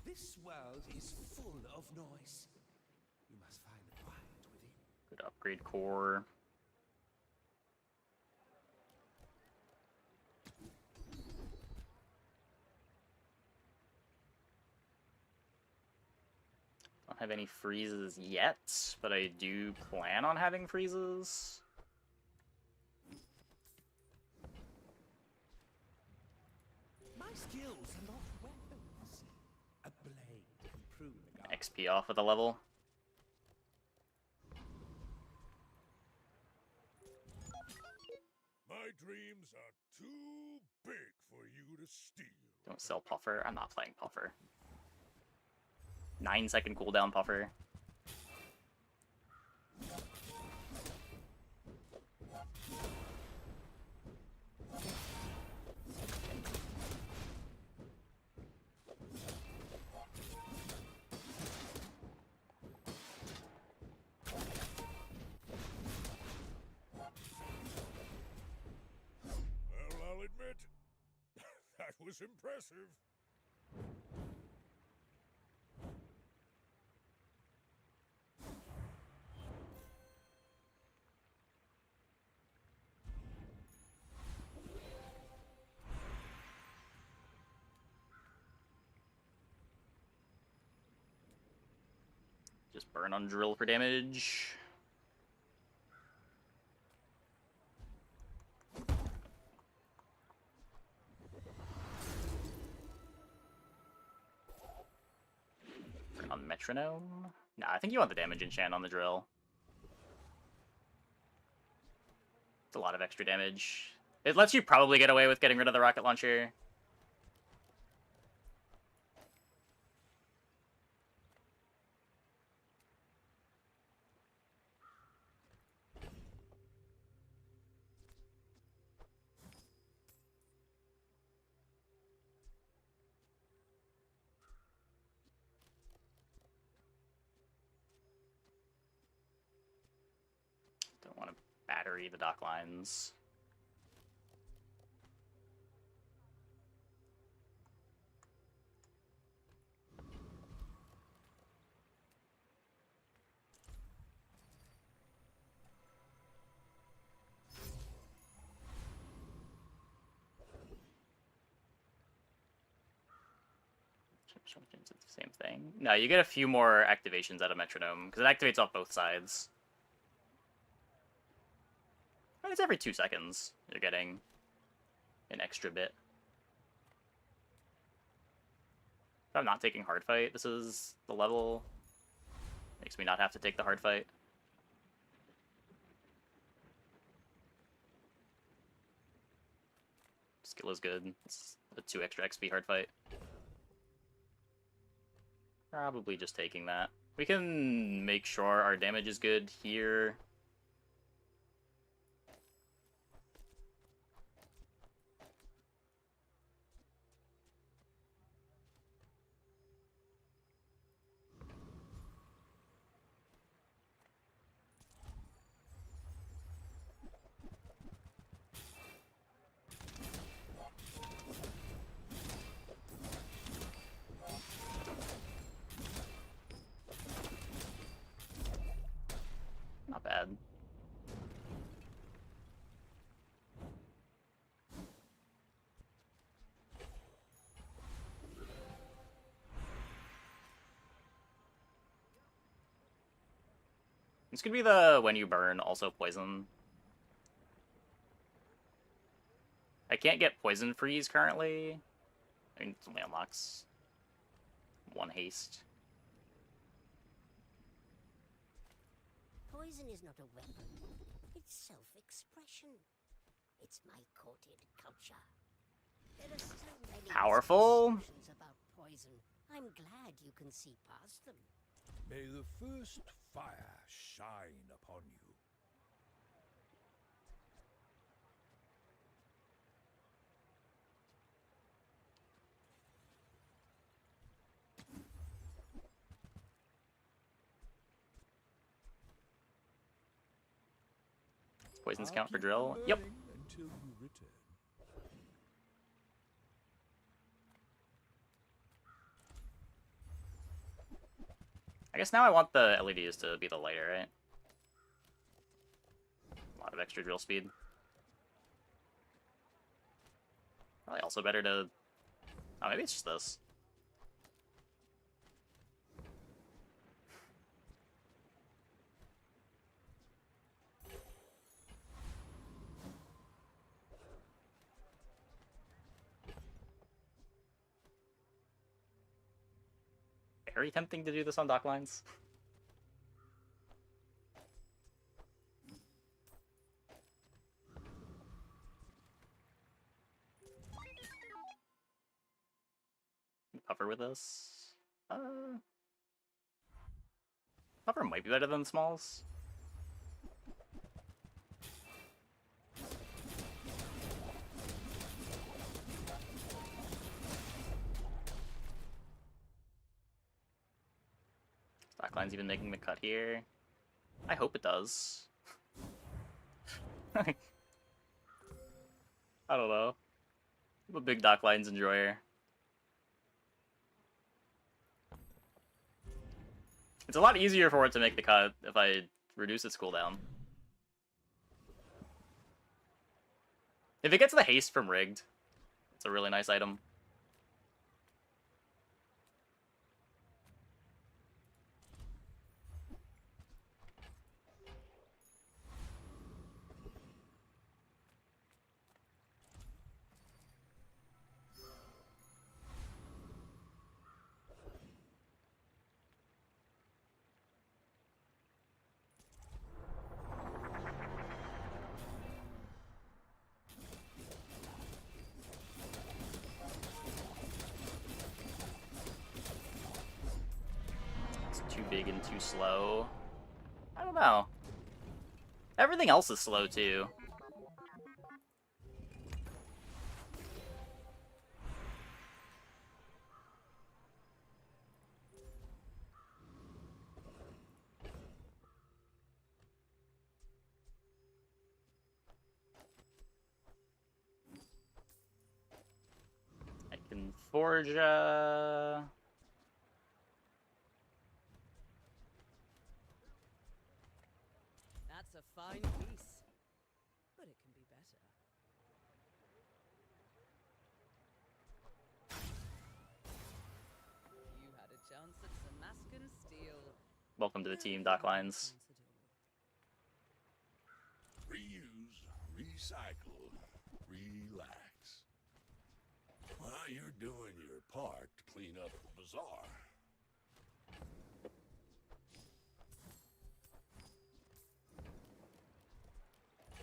This world is full of noise. You must find the quiet within. Good upgrade core. Don't have any freezes yet, but I do plan on having freezes. My skills are not weapons. A blade can prune the guard. XP off of the level. My dreams are too big for you to steal. Don't sell Puffer. I'm not playing Puffer. 9-second cooldown Puffer. Well, I'll admit, that was impressive. Just burn on drill for damage. Burn on metronome. Nah, I think you want the damage enchant on the drill. It's a lot of extra damage. It lets you probably get away with getting rid of the rocket launcher. Don't want to battery the dock lines. It's the same thing. No, you get a few more activations out of metronome because it activates off both sides. And it's every 2 seconds you're getting an extra bit. If I'm not taking hard fight, this is the level. Makes me not have to take the hard fight. Skill is good. It's a 2 extra XP hard fight. Probably just taking that. We can make sure our damage is good here. Not bad. This could be the when you burn, also poison. I can't get poison freeze currently. I mean, it only unlocks 1 haste. Poison is not a weapon. It's self-expression. It's my coated culture. There are so many Powerful. misconceptions about poison. I'm glad you can see past them. May the first fire shine upon you. Poisons count for drill? Yep. Until you return. I guess now I want the LEDs to be the lighter, right? A lot of extra drill speed. Probably also better to... Oh, maybe it's just this. Very tempting to do this on dock lines. Cover with this. Cover might be better than smalls. Stockline's even making the cut here. I hope it does. I don't know. I'm a big Docklines enjoyer. It's a lot easier for it to make the cut if I reduce its cooldown. If it gets the haste from rigged, it's a really nice item. Too big and too slow. I don't know. Everything else is slow too. I can forge That's a fine piece, but it can be better. Welcome to the team, Doc Lines. Reuse, recycle, relax. While you're doing your part to clean up the bazaar.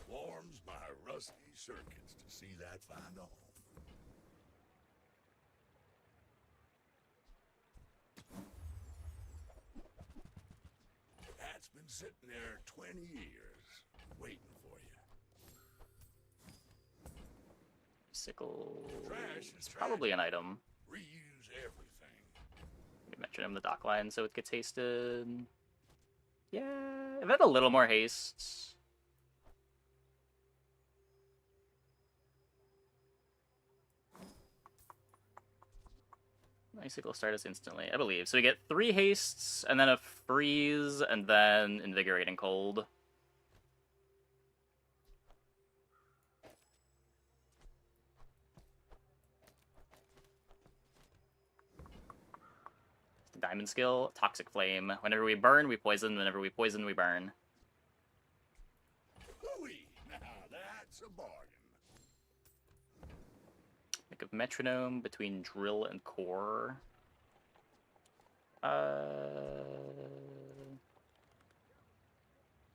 Warms my rusty circuits to see that find a home. That's been sitting there 20 years, waiting for you. Sickle. Trash It's is probably an trash. item. Reuse everything. We mentioned him the dock line, so it gets hasted. Yeah, if it had a little more haste. Icicle start us instantly, I believe. So we get 3 hastes, and then a freeze, and then invigorating cold. Diamond skill, Toxic Flame. Whenever we burn, we poison. Whenever we poison, we burn. Hooey! Now that's a bargain. Make a metronome between drill and core.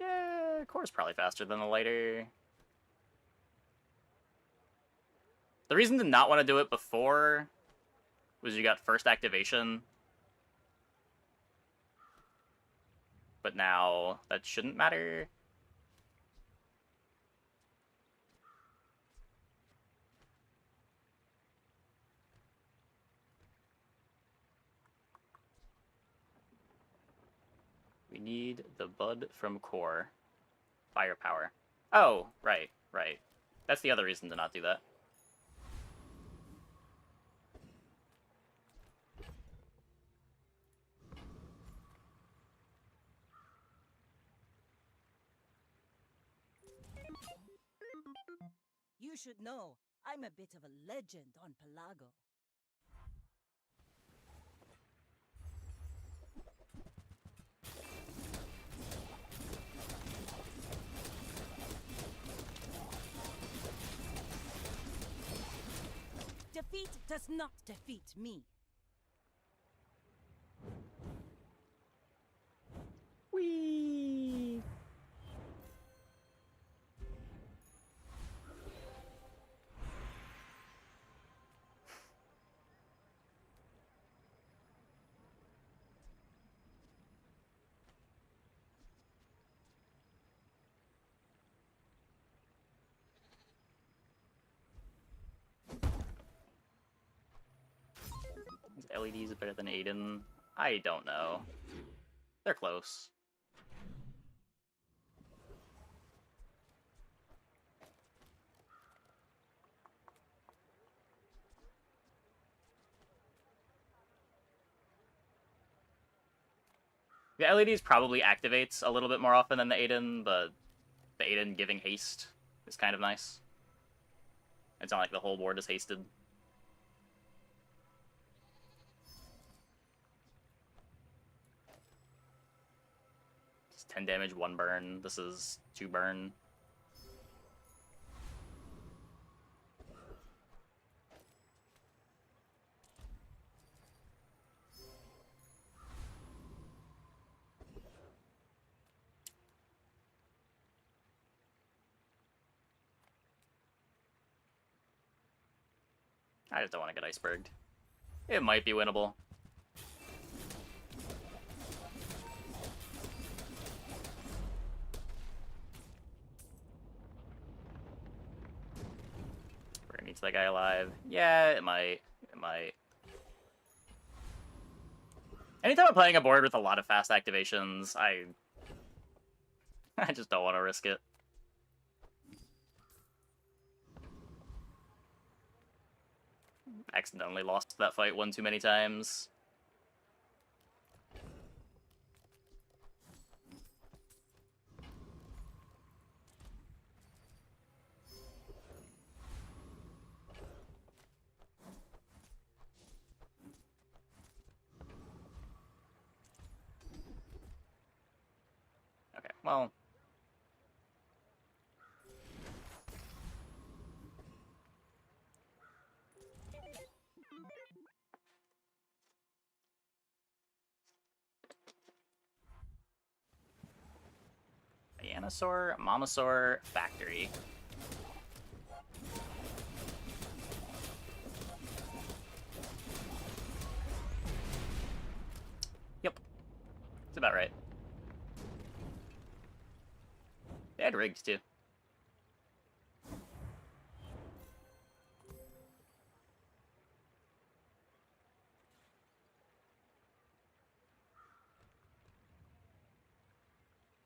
Yeah, core's probably faster than the lighter. The reason to not want to do it before was you got first activation. But now that shouldn't matter. We need the bud from core. Firepower. Oh, right, right. That's the other reason to not do that. You should know, I'm a bit of a legend on Pelago. Defeat does not defeat me. Whee! Is LEDs better than Aiden? I don't know. They're close. The LEDs probably activates a little bit more often than the Aiden, but the Aiden giving haste is kind of nice. It's not like the whole board is hasted. It's 10 damage, 1 burn. This is 2 burn. I just don't want to get iceberged. It might be winnable. We're gonna need that guy alive. Yeah, it might. It might. Anytime I'm playing a board with a lot of fast activations, I just don't want to risk it. Accidentally lost that fight one too many times. well... Venusaur, Momosaur, Factory. Yep. That's about right. They had rigs, too.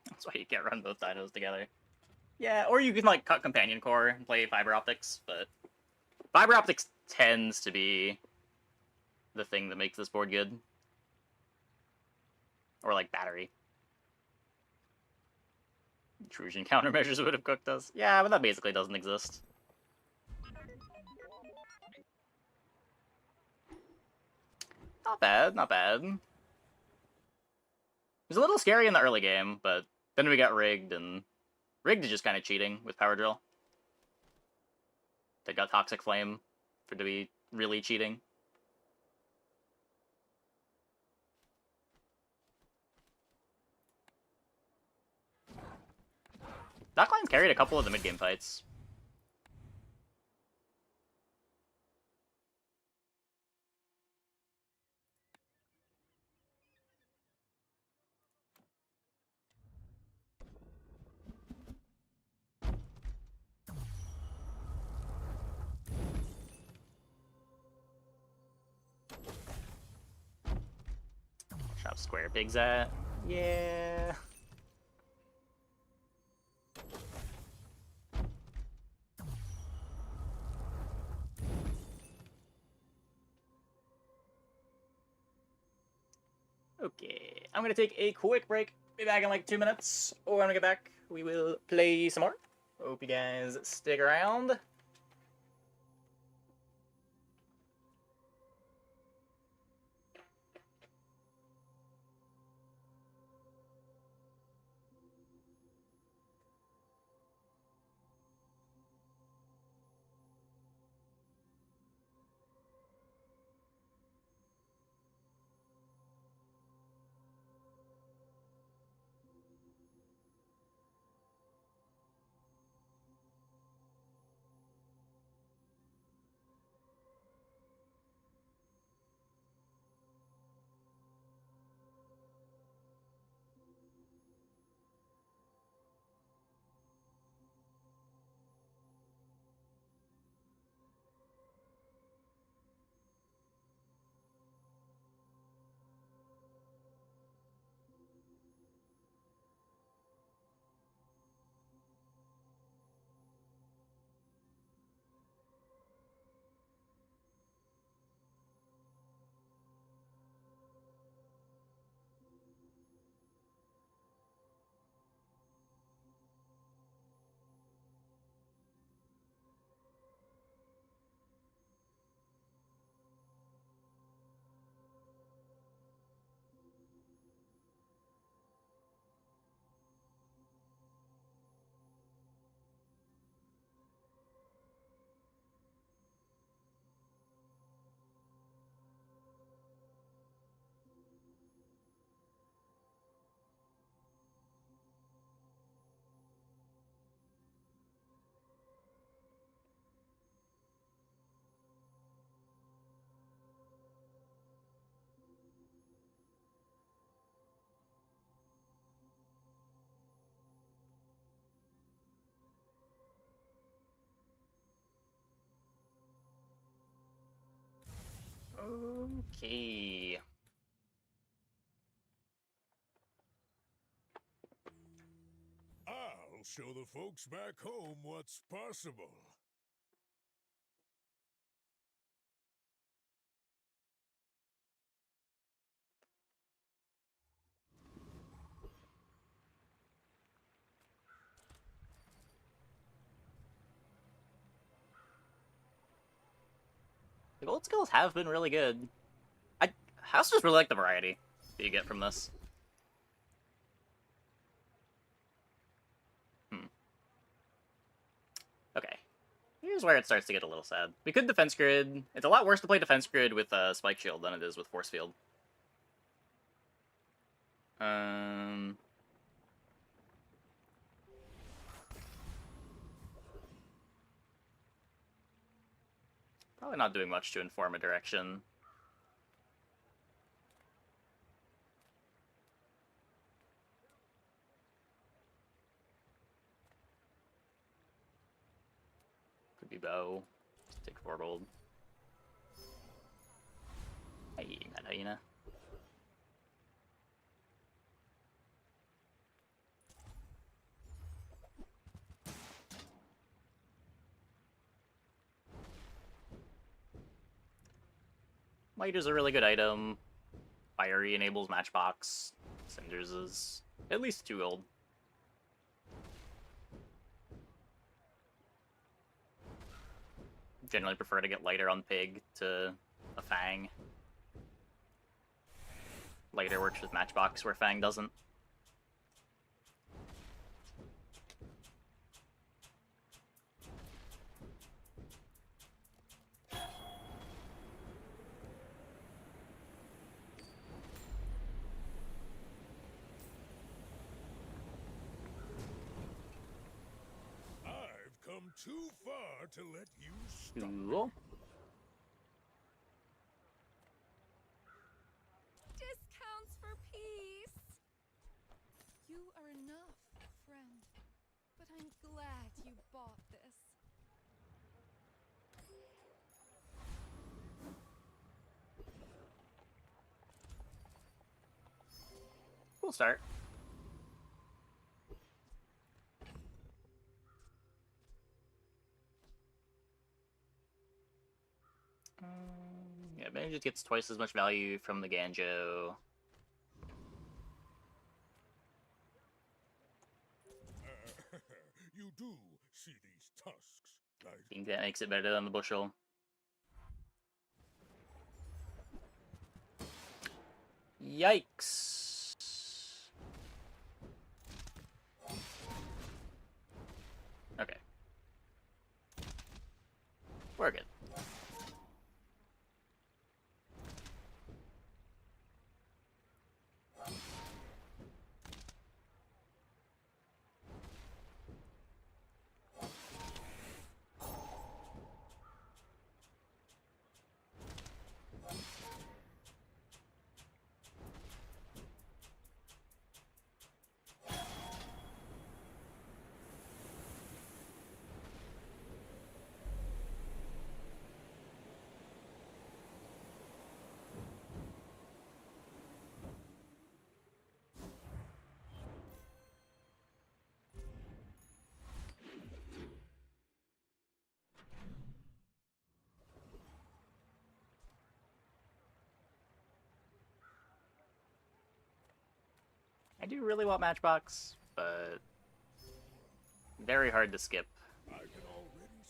That's why you can't run both dinos together. Yeah, or you can, like, cut Companion Core and play Fiber Optics, but... Fiber Optics tends to be the thing that makes this board good. Or, like, Battery. Intrusion countermeasures would have cooked us. Yeah, but that basically doesn't exist. Not bad, not bad. It was a little scary in the early game, but then we got rigged, and rigged is just kind of cheating with Power Drill. They got Toxic Flame for to be really cheating. Dockline's carried a couple of the mid-game fights. Shop Square Pigs at. Yeah. Okay, I'm gonna take a quick break. Be back in like 2 minutes. Or when we get back, we will play some more. Hope you guys stick around. Okay. I'll show the folks back home what's possible. The gold skills have been really good. I also just really like the variety that you get from this. Here's where it starts to get a little sad. We could defense grid. It's a lot worse to play defense grid with Spike Shield than it is with Force Field. Probably not doing much to inform a direction. Could be bow. Just take 4 gold. Hey, Mad Hyena. Light is a really good item. Fiery enables Matchbox. Cinders is at least 2 gold. Generally prefer to get lighter on Pig to a Fang. Lighter works with Matchbox where Fang doesn't. I've come too far to let you stop. Cool. Discounts for peace. You are enough, friend. But I'm glad you bought this. We'll start. Yeah, Benny just gets twice as much value from the Ganjo. You do see these tusks, right? I think that makes it better than the Bushel. Yikes. Okay. We're good. I do really want Matchbox, but very hard to skip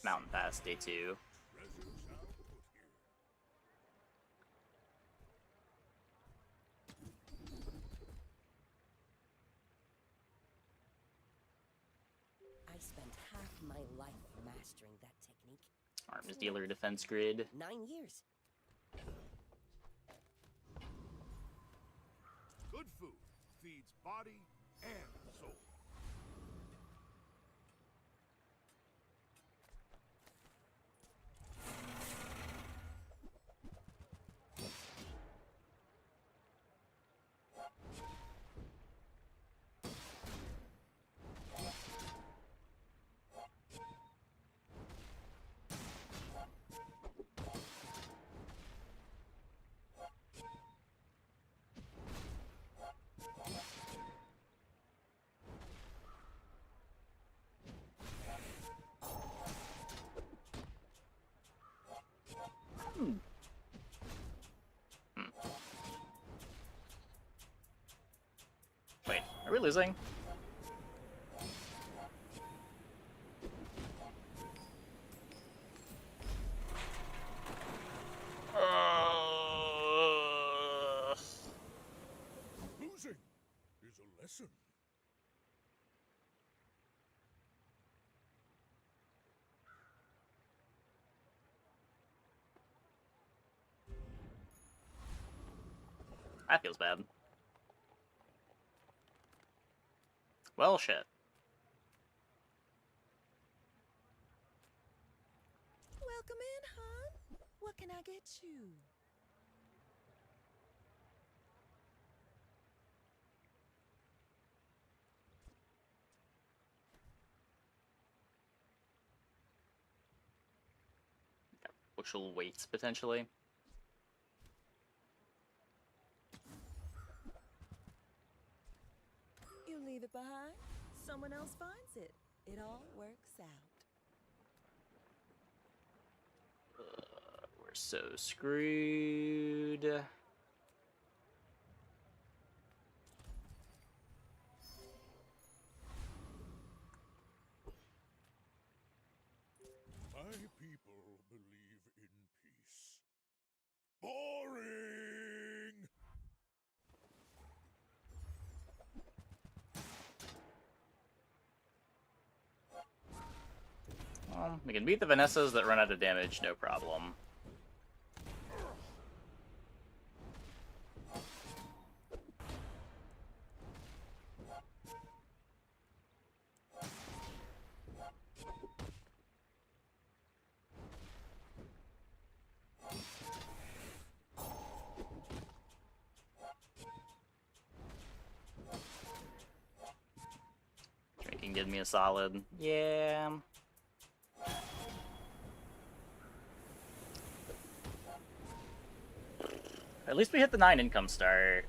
Mountain Pass Day 2. I spent half my life mastering that technique. Arms Dealer Defense Grid. 9 years. Good food feeds body and soul. Wait, are we losing? Losing is a lesson. That feels bad. Well, shit. Welcome in, hon. What can I get you? Bushel weights, potentially. You leave it behind, someone else finds it. It all works out. We're so screwed. My people believe in peace. Boring! Well, we can beat the Vanessas that run out of damage, no problem. Drinking give me a solid. Yeah. At least we hit the 9 income start.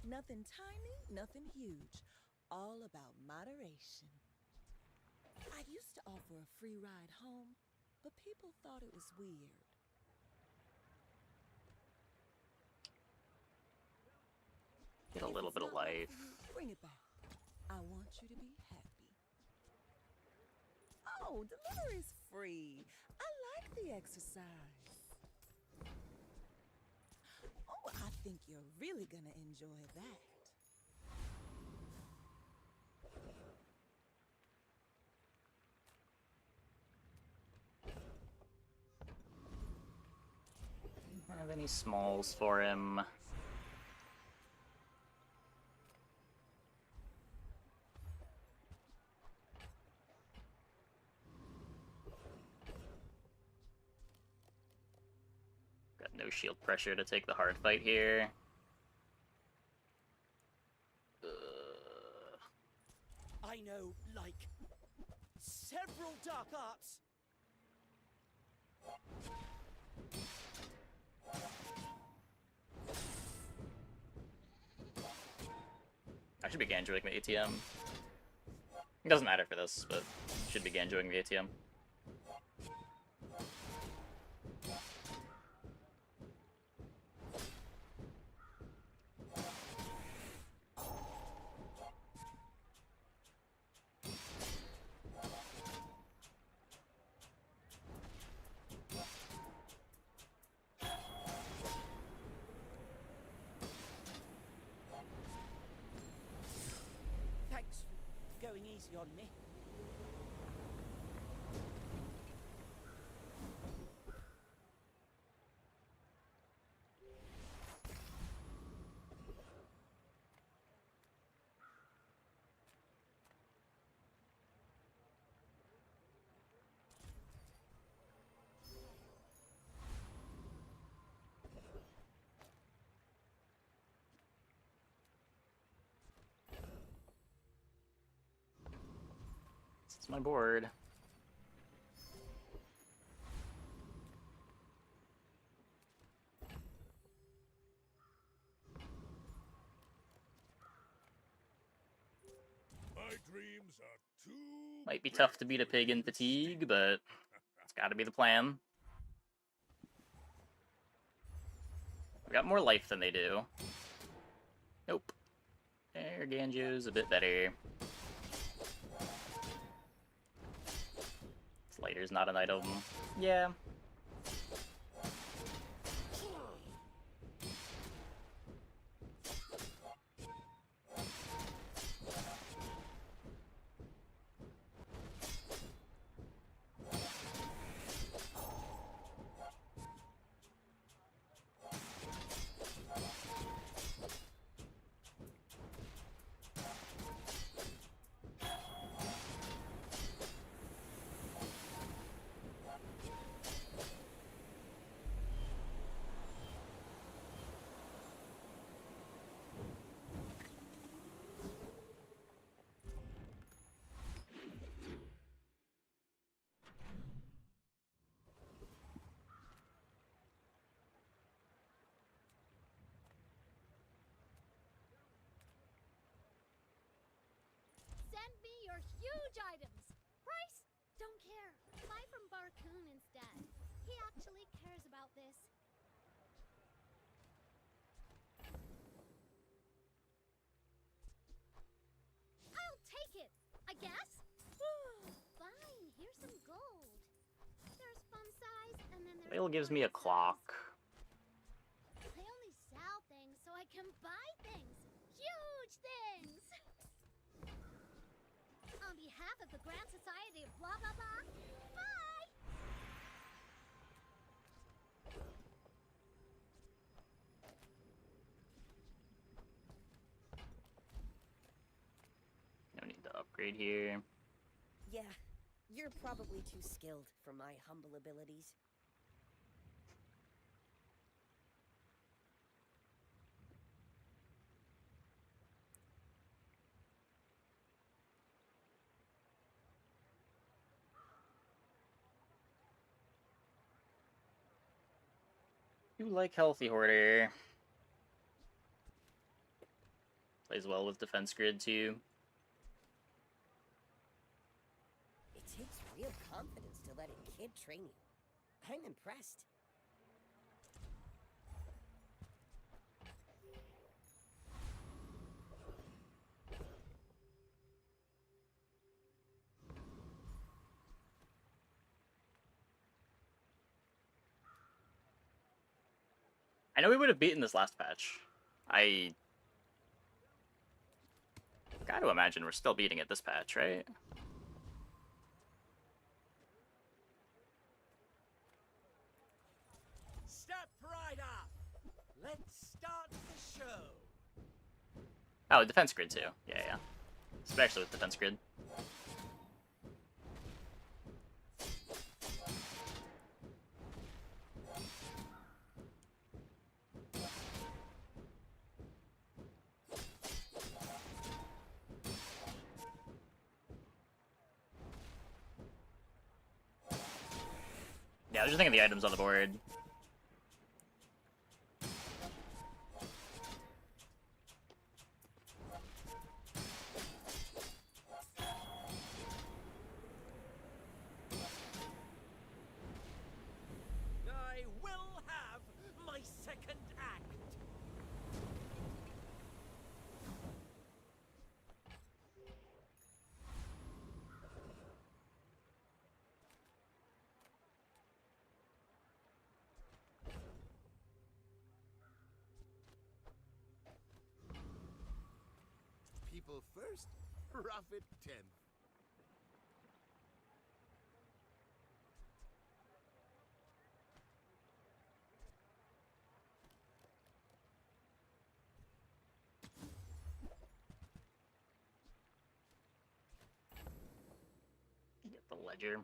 Nothing tiny, nothing huge. All about moderation. I used to offer a free ride home, but people thought it was weird. Get a little bit of life. Bring it back. I want you to be happy. Oh, delivery's free. I like the exercise. Oh, I think you're really gonna enjoy that. Don't have any smalls for him. Got no shield pressure to take the hard fight here. I know, like, several dark arts. I should be ganjoing the ATM. It doesn't matter for this, but should be ganjoing the ATM. Thanks for going easy on me. This is my board. My dreams are too Might be tough to beat a pig in fatigue, but it's gotta be the plan. We got more life than they do. Nope. There, Ganjo's a bit better. Slider's not an item. Yeah. huge items. Price? Don't care. Buy from Barcoon instead. He actually cares about this. I'll take it, I guess. Fine, here's some gold. There's fun size, and then there's Whale gives me a clock. I only sell things so I can buy things. Huge things! On behalf of the Grand Society of blah blah blah, bye! No need to upgrade here. Yeah, you're probably too skilled for my humble abilities. You like healthy hoarder. Plays well with defense grid too. It takes real confidence to let a kid train you. I'm impressed. I know we would have beaten this last patch. I gotta imagine we're still beating it this patch, right? Step right up. Let's start the show. Oh, defense grid too. Yeah. Especially with defense grid. Yeah, I was just thinking the items on the board. I will have my second act. People first, profit 10th. Get the ledger.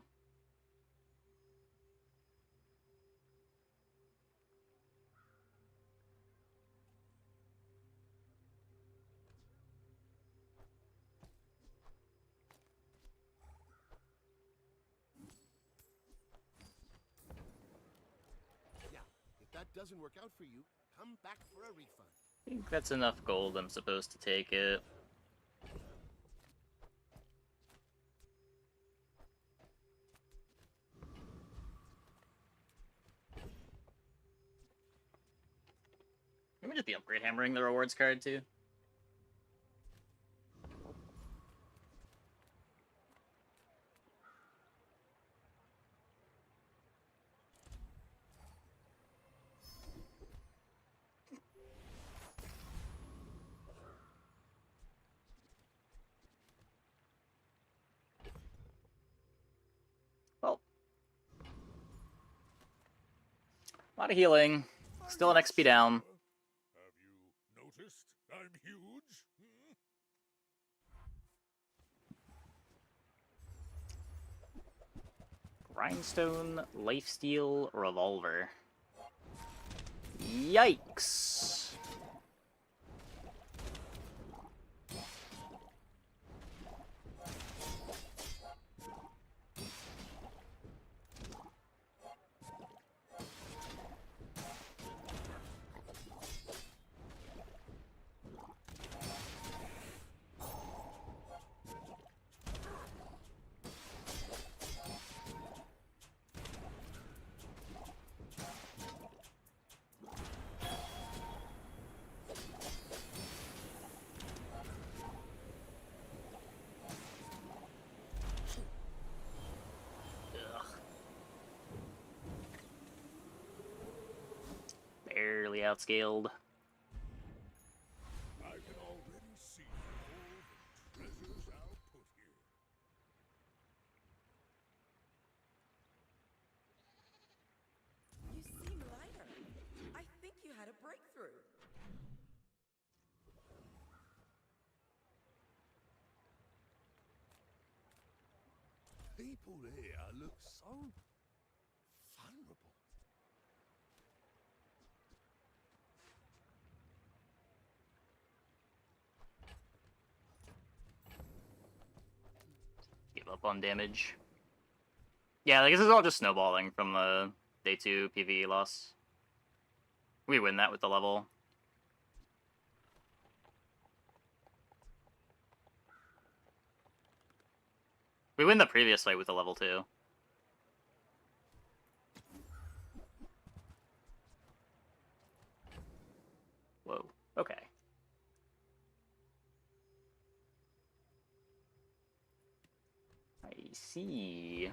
Yeah, if that doesn't work out for you, come back for a refund. I think that's enough gold. I'm supposed to take it. Let me just be upgrade hammering the rewards card too. Well, a lot of healing. Still an XP down. Have you noticed I'm huge? Grindstone, lifesteal, revolver. Yikes! outscaled. I can already see all the treasures I'll put here. You seem lighter. I think you had a breakthrough. People here look so vulnerable. Give up on damage. Yeah, like, this is all just snowballing from the day 2 PvE loss. We win that with the level. We win the previous fight with the level 2. Whoa, okay. I see.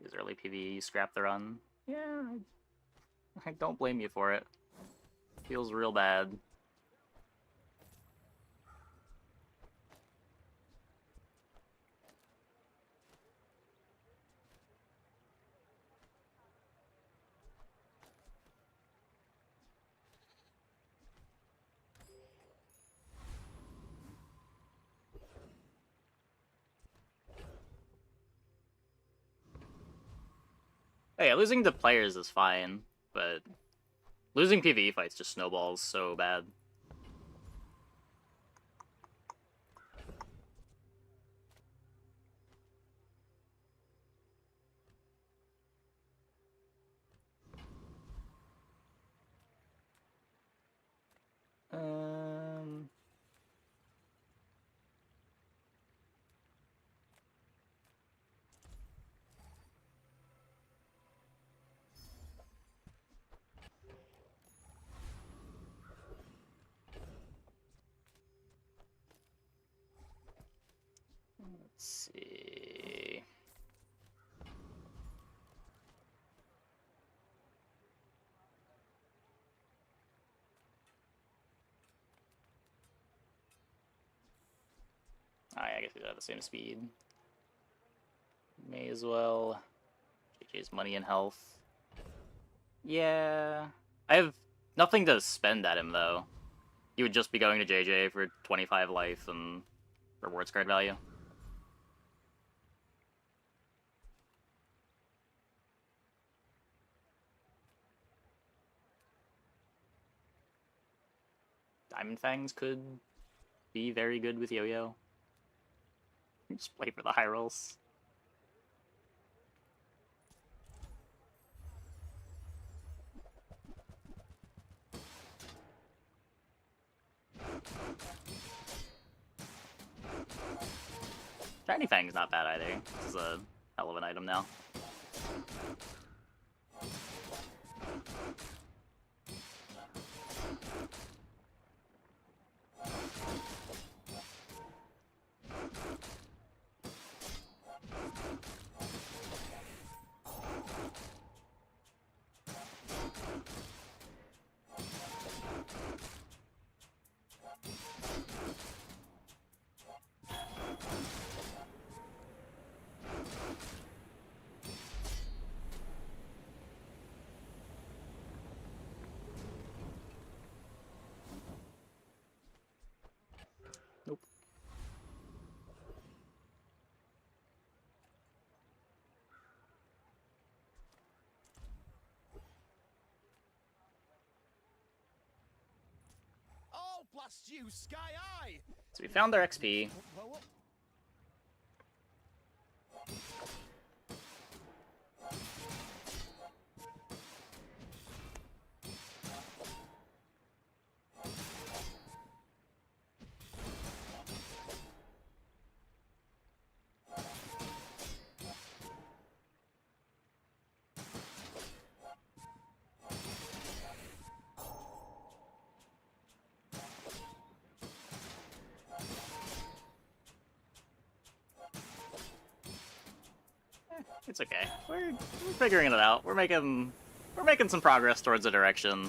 These early PvE scrap the run. Yeah, I don't blame you for it. Feels real bad. Hey, losing to players is fine, but losing PvE fights just snowballs so bad. Um... Let's see... I guess we have the same speed. May as well. JJ's money and health. Yeah. I have nothing to spend at him, though. He would just be going to JJ for 25 life and rewards card value. Diamond Fangs could be very good with Yo-Yo. Just play for the high rolls. Shiny Fang's not bad either. This is a hell of an item now. Nope. Oh, blast you, Sky Eye! So we found our XP. It's okay. We're figuring it out. We're making some progress towards a direction.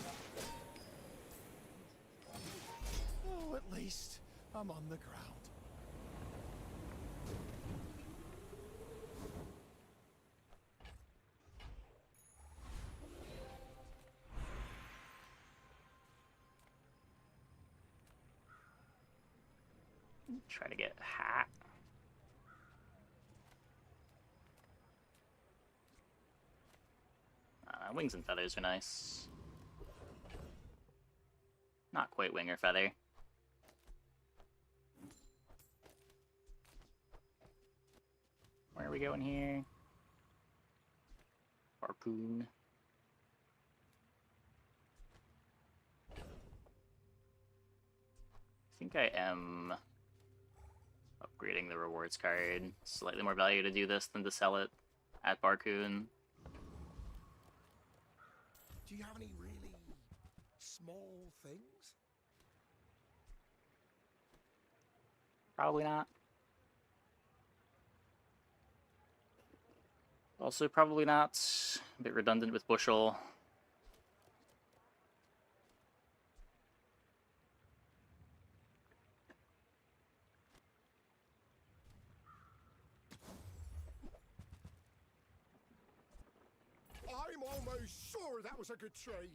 Oh, at least I'm on the ground. Try to get hat. Wings and feathers are nice. Not quite wing or feather. Where are we going here? Harpoon. I think I am upgrading the rewards card. Slightly more value to do this than to sell it at Barcoon. Do you have any really small things? Probably not. Also, probably not. A bit redundant with Bushel. I'm almost sure that was a good trade.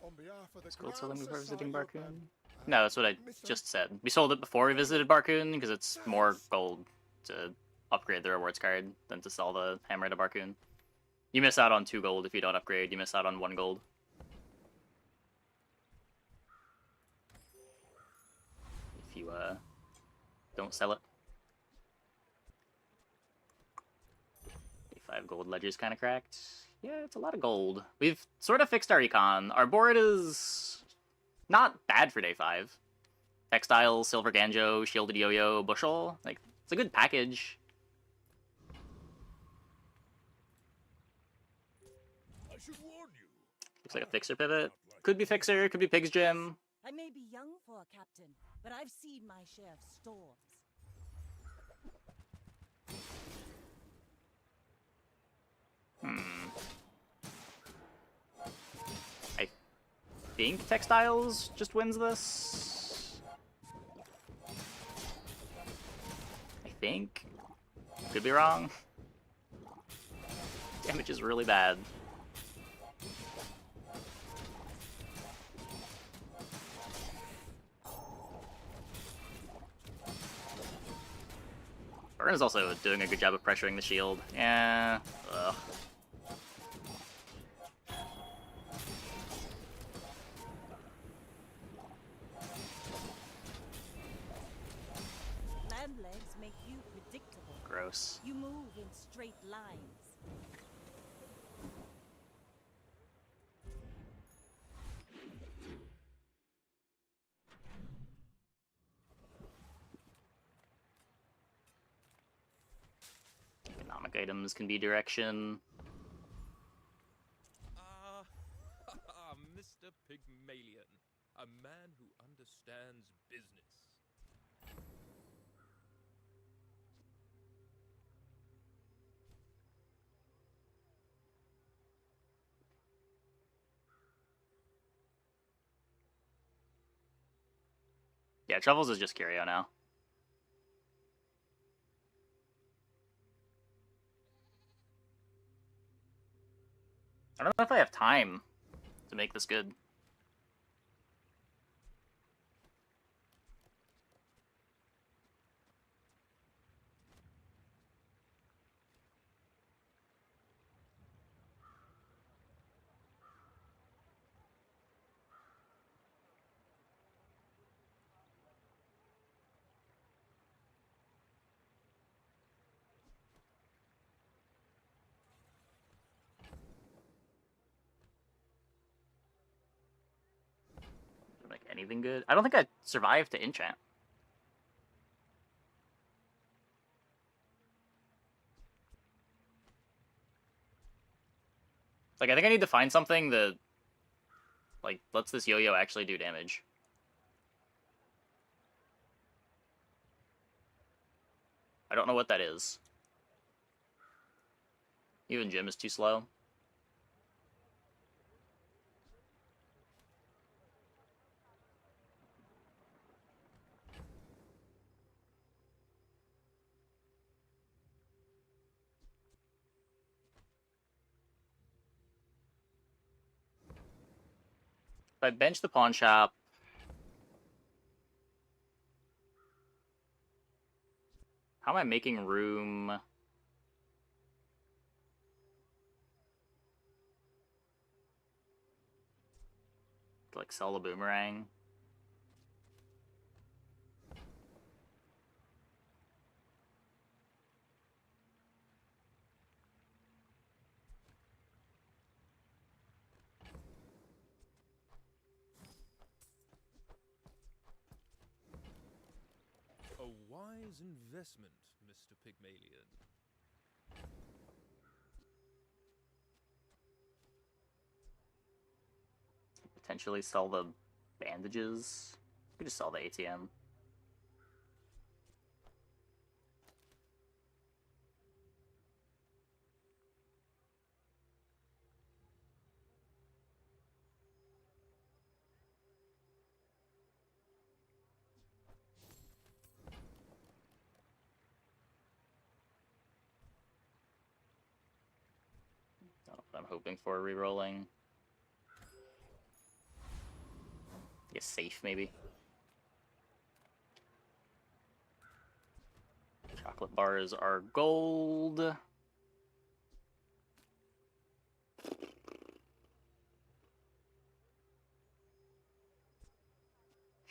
On behalf of the Gold selling Grand before visiting Society of, Barcoon? No, that's what I just said. We sold it before we visited Barcoon because it's more gold to upgrade the rewards card than to sell the hammer to Barcoon. You miss out on 2 gold if you don't upgrade. You miss out on 1 gold. If you don't sell it. 5 gold ledger's kind of cracked. Yeah, it's a lot of gold. We've sort of fixed our econ. Our board is not bad for day 5. Textiles, silver ganjo, shielded yo-yo, bushel. Like, it's a good package. I should warn you. Looks like a fixer pivot. Could be fixer, could be pig's gym. I may be young for a captain, but I've seen my share of storms. I think textiles just wins this. I think. Could be wrong. Damage is really bad. Burn is also doing a good job of pressuring the shield. Yeah. Ugh. Land legs make you predictable. Gross. You move in straight lines. Economic items can be direction. Mr. Pygmalion, a man who understands business. Yeah, Troubles is just Curio now. I don't know if I have time to make this good. Like anything good? I don't think I survived to enchant. Like, I think I need to find something that, like, lets this yo-yo actually do damage. I don't know what that is. Even Jim is too slow. If I bench the pawn shop, how am I making room? To, like, sell the boomerang? A wise investment, Mr. Pygmalion. Potentially sell the bandages. Could just sell the ATM. I'm hoping for re-rolling. Get safe, maybe. Chocolate bars are gold.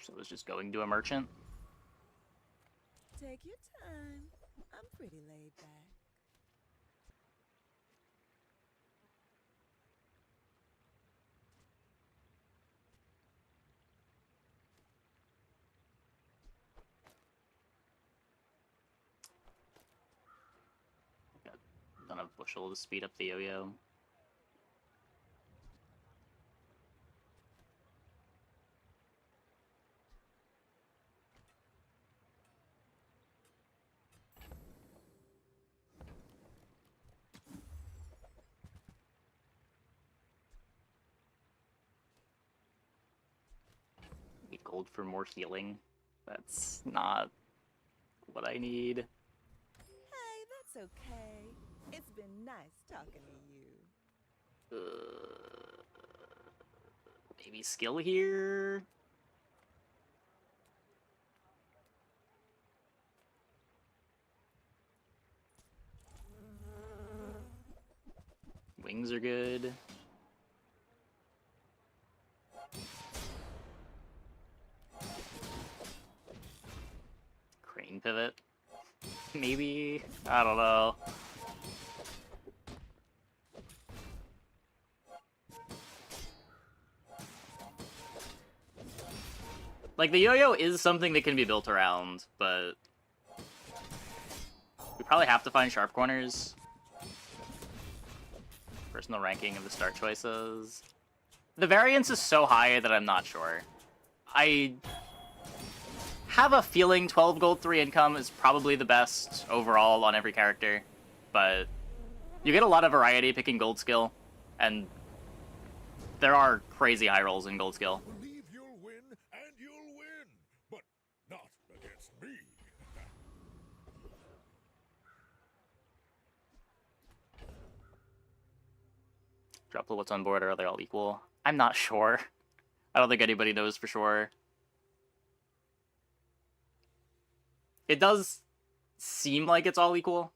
So it's just going to a merchant. Take your time. I'm pretty laid back. Got enough bushel to speed up the yo-yo. Need gold for more healing. That's not what I need. Hey, that's okay. It's been nice talking to you. Maybe skill here? Wings are good. Crane pivot? Maybe? I don't know. Like, the yo-yo is something that can be built around, but we probably have to find sharp corners. Personal ranking of the start choices. The variance is so high that I'm not sure. I have a feeling 12 gold 3 income is probably the best overall on every character, but you get a lot of variety picking gold skill, and there are crazy high rolls in gold skill. Believe you'll win, and you'll win, but not against me. Drop the what's on board, or are they all equal? I'm not sure. I don't think anybody knows for sure. It does seem like it's all equal.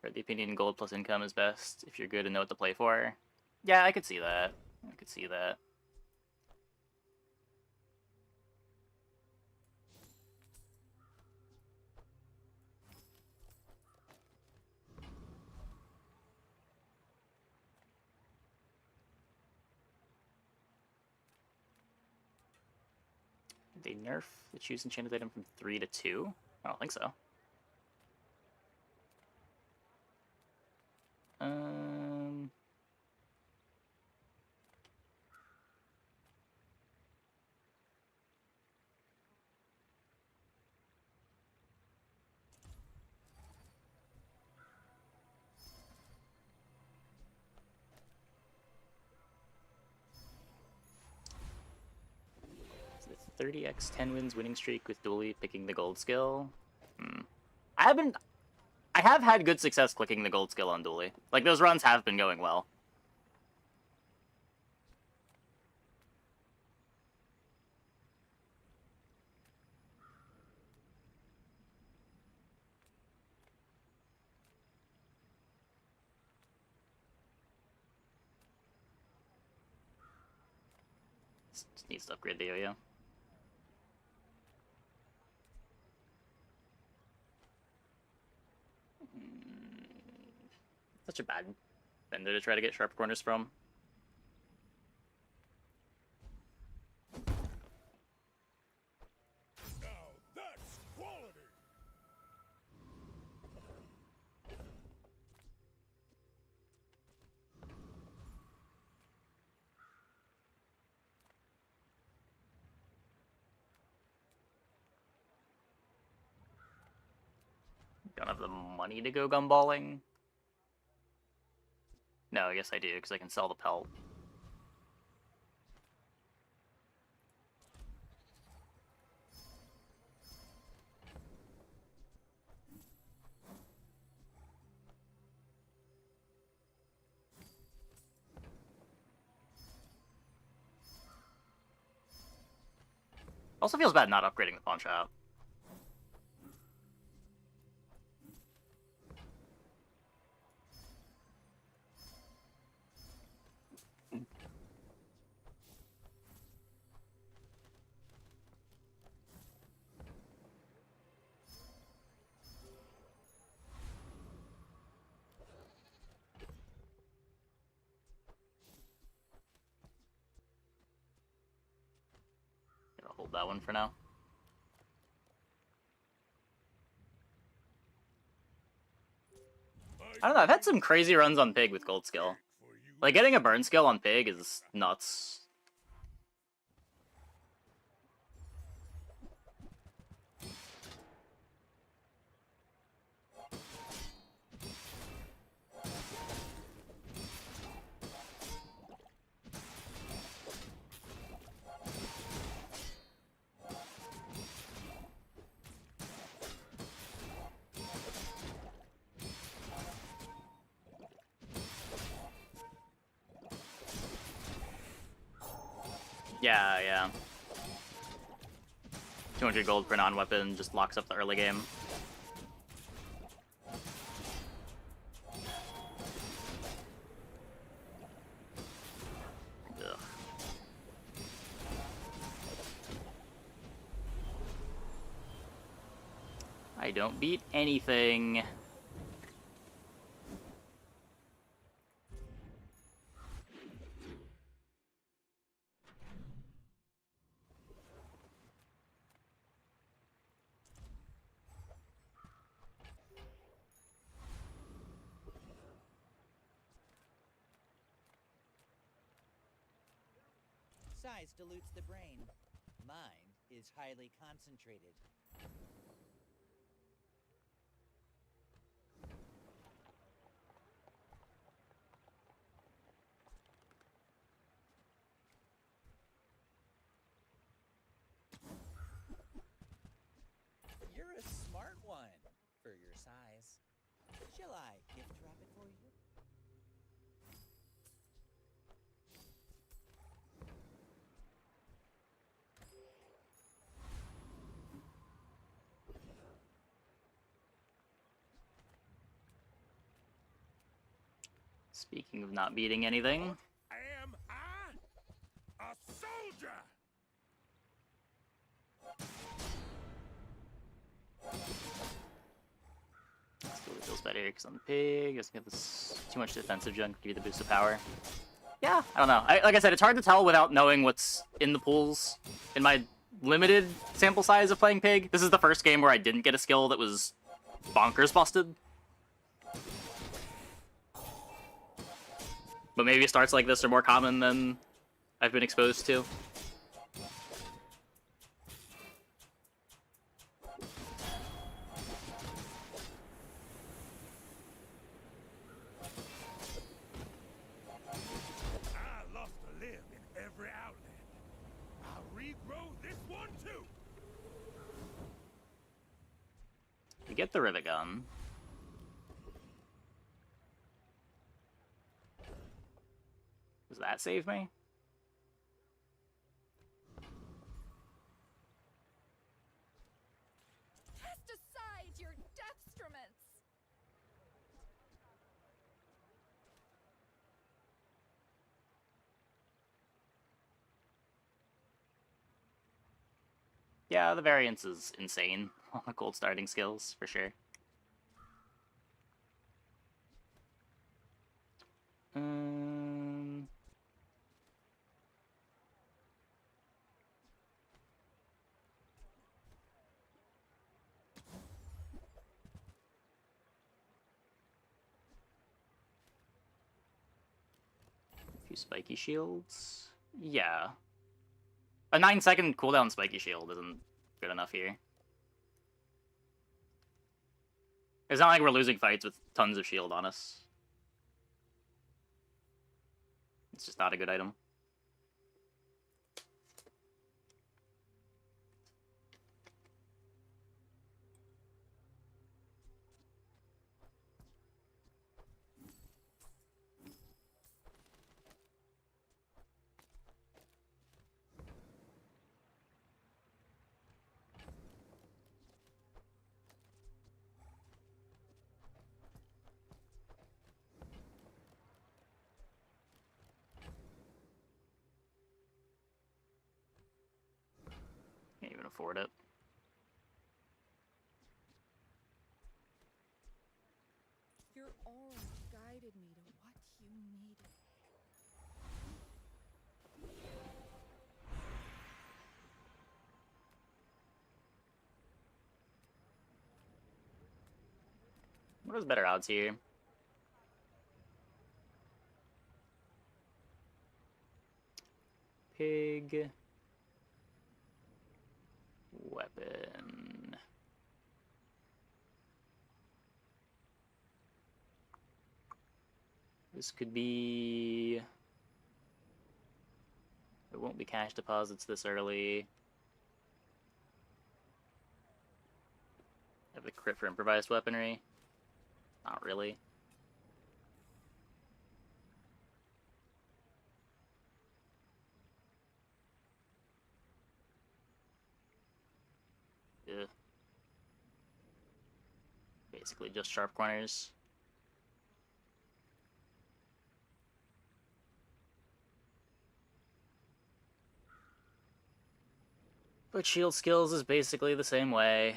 For the opinion, gold plus income is best if you're good and know what to play for. Yeah, I could see that. I could see that. Did they nerf the choose enchanted item from 3 to 2? I don't think so. The 30x 10 wins winning streak with Dooley picking the gold skill. I have had good success clicking the gold skill on Dooley. Like, those runs have been going well. Just needs to upgrade the yo-yo. Such a bad vendor to try to get sharp corners from. Now that's quality. Don't have the money to go gumballing. No, I guess I do, because I can sell the pelt. Also feels bad not upgrading the pawn shop. Gonna hold that one for now. I don't know, I've had some crazy runs on Pig with gold skill. Like, getting a burn skill on Pig is nuts. Yeah. 200 gold per non-weapon just locks up the early game. Ugh. I don't beat anything. Size dilutes the brain. Mind is highly concentrated. You're a smart one for your size. Shall I gift wrap it for you? Speaking of not beating anything. Am I a soldier? Still feels better because I'm the Pig. Doesn't give us too much defensive junk to give you the boost of power. Yeah, I don't know. Like I said, it's hard to tell without knowing what's in the pools. In my limited sample size of playing Pig. This is the first game where I didn't get a skill that was bonkers busted. But maybe starts like this are more common than I've been exposed to. I lost a limb in every outlet. I'll regrow this one too. We get the rivet gun. Does that save me? Cast aside your deathstruments! Yeah, the variance is insane on the gold starting skills, for sure. A few spiky shields. Yeah. A 9-second cooldown spiky shield isn't good enough here. It's not like we're losing fights with tons of shield on us. It's just not a good item. Can't even afford it. Your aura guided me to what you needed. What is better odds here? Pig. Weapon. This could be... There won't be cash deposits this early. Have the crit for improvised weaponry. Not really. Ugh. Basically just sharp corners. But shield skills is basically the same way.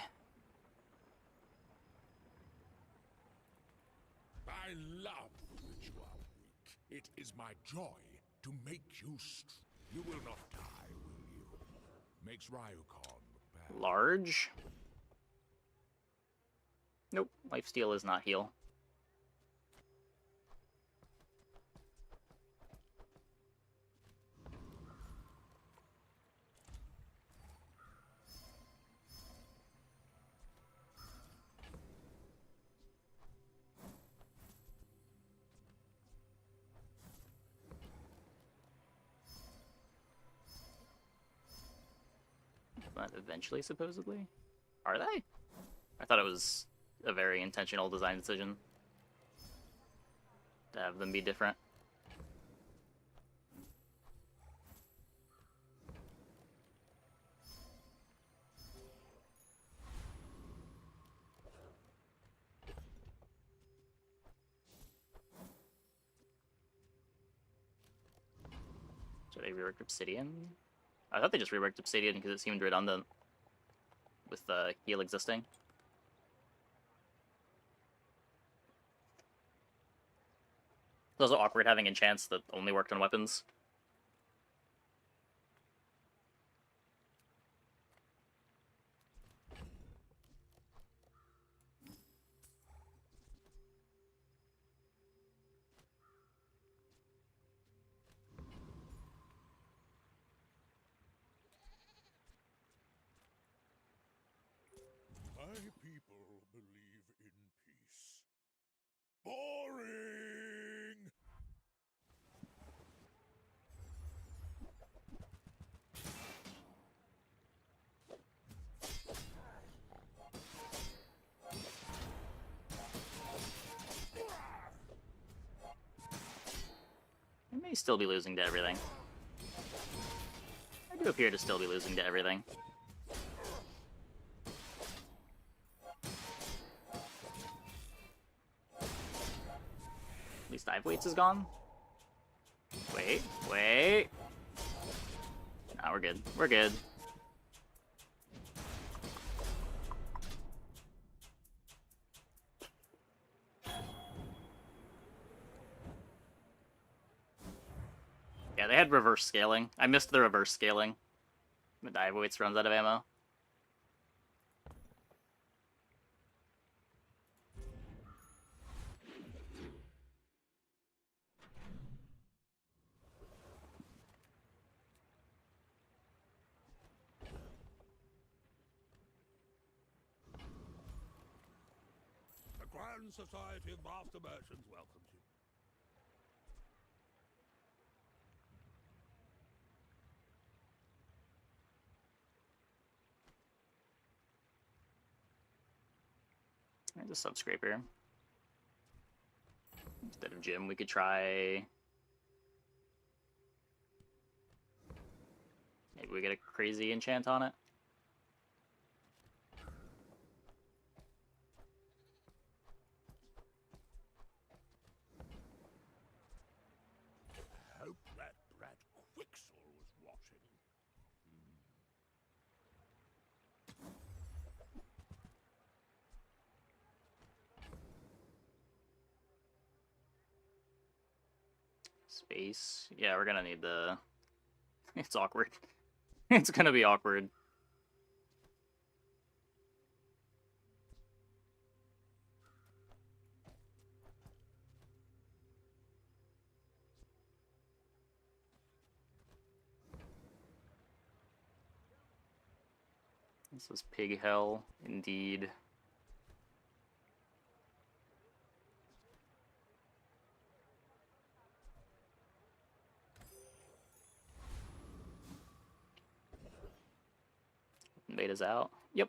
I love that you are weak. It is my joy to make you strong. You will not die, will you? Makes Ryukon look bad. Large? Nope, lifesteal is not heal. But eventually, supposedly? Are they? I thought it was a very intentional design decision to have them be different. So they reworked Obsidian? I thought they just reworked Obsidian because it seemed redundant with the heal existing. It's also awkward having enchants that only worked on weapons. people believe in peace. Boring! I may still be losing to everything. I do appear to still be losing to everything. At least Dive Weights is gone. Wait, wait. Nah, we're good. We're good. Yeah, they had reverse scaling. I missed the reverse scaling. The Dive Weights runs out of ammo. The Grand Society of Master Merchants welcomes you. There's a sub-scraper. Instead of Gym, we could try... Maybe we get a crazy enchant on it. I hope that brat Quixel was watching. Space. Yeah, we're gonna need the... It's awkward. It's gonna be awkward. This is pig hell, indeed. Beta's out. Yep.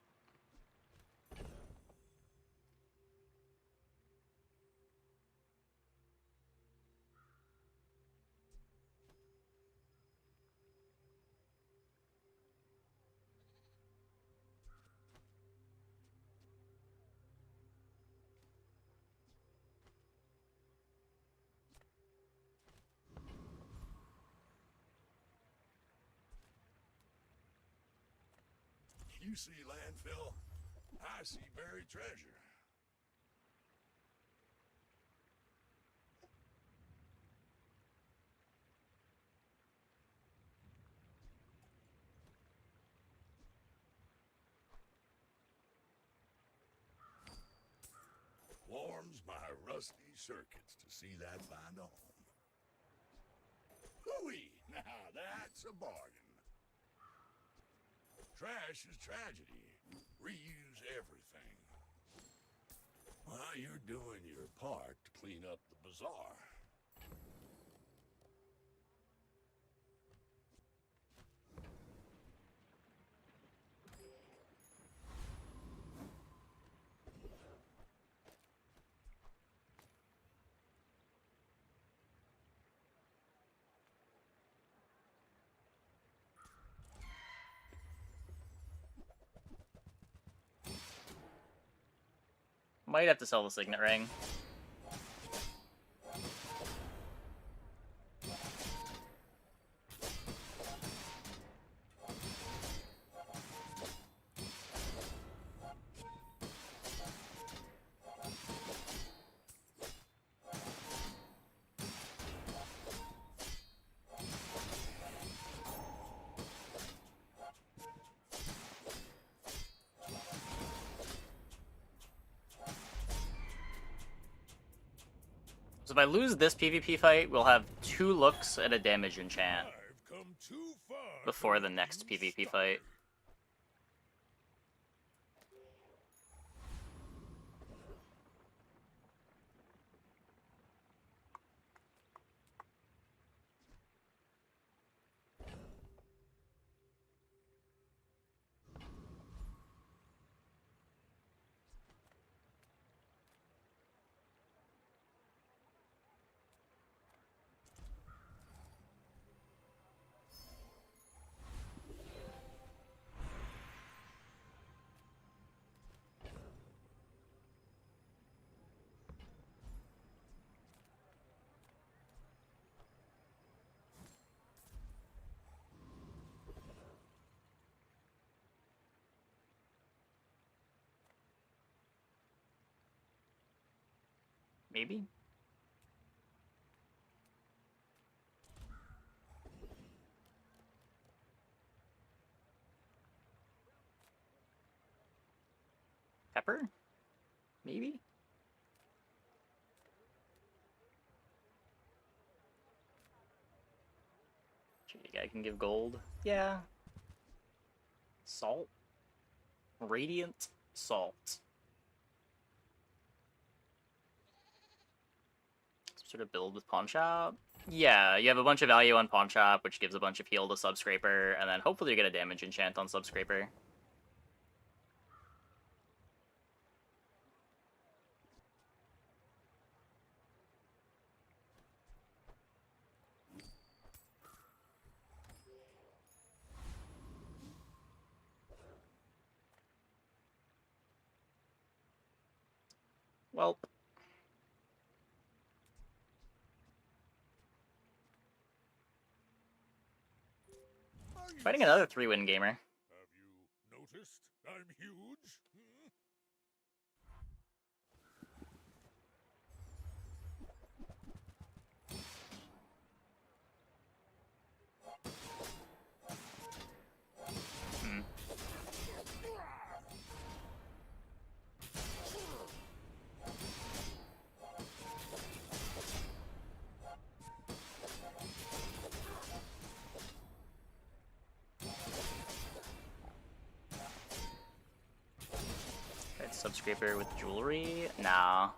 You see landfill, I see buried treasure. Warms my rusty circuits to see that find a home. Hooey! Now that's a bargain. Trash is tragedy. Reuse everything. Well, you're doing your part to clean up the bazaar. Might have to sell the Signet Ring. So if I lose this PvP fight, we'll have 2 looks at a damage enchant before the next PvP fight. Maybe? Pepper? Maybe? I can give gold. Yeah. Salt? Radiant salt. Some sort of build with pawn shop. Yeah, you have a bunch of value on pawn shop, which gives a bunch of heal to subscraper, and then hopefully you get a damage enchant on subscraper. Well, fighting another 3-win gamer. Have you noticed I'm huge? Hmm? Hmm. Right, subscraper with jewelry? Nah.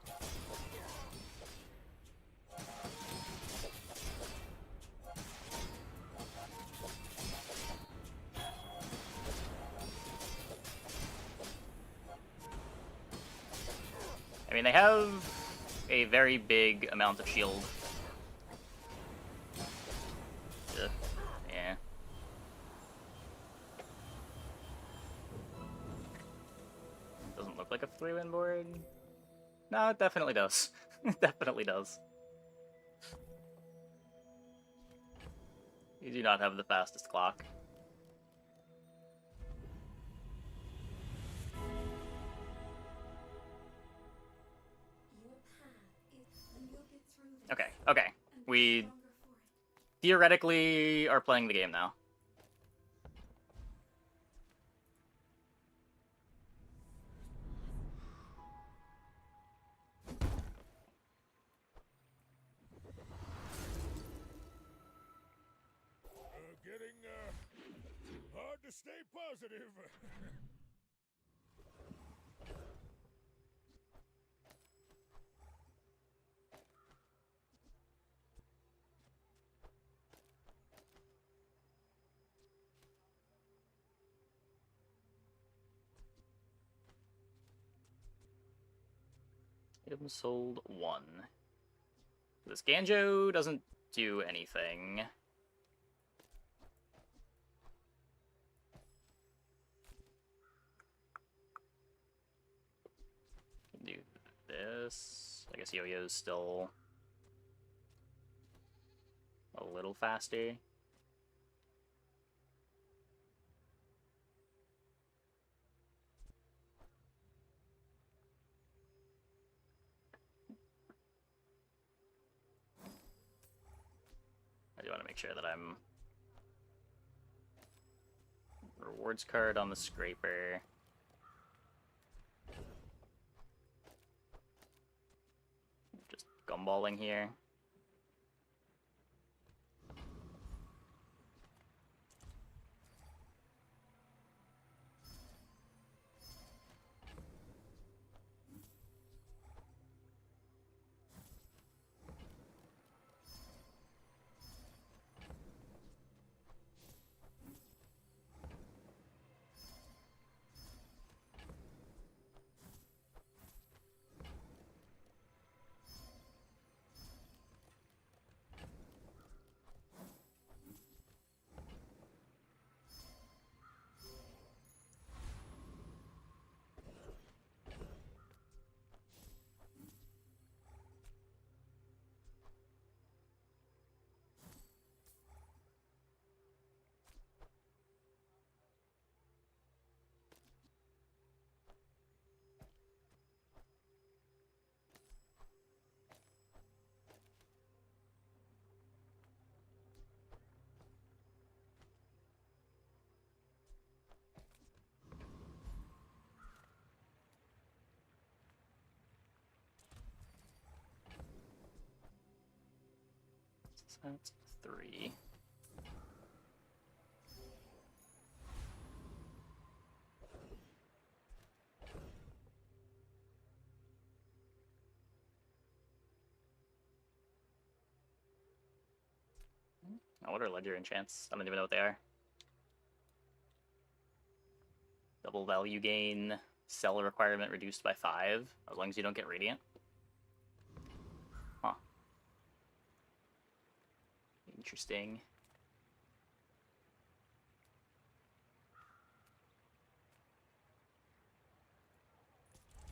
I mean, they have a very big amount of shield. Ugh. Yeah. Doesn't look like a 3-win board. No, it definitely does. It definitely does. You do not have the fastest clock. Okay, okay. We theoretically are playing the game now. Getting hard to stay positive. Item sold 1. This Ganjo doesn't do anything. Do this. I guess Yo-Yo's still a little faster. I do want to make sure that I'm rewards card on the scraper. Just gumballing here. That's 3. Oh, what are ledger enchants? I don't even know what they are. Double value gain, sell requirement reduced by 5, as long as you don't get radiant. Huh. Interesting.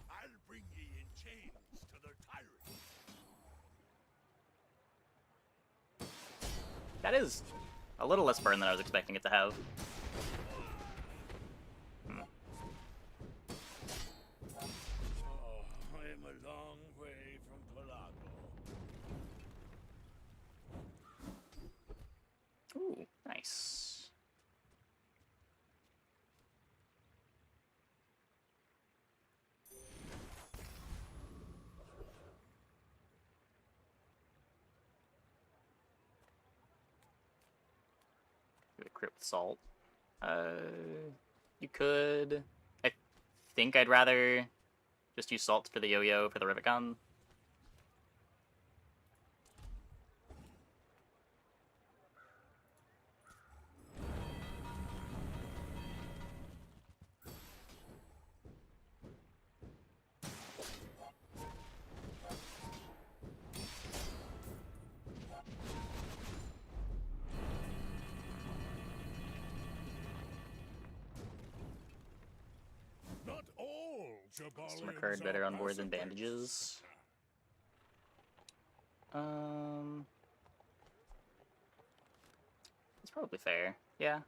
I'll bring ye in chains to the tyrant. That is a little less burn than I was expecting it to have. Oh, I am a long way from Pelago. Ooh, nice. Crit with salt. You could. I think I'd rather just use salt for the yo-yo for the rivet gun. Not all Customer Jabalians card better are on board than pacifist. bandages. It's probably fair. Yeah.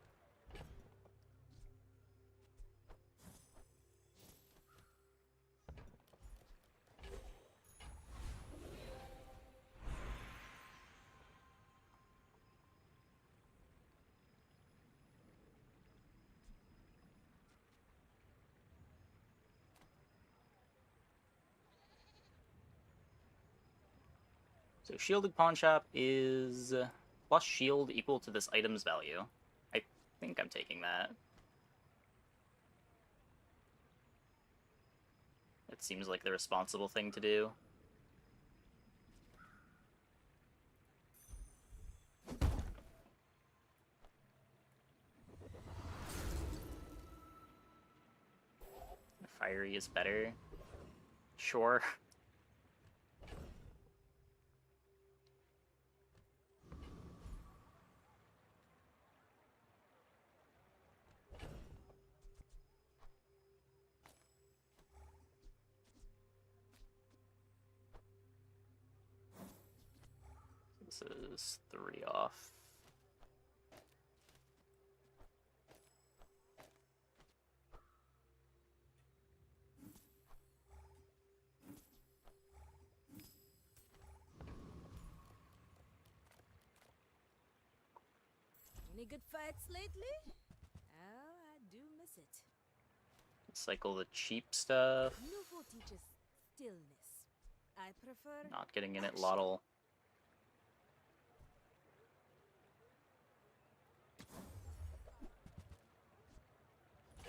So shielded pawn shop is plus shield equal to this item's value. I think I'm taking that. It seems like the responsible thing to do. Fiery is better. Sure. This is 3 off. Any good fights lately? Oh, I do miss it. Cycle the cheap stuff. Nouveau teaches stillness. I prefer Not getting in it, action. Lottle.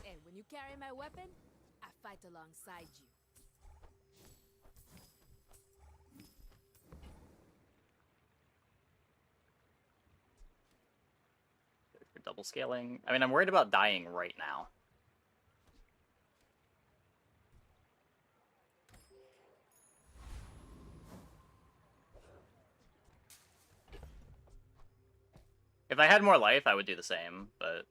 And when you carry my weapon, I fight alongside you. For double scaling. I mean, I'm worried about dying right now. If I had more life, I would do the same, but...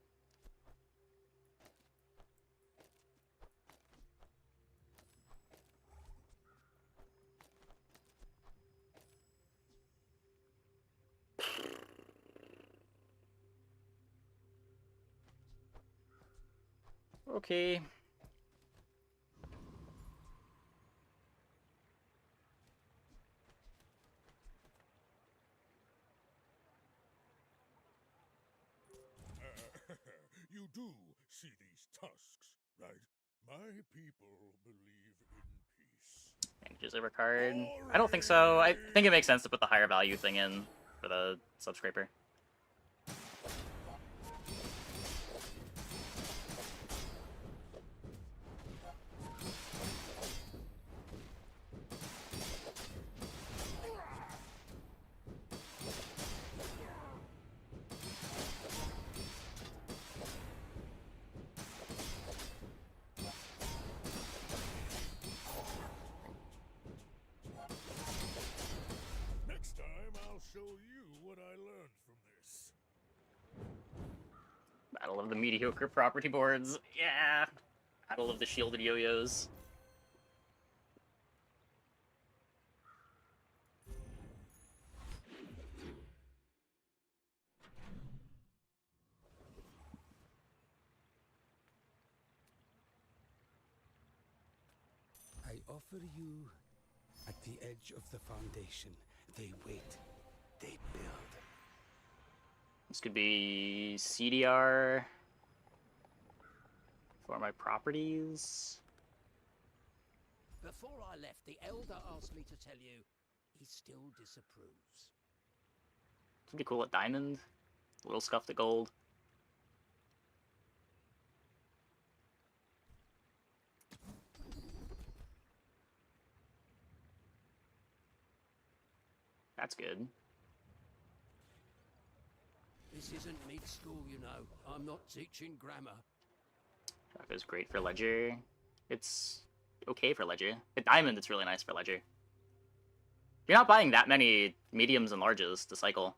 Okay. You do see these tusks, right? My people believe in peace. Bandages over card. I don't think so. I think it makes sense to put the higher value thing in for for the subscraper. Next time, I'll show you what I learned from this. Battle of the mediocre property boards. Yeah. Battle of the shielded yo-yos. I offer you at the edge of the foundation. They wait. They build. This could be CDR for my properties. Before I left, the Elder asked me to tell you he still disapproves. Pretty cool at diamond. A little scuffed at gold. That's good. This isn't mid-school, you know. I'm not teaching grammar. That goes great for ledger. It's okay for ledger. At diamond, it's really nice for ledger. You're not buying that many mediums and larges to cycle.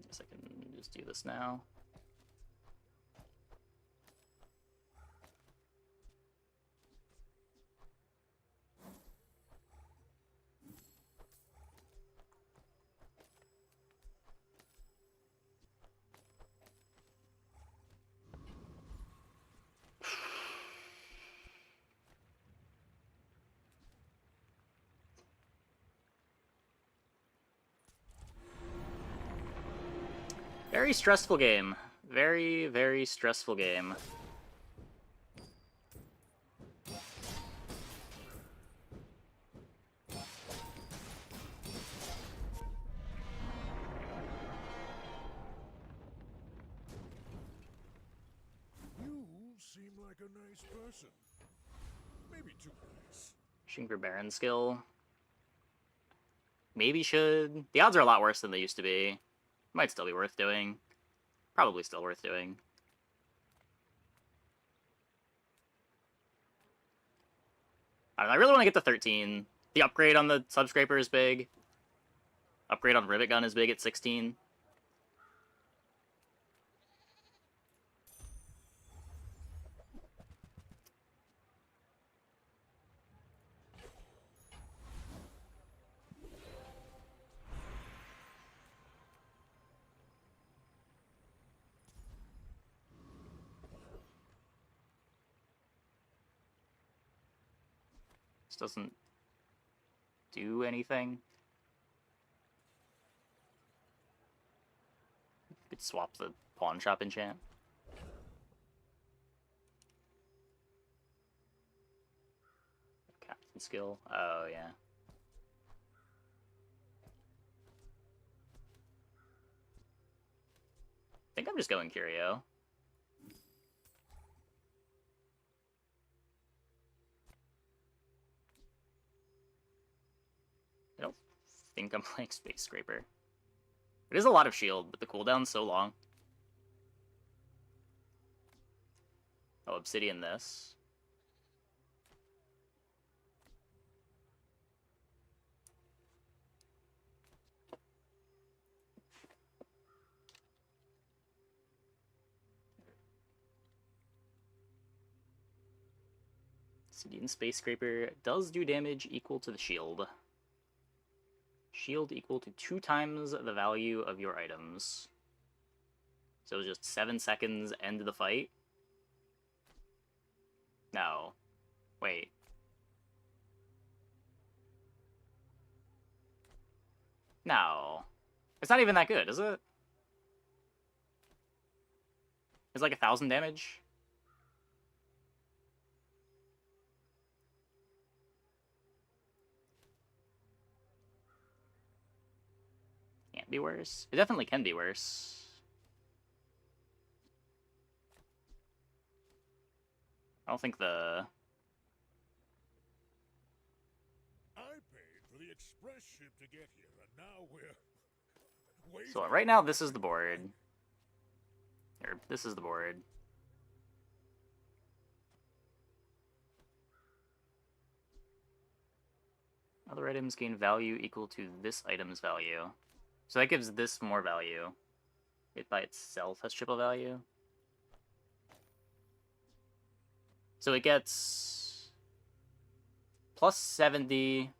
Guess I can just do this now. Very stressful game. Very, very stressful game. You seem like a nice person. Maybe too nice. Shooting for Baron skill. Maybe should. The odds are a lot worse than they used to be. Might still be worth doing. Probably still worth doing. I don't know, I really want to get to 13. The upgrade on the subscraper is big. Upgrade on Rivet Gun is big at 16. This doesn't do anything. Could swap the pawn shop enchant. Captain skill. Oh, yeah. I think I'm just going Curio. I don't think I'm playing Space Scraper. It is a lot of shield, but the cooldown's so long. Oh, Obsidian this. Obsidian Space Scraper does do damage equal to the shield. Shield equal to 2 times the value of your items. So just 7 seconds, end of the fight. No. Wait. No. It's not even that good, is it? It's like 1,000 damage. Can't be worse. It definitely can be worse. I don't think the... I paid for the express ship to get here, and now we're... So right now, this is the board. Or, this is the board. Other items gain value equal to this item's value. So that gives this more value. It by itself has triple value. So it gets... plus 70...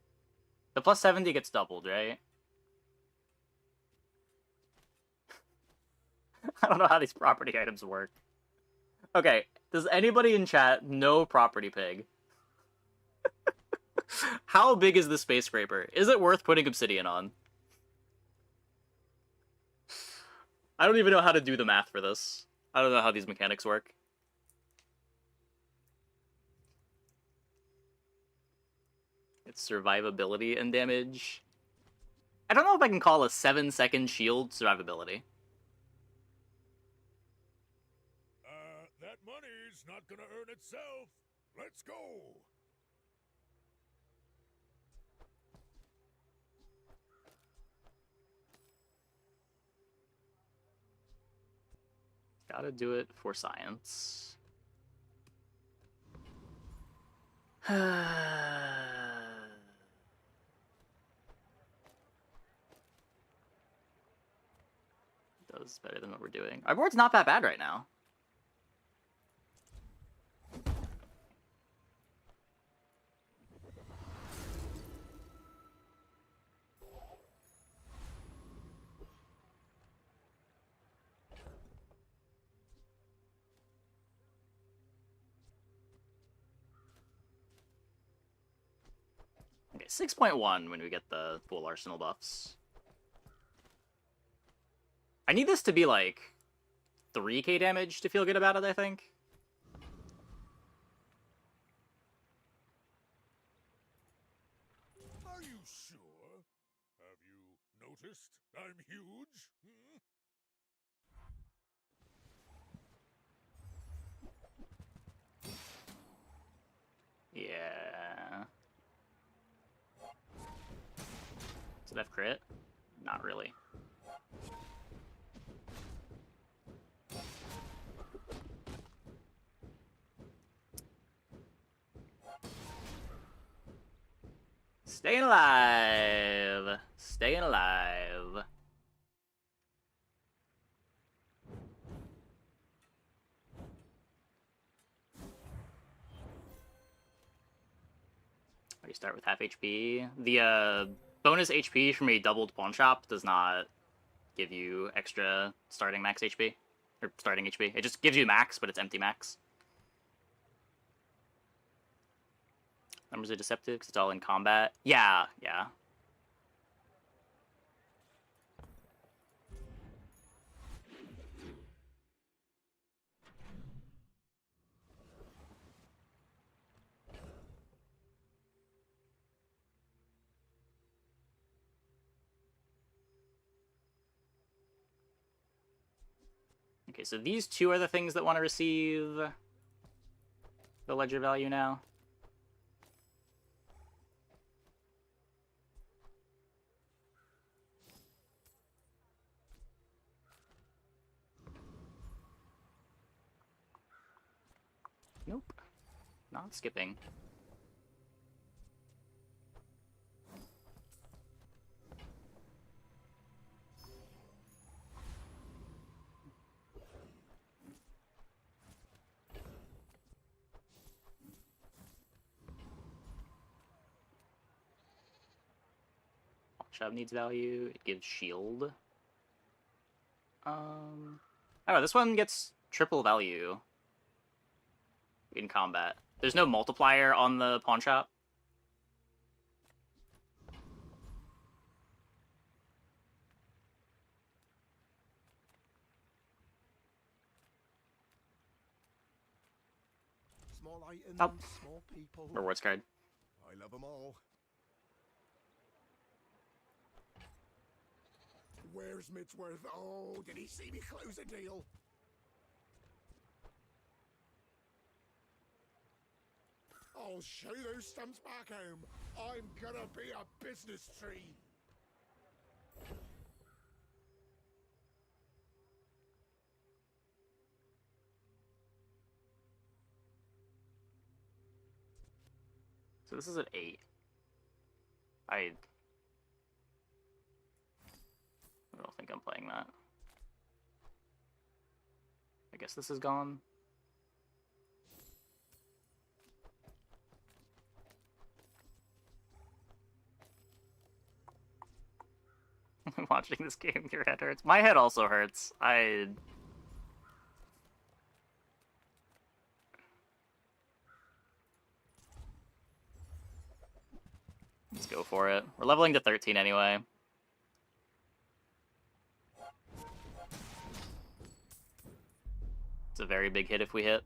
The plus 70 gets doubled, right? I don't know how these property items work. Okay, does anybody in chat know Property Pig? How big is the space scraper? Is it worth putting obsidian on? I don't even know how to do the math for this. I don't know how these mechanics work. It's survivability and damage. I don't know if I can call a 7-second shield survivability. That money's not gonna earn itself. Let's go. Gotta do it for science. Does better than what we're doing. Our board's not that bad right now. Okay, 6.1 when we get the full arsenal buffs. I need this to be like 3k damage to feel good about it, I think. Are you sure? Have you noticed I'm huge? Hmm? Yeah. Does it have crit? Not really. Staying alive! Staying alive. You start with half HP. The bonus HP from a doubled pawn shop does not give you extra starting max HP. Or starting HP. It just gives you max, but it's empty max. Numbers are deceptive because it's all in combat. Yeah, yeah. Okay, so these two are the things that want to receive the ledger value now. Nope. Not skipping. Shove needs value. It gives shield. Oh, this one gets triple value in combat. There's no multiplier on the pawn shop. Small items, Oh. small people. Rewards card. I love them all. Where's Midsworth? Oh, did he see me close a deal? I'll show those stumps back home. I'm gonna be a business tree. So this is an 8. I don't think I'm playing that. I guess this is gone. Watching this game, your head hurts. My head also hurts. Let's go for it. We're leveling to 13 anyway. It's a very big hit if we hit.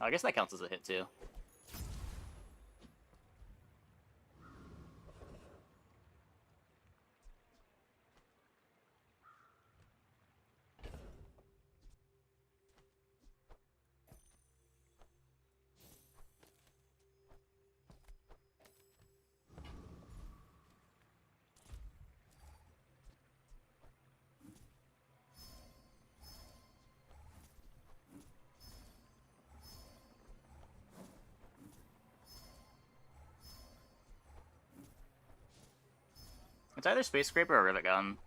Oh, I guess that counts as a hit too. It's either Space Scraper or Rivet Gun.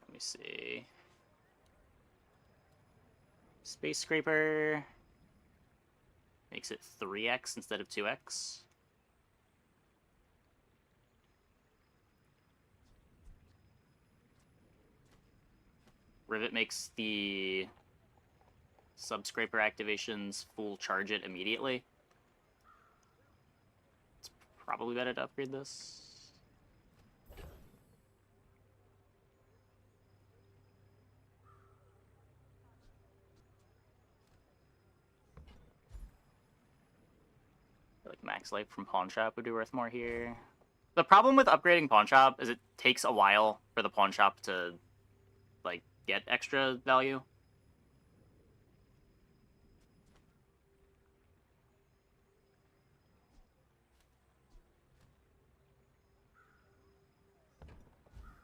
Let me see. Space Scraper makes it 3x instead of 2x. Rivet makes the Subscraper activations full charge it immediately. It's probably better to upgrade this. I feel like Max Life from Pawn Shop would be worth more here. The problem with upgrading Pawn Shop is it takes a while for the Pawn Shop to, like, get extra value.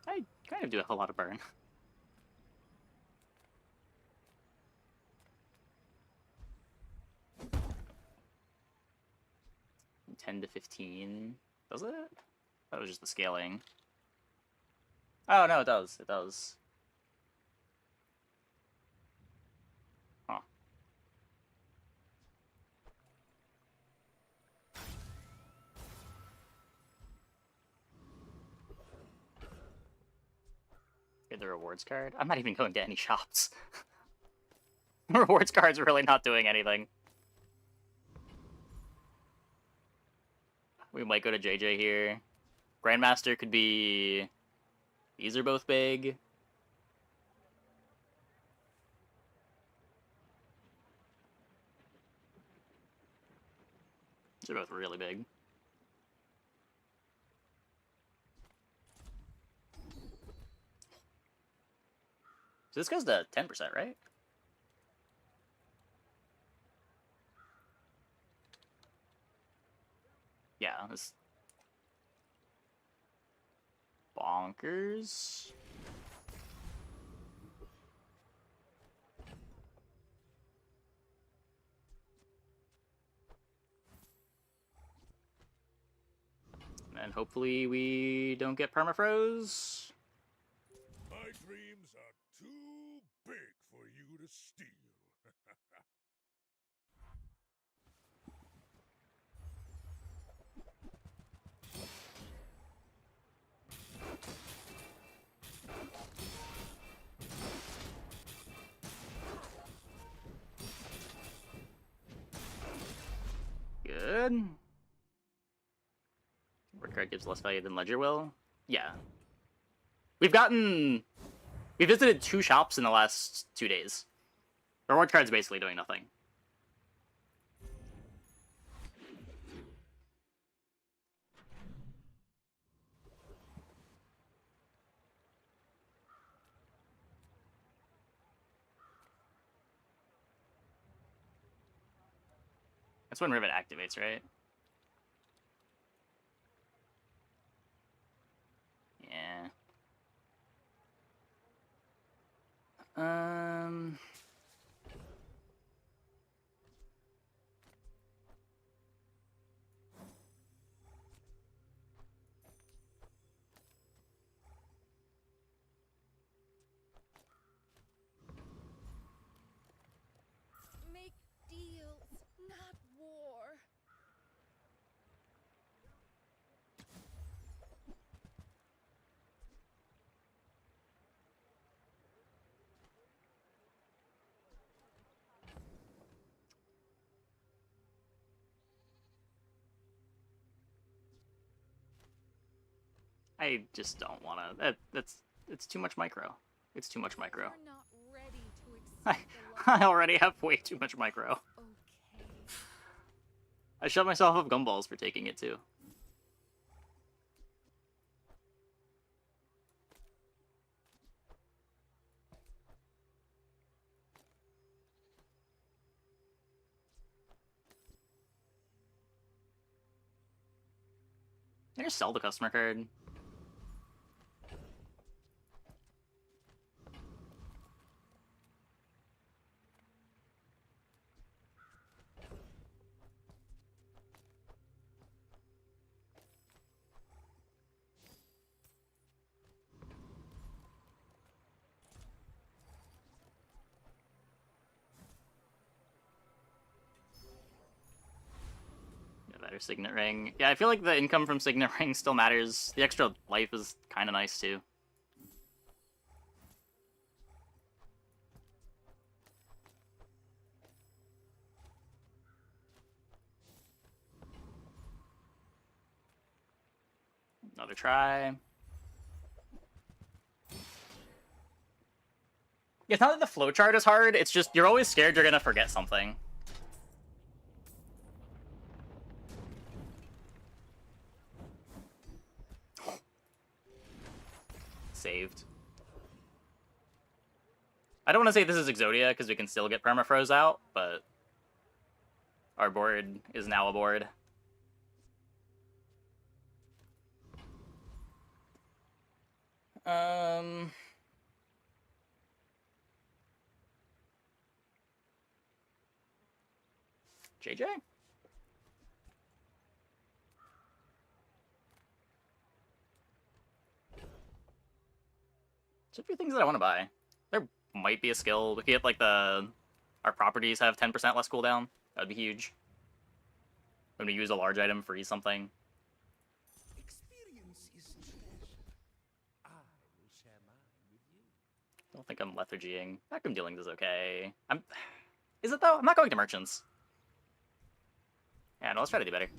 I kind of do have a lot of burn. $10 to $15. Does it? That was just the scaling. Oh, no, it does. It does. Huh. Get the rewards card. I'm not even going to any shops. Rewards card's really not doing anything. We might go to JJ here. Grandmaster could be... These are both big. These are both really big. So this goes to 10%, right? Yeah, this... Bonkers. And hopefully we don't get permafroze. My dreams are too big for you to steal. good. Word card gives less value than ledger will. Yeah. We visited 2 shops in the last 2 days. Reward card's basically doing nothing. That's when Rivet activates, right? Yeah. Make deals, not war. I just don't want to. It's too much micro. It's too much micro. You're not ready to accept I already have way too much micro. okay. I shut myself up gumballs for taking it too. I just sell the customer card. Better Signet Ring. Yeah, I feel like the income from Signet Ring still matters. The extra life is kind of nice too. Another try. It's not that the flowchart is hard, it's just you're always scared you're gonna forget something. Saved. I don't want to say this is Exodia, because we can still get Permafroze out, but our board is now a board. JJ? There's a few things that I want to buy. There might be a skill. We could get, like, our properties have 10% less cooldown. That'd be huge. When we use a large item, freeze something. Experience is treasure. I will share mine with you. I don't think I'm lethargying. Vacuum dealings is okay. Is it though? I'm not going to merchants. Yeah, no, let's try to do better.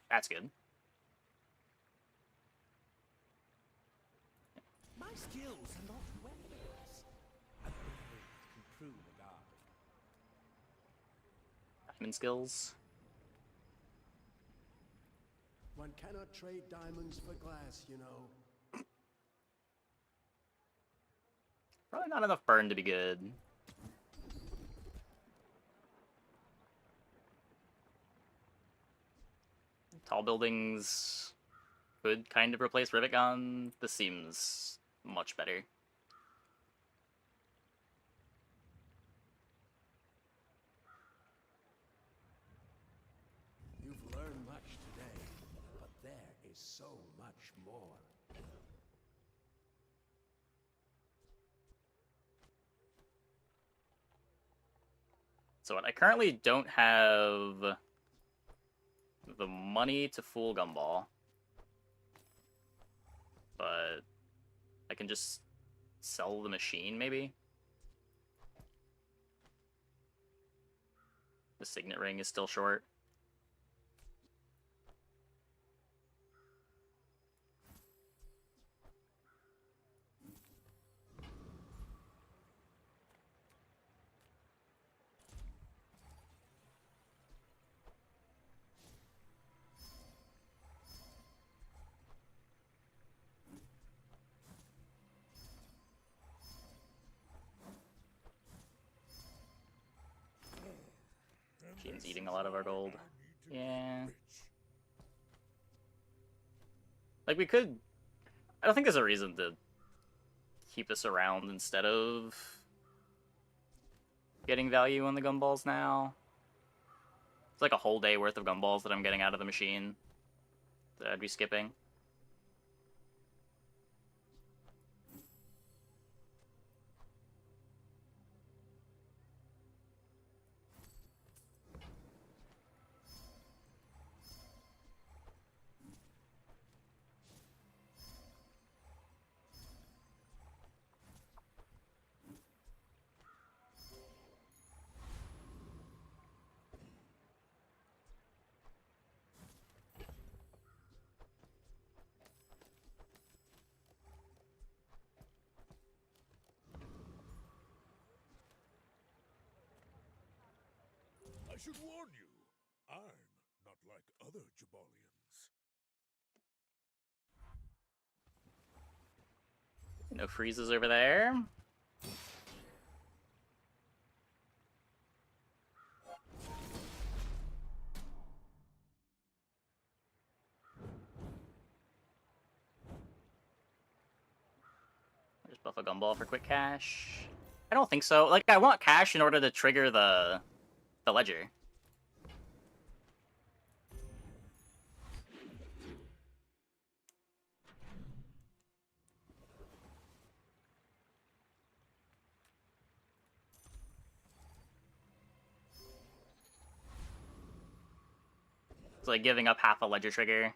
That's good. My skills are not weapons. A blade can prune a guard. Diamond skills. One cannot trade diamonds for glass, you know. Probably not enough burn to be good. Tall buildings could kind of replace Rivet Gun. This seems much better. You've learned much today, but there is so much more. So what, I currently don't have the money to fool Gumball, but I can just sell the machine, maybe? The Signet Ring is still short. Machine's eating a lot of our gold. Yeah. Like, we could... I don't think there's a reason to keep this around instead of getting value on the gumballs now. It's like a whole day worth of gumballs that I'm getting out of the machine that I'd be skipping. I should warn you, I'm not like other Jabalians. No freezes over there. Just buff a gumball for quick cash. I don't think so. Like, I want cash in order to trigger the ledger. It's like giving up half a ledger trigger.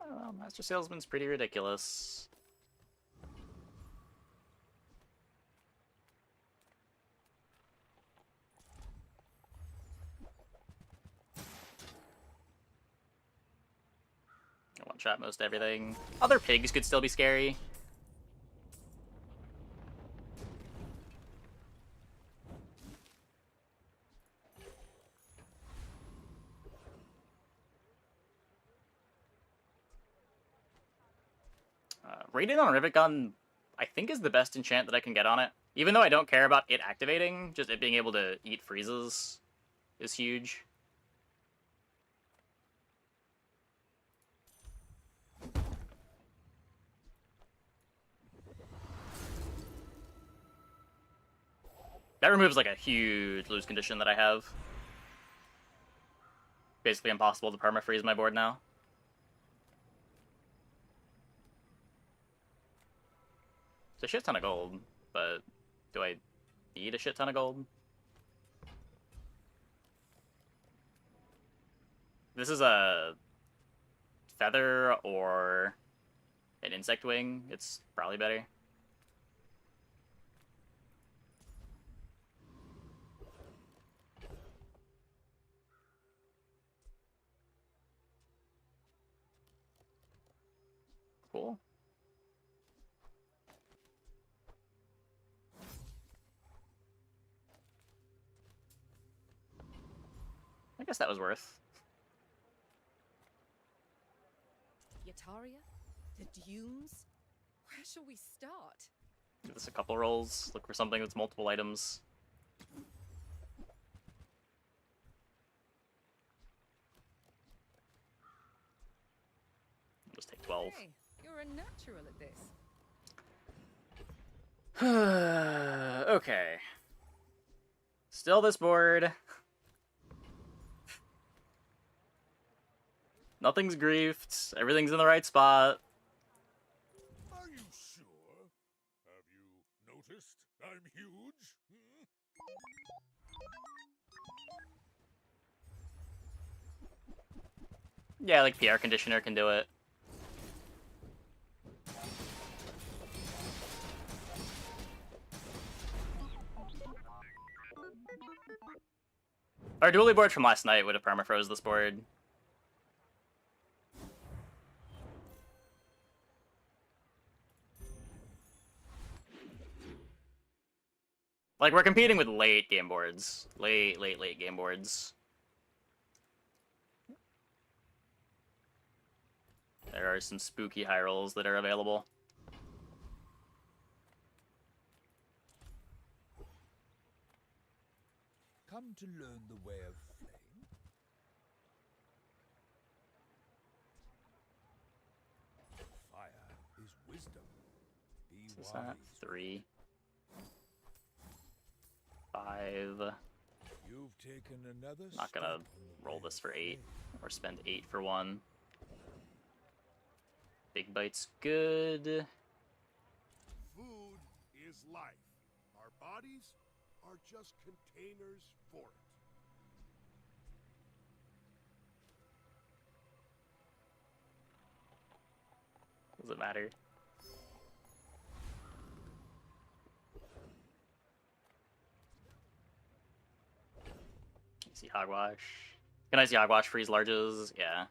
Oh, Master Salesman's pretty ridiculous. I one-shot most everything. Other pigs could still be scary. Rated on Rivet Gun, I think, is the best enchant that I can get on it. Even though I don't care about it activating, just it being able to eat freezes is huge. That removes like a huge lose condition that I have. Basically impossible to perma-freeze my board now. It's a shit ton of gold, but do I need a shit ton of gold? This is a feather or an insect wing. It's probably better. Cool. I guess that was worth. Yataria? The dunes? Where shall we start? Give this a couple rolls. Look for something that's multiple items. Just take 12. Hey, you're a natural at this. Okay. Still this board. Nothing's griefed. Everything's in the right spot. Are you sure? Have you noticed I'm huge? Yeah, like PR Conditioner can do it. Our dually board from last night would have permafroze this board. Like, we're competing with late game boards. Late game boards. There are some spooky high rolls that are available. Come to learn the way of flame? Fire is wisdom. Be Is wise. that 3, 5? You've taken another Not gonna step on the roll way this of for 8 flame. or spend 8 for 1. Big bite's good. Food is life. Our bodies are just containers for it. Does it matter? Easy hogwash. Can I see hogwash freeze larges? Yeah.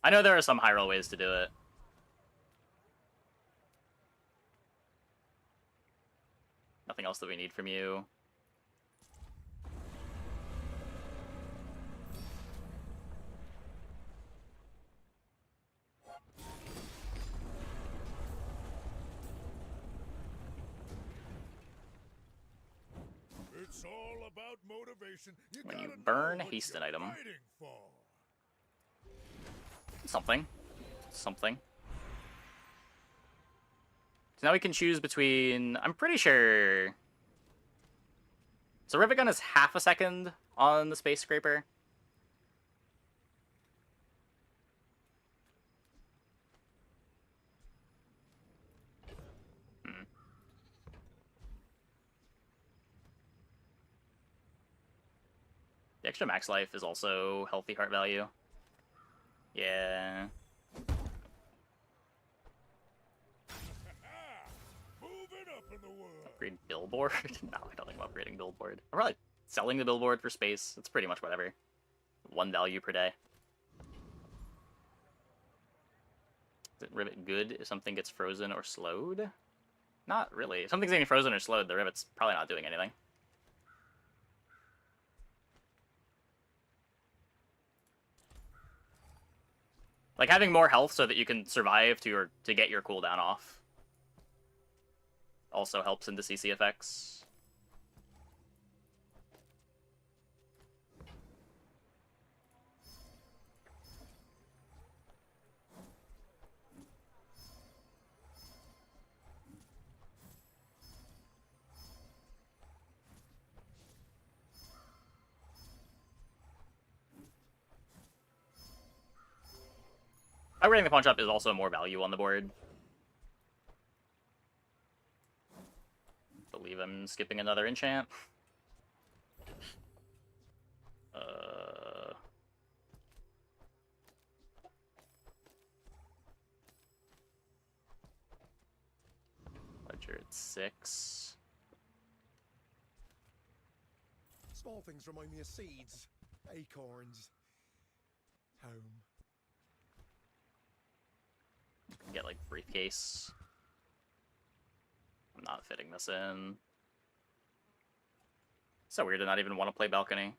I know there are some high roll ways to do it. Nothing else that we need from you. It's all about motivation. When you gotta burn, know what haste an you're item. fighting for. Something. Something. So now we can choose between... I'm pretty sure... So Rivet Gun is half a second on the Space Scraper. The extra max life is also healthy heart value. Yeah. Moving up in the world. Upgrade billboard? No, I don't think I'm upgrading billboard. I'm probably selling the billboard for space. It's pretty much whatever. 1 value per day. Is it Rivet good if something gets frozen or slowed? Not really. If something's getting frozen or slowed, the Rivet's probably not doing anything. Like, having more health so that you can survive to get your cooldown off also helps into CC effects. Upgrading the pawn shop is also more value on the board. I believe I'm skipping another enchant. Ledger at 6. Small things remind me of seeds, acorns, home. Get, like, briefcase. I'm not fitting this in. So weird to not even want to play balcony.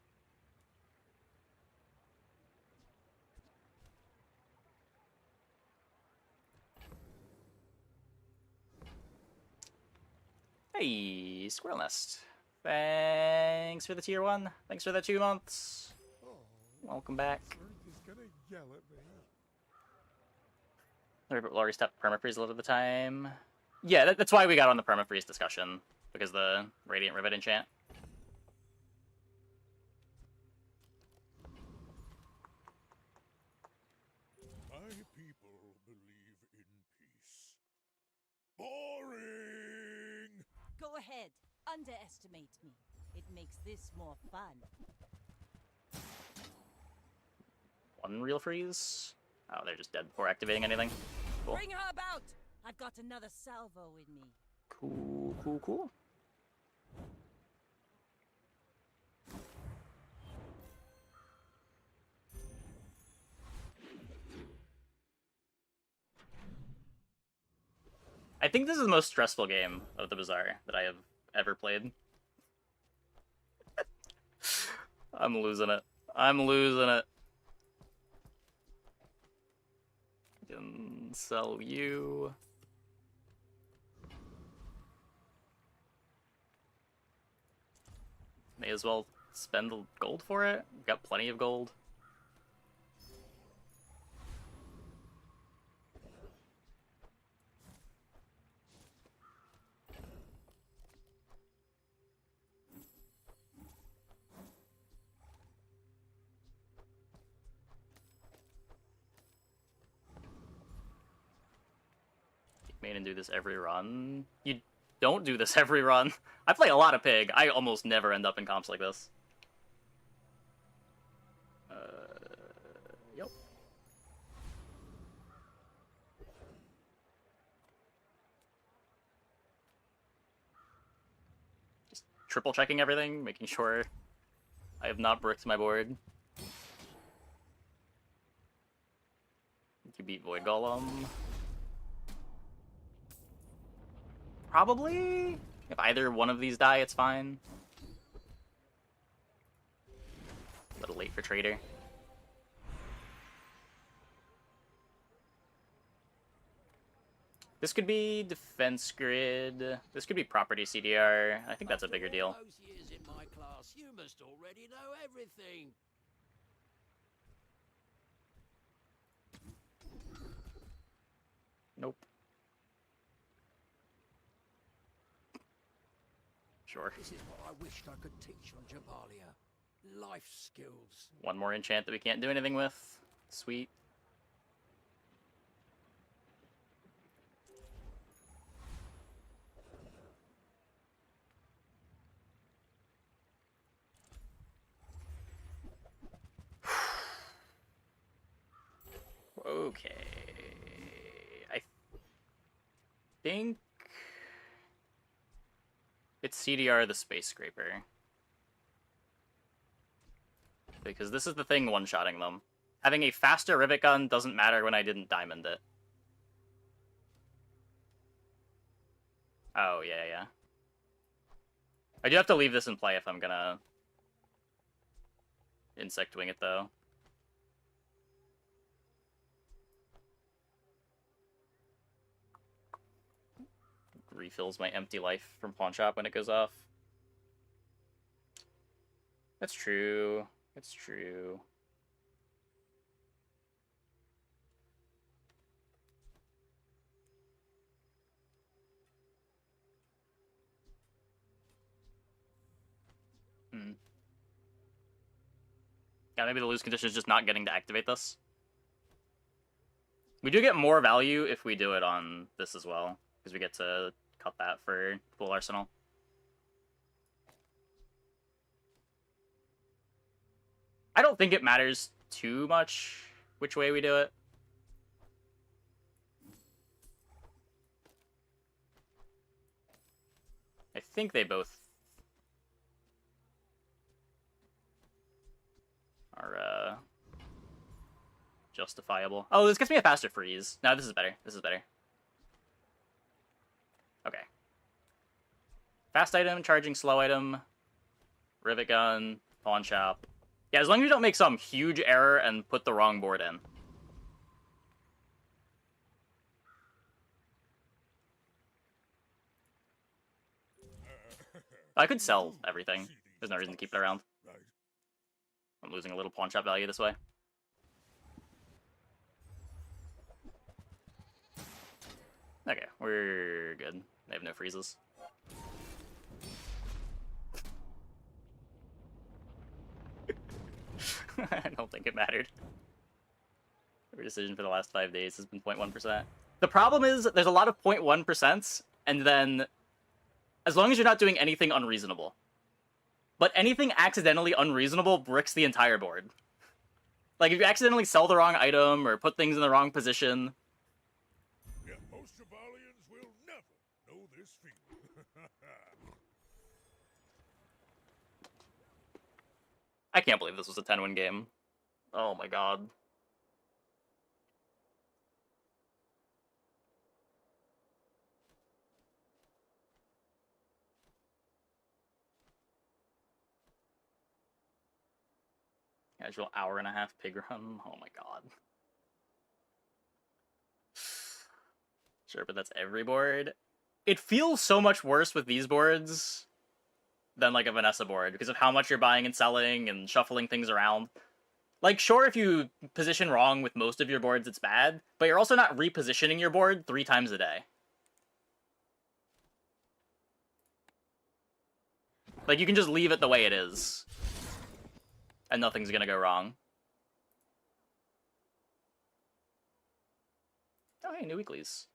Hey, Squirrel Nest. Thanks for the tier 1. Thanks for the 2 months. Oh, Welcome back. Truth is gonna yell at me. Laurie step permafreeze a lot of the time. Yeah, that's why we got on the permafreeze discussion. Because the Radiant Rivet enchant. My people believe in peace. Boring! Go ahead. Underestimate me. It makes this more fun. 1 real freeze. Oh, they're just dead before activating anything. Cool. Bring her about! I've got another salvo in me. Cool, cool, cool. I think this is the most stressful game of the Bazaar that I have ever played. I'm losing it. I'm losing it. Can sell you. May as well spend the gold for it. Got plenty of gold. Main and do this every run. You don't do this every run. I play a lot of Pig. I almost never end up in comps like this. Yep. Just triple checking everything, making sure I have not bricked my board. You beat Void Golem. Probably. If either one of these die, it's fine. A little late for Trader. This could be Defense Grid. This could be Property CDR. I think that's a bigger deal. Those years in my class, you must already know everything. Nope. Sure. This is what I wished I could teach on Jabalia. Life skills. One more enchant that we can't do anything with. Sweet. Okay. I think it's CDR the Space Scraper. Because this is the thing one-shotting them. Having a faster Rivet Gun doesn't matter when I didn't diamond it. Oh, yeah, yeah. I do have to leave this in play if I'm gonna Insect Wing it, though. Refills my empty life from Pawn Shop when it goes off. That's true. It's true. Yeah, maybe the lose condition is just not getting to activate this. We do get more value if we do it on this as well, because we get to cut that for full arsenal. I don't think it matters too much which way we do it. I think they both are justifiable. Oh, this gets me a faster freeze. No, this is better. This is better. Okay. Fast item, charging slow item, Rivet Gun, Pawn Shop. Yeah, as long as you don't make some huge error and put the wrong board in. I could sell everything. There's no reason to keep it around. I'm losing a little Pawn Shop value this way. Okay, we're good. They have no freezes. I don't think it mattered. Every decision for the last 5 days has been 0.1%. The problem is there's a lot of 0.1%, and then as long as you're not doing anything unreasonable. But anything accidentally unreasonable bricks the entire board. Like, if you accidentally sell the wrong item or put things in the wrong position. Yeah, most Jabalians will never know this feeling. I can't believe this was a 10-win game. Oh my god. Casual hour-and-a-half pig run. Oh my god. Sure, but that's every board. It feels so much worse with these boards than like a Vanessa board because of how much you're buying and selling and shuffling things around. Like, sure, if you position wrong with most of your boards, it's bad, but you're also not repositioning your board 3 times a day. Like, you can just leave it the way it is, and nothing's gonna go wrong. Oh, hey, new weeklies.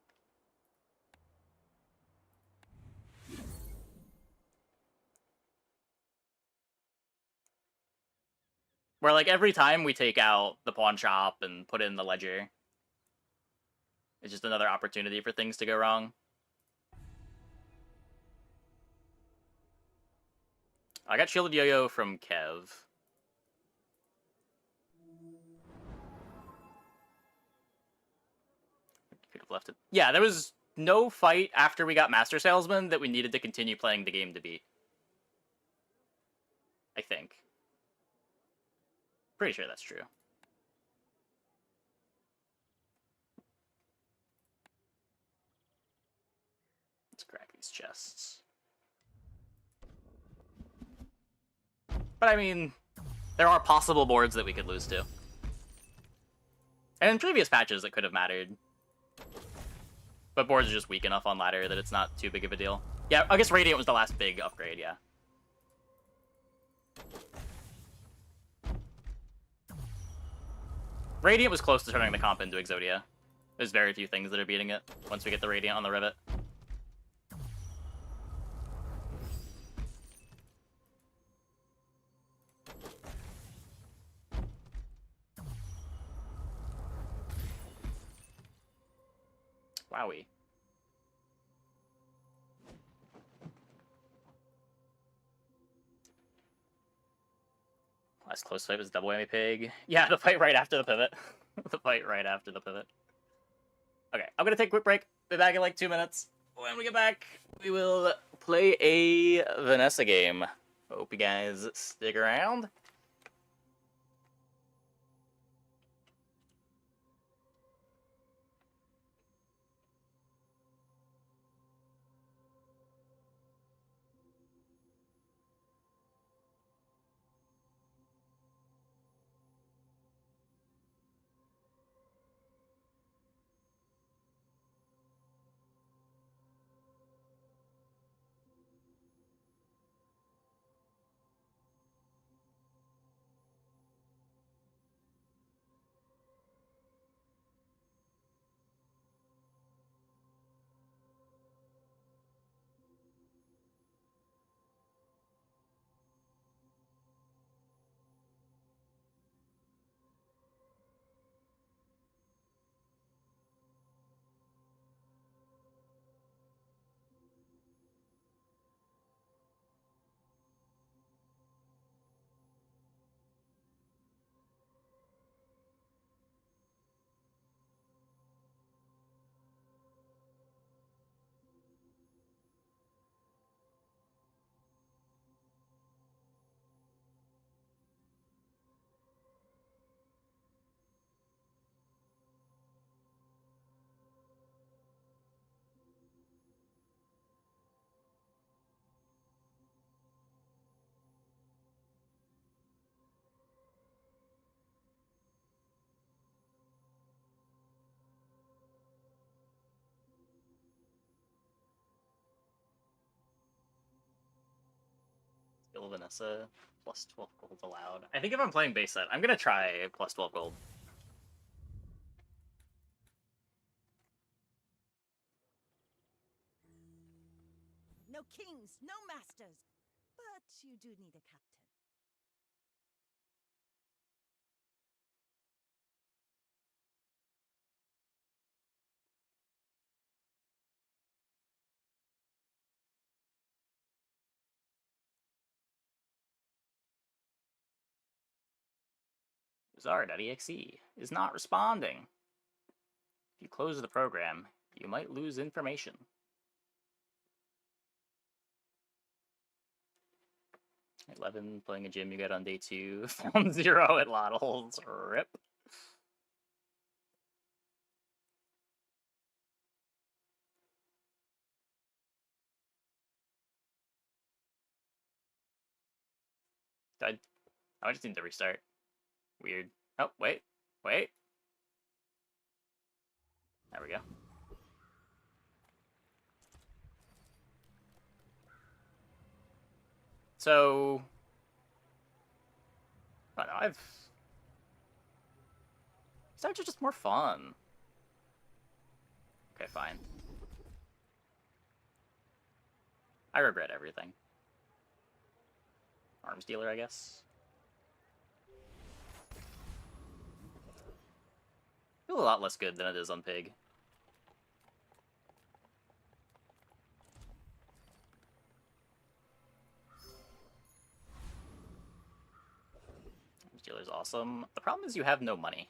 Where, like, every time we take out the pawn shop and put in the ledger, it's just another opportunity for things to go wrong. I got Shielded Yo-Yo from Kev. Could have left it. Yeah, there was no fight after we got Master Salesman that we needed to continue playing the game to beat. I think. Pretty sure that's true. Let's crack these chests. But I mean, there are possible boards that we could lose to. And in previous patches it could have mattered. But boards are just weak enough on ladder that it's not too big of a deal. Yeah, I guess Radiant was the last big upgrade, yeah. Radiant was close to turning the comp into Exodia. There's very few things that are beating it once we get the Radiant on the Rivet. Wowie. Last close fight was Double Whammy Pig. Yeah, the fight right after the pivot. The fight right after the pivot. Okay, I'm gonna take a quick break. Be back in like 2 minutes. When we get back, we will play a Vanessa game. Hope you guys stick around. Skill Vanessa, plus 12 gold allowed. I think if I'm playing base set, I'm gonna try plus 12 gold. No kings, no masters. But you do need a captain. Zard.exe is not responding. If you close the program, you might lose information. 11 playing a gym you get on day 2. Found 0 at Lottles. Rip. I just need to restart. Weird. Oh, wait. Wait. There we go. So... I don't know, These are just more fun. Okay, fine. I regret everything. Arms dealer, I guess. Feel a lot less good than it is on Pig. Arms dealer's awesome. The problem is you have no money.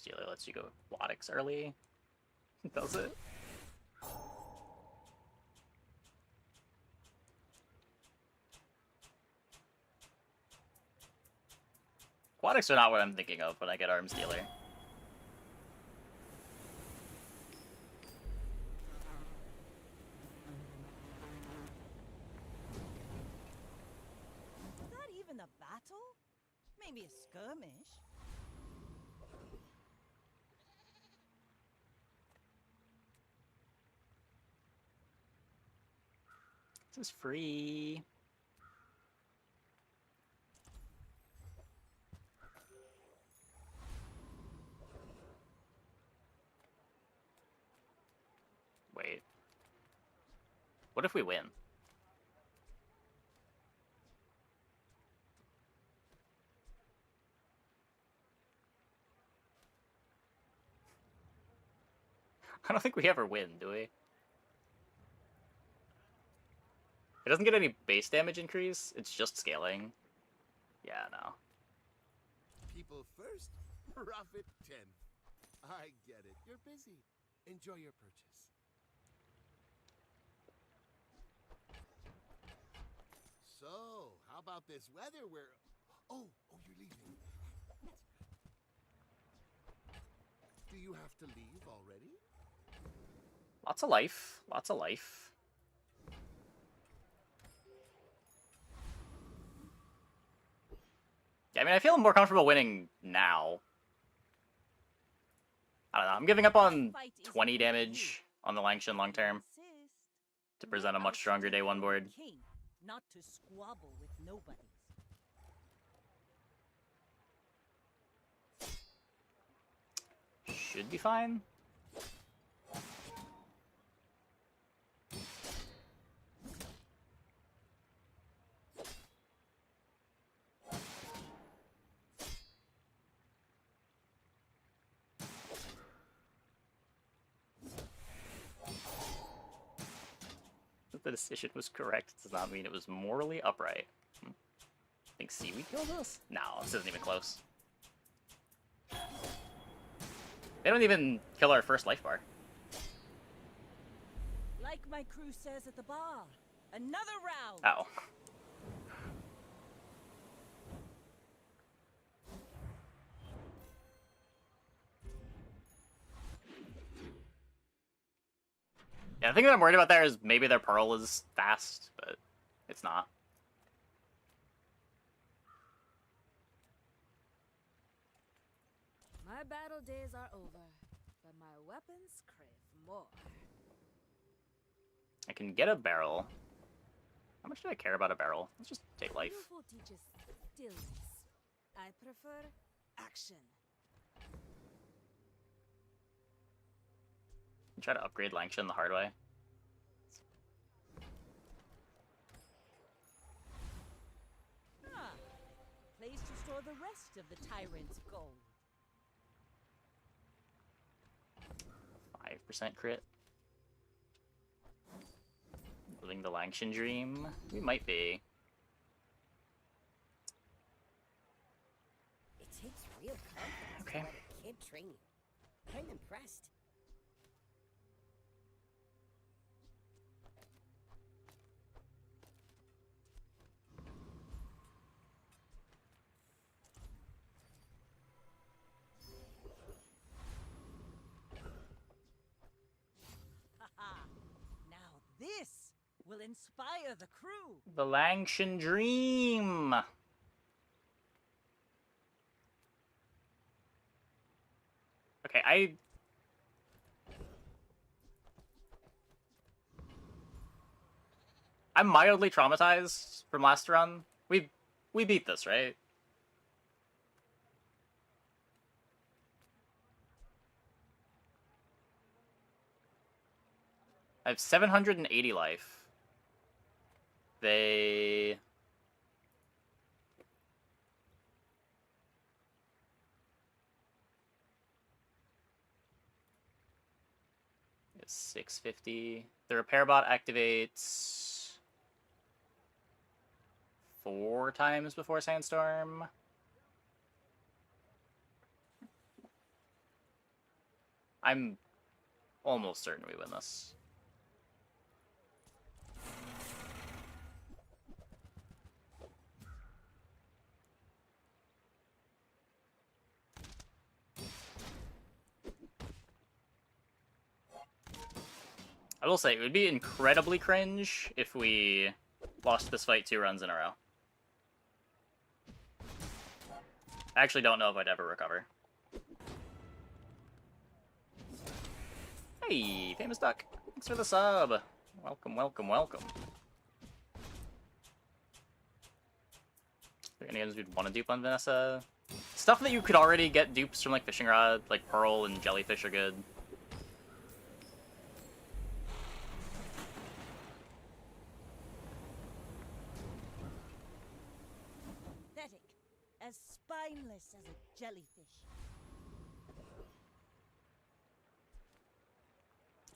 Dealer lets you go aquatics early. Does it? Aquatics are not what I'm thinking of when I get Arms Dealer. Is that even a battle? Maybe a skirmish. This is free. Wait. What if we win? I don't think we ever win, do we? It doesn't get any base damage increase, it's just scaling. Yeah, no. People first, profit 10th. I get it. You're busy. Enjoy your purchase. So, how about this weather where... Oh, you're leaving. That's good. Do you have to leave already? Lots of life. Lots of life. Yeah, I mean, I feel more comfortable winning now. I don't know, I'm giving up on 20 damage on the Langshan long term to present a much stronger day 1 board. King, not to squabble with nobody. Should be fine. The decision was correct does not mean it was morally upright. I think Seaweed killed us? No, this isn't even close. They don't even kill our first life bar. Like my crew says at the bar, another round. Oh. Yeah, the thing that I'm worried about there is maybe their Pearl is fast, but it's not. My battle days are over, but my weapons crave more. I can get a barrel. How much do I care about a barrel? Let's just take life. Beautiful teaches stillness. I prefer action. Try to upgrade Langshan the hard way. Ah, place to store the rest of the tyrant's gold. 50% crit. Living the Langshan dream? We might be. It takes real confidence Okay. to let a kid train you. I'm impressed. Haha. Now this will inspire the crew. The Langshan dream! Okay, I'm mildly traumatized from last run. We beat this, right? I have 780 life. They... 650. The repair bot activates 4 times before Sandstorm. I'm almost certain we win this. I will say, it would be incredibly cringe if we lost this fight 2 runs in a row. I actually don't know if I'd ever recover. Hey, Famous Duck. Thanks for the sub. Welcome, welcome, welcome. Are there any items we'd want to dupe on Vanessa? Stuff that you could already get dupes from, like, Fishing Rod, like Pearl and Jellyfish are good. Pathetic. As spineless as a jellyfish.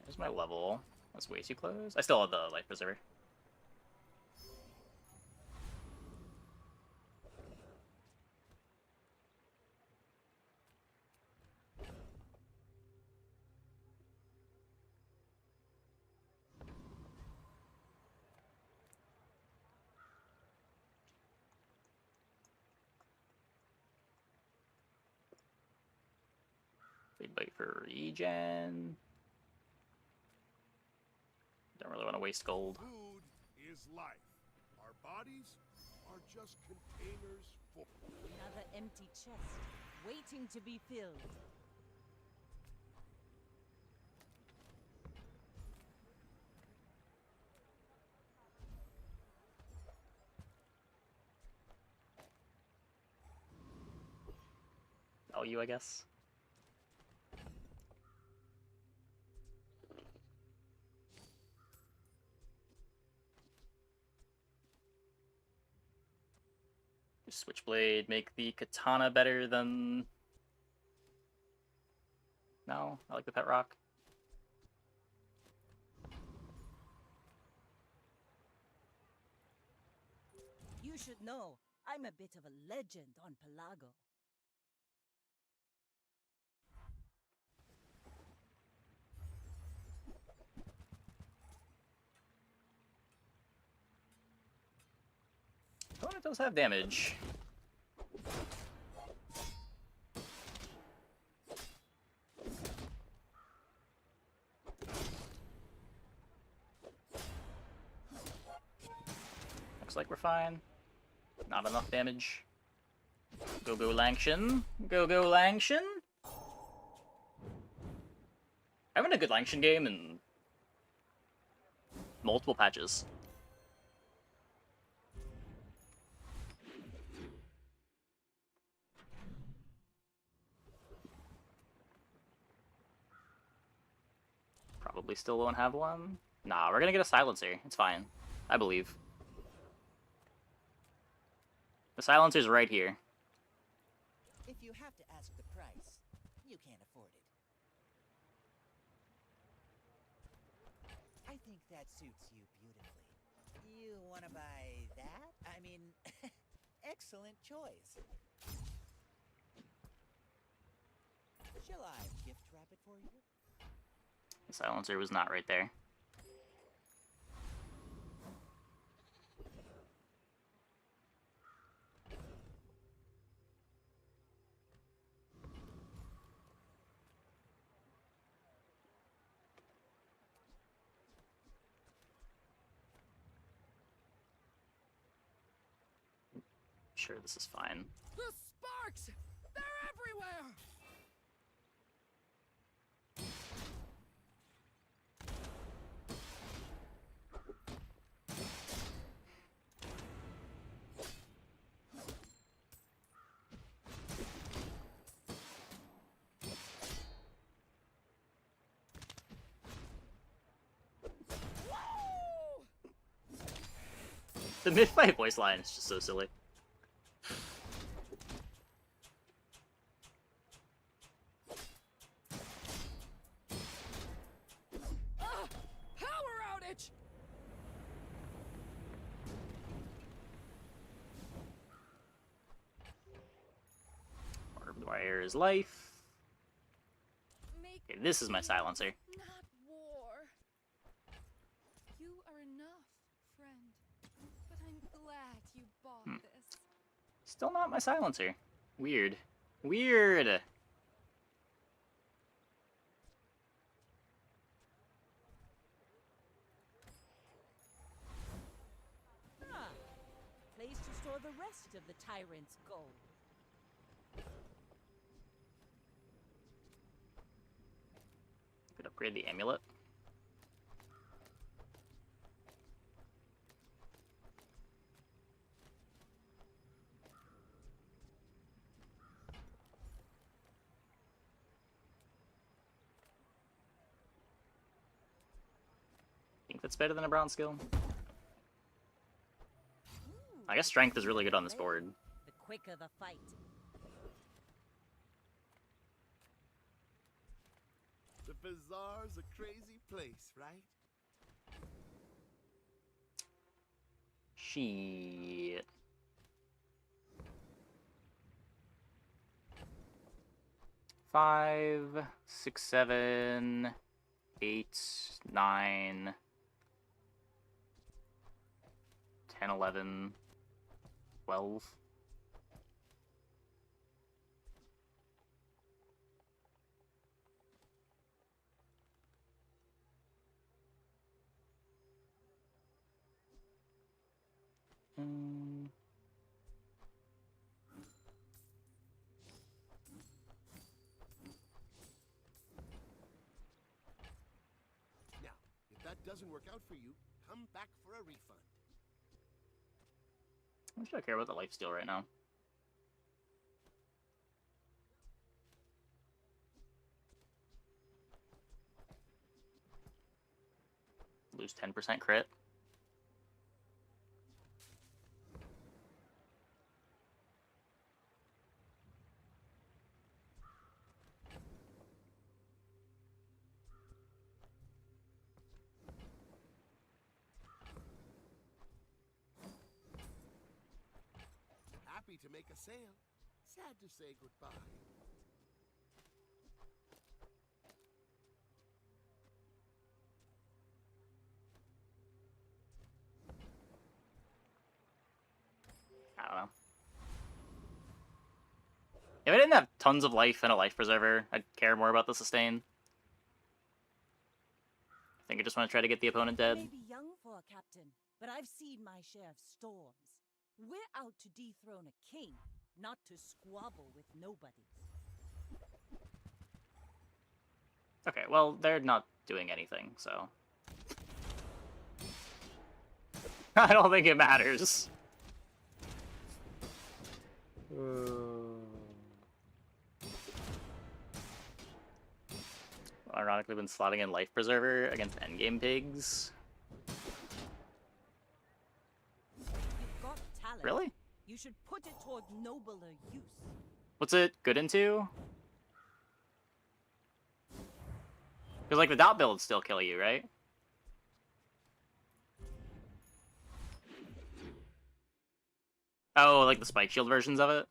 There's my level. That's way too close. I still have the Life Preserver. Big bite for regen. Don't really want to waste gold. Food is life. Our bodies are just containers for... Another empty chest, waiting to be filled. Value, I guess. Switchblade make the katana better than... No, I like the pet rock. You should know, I'm a bit of a legend on Pelago. Opponent does have damage. Looks like we're fine. Not enough damage. Go go Langshan. Go go Langshan. I haven't a good Langshan game in multiple patches. Probably still won't have one. Nah, we're gonna get a silencer. It's fine. I believe. The silencer's right here. If you have to ask the price, you can't afford it. that suits you beautifully. You wanna buy that? I mean, excellent choice. Shall I gift wrap it for you? The silencer was not right there. Sure, this is fine. The sparks! They're everywhere! The mid-fight voice line is just so silly. Power outage! Barbed wire is life. Okay, this is my silencer. Not war. You are enough, friend. But I'm glad you bought this. Still not my silencer. Weird. Weird! Ah, place to store the rest of the tyrant's gold. Could upgrade the amulet. Think that's better than a bronze skill. I guess strength is really good on this board. The quicker the fight. The bazaar's a crazy place, right? Shit. Five, 6, 7, 8, 9, 10, 11, 12. Now, if that doesn't work out for you, come back for a refund. Why should I care about the lifesteal right now? Lose 10% crit. Happy to make a sale. Sad to say goodbye. I don't know. If I didn't have tons of life and a life preserver, I'd care more about the sustain. I think I just want to try to get the opponent dead. You may be young for a captain, but I've seen my share of storms. We're out to dethrone a king, not to squabble with nobody. Okay, well, they're not doing anything, so... I don't think it matters. Ironically, been slotting in Life Preserver against endgame pigs. You've got talent. Really? You should put it toward nobler use. What's it good into? Because, like, the dot builds still kill you, right? Oh, like the spike shield versions of it?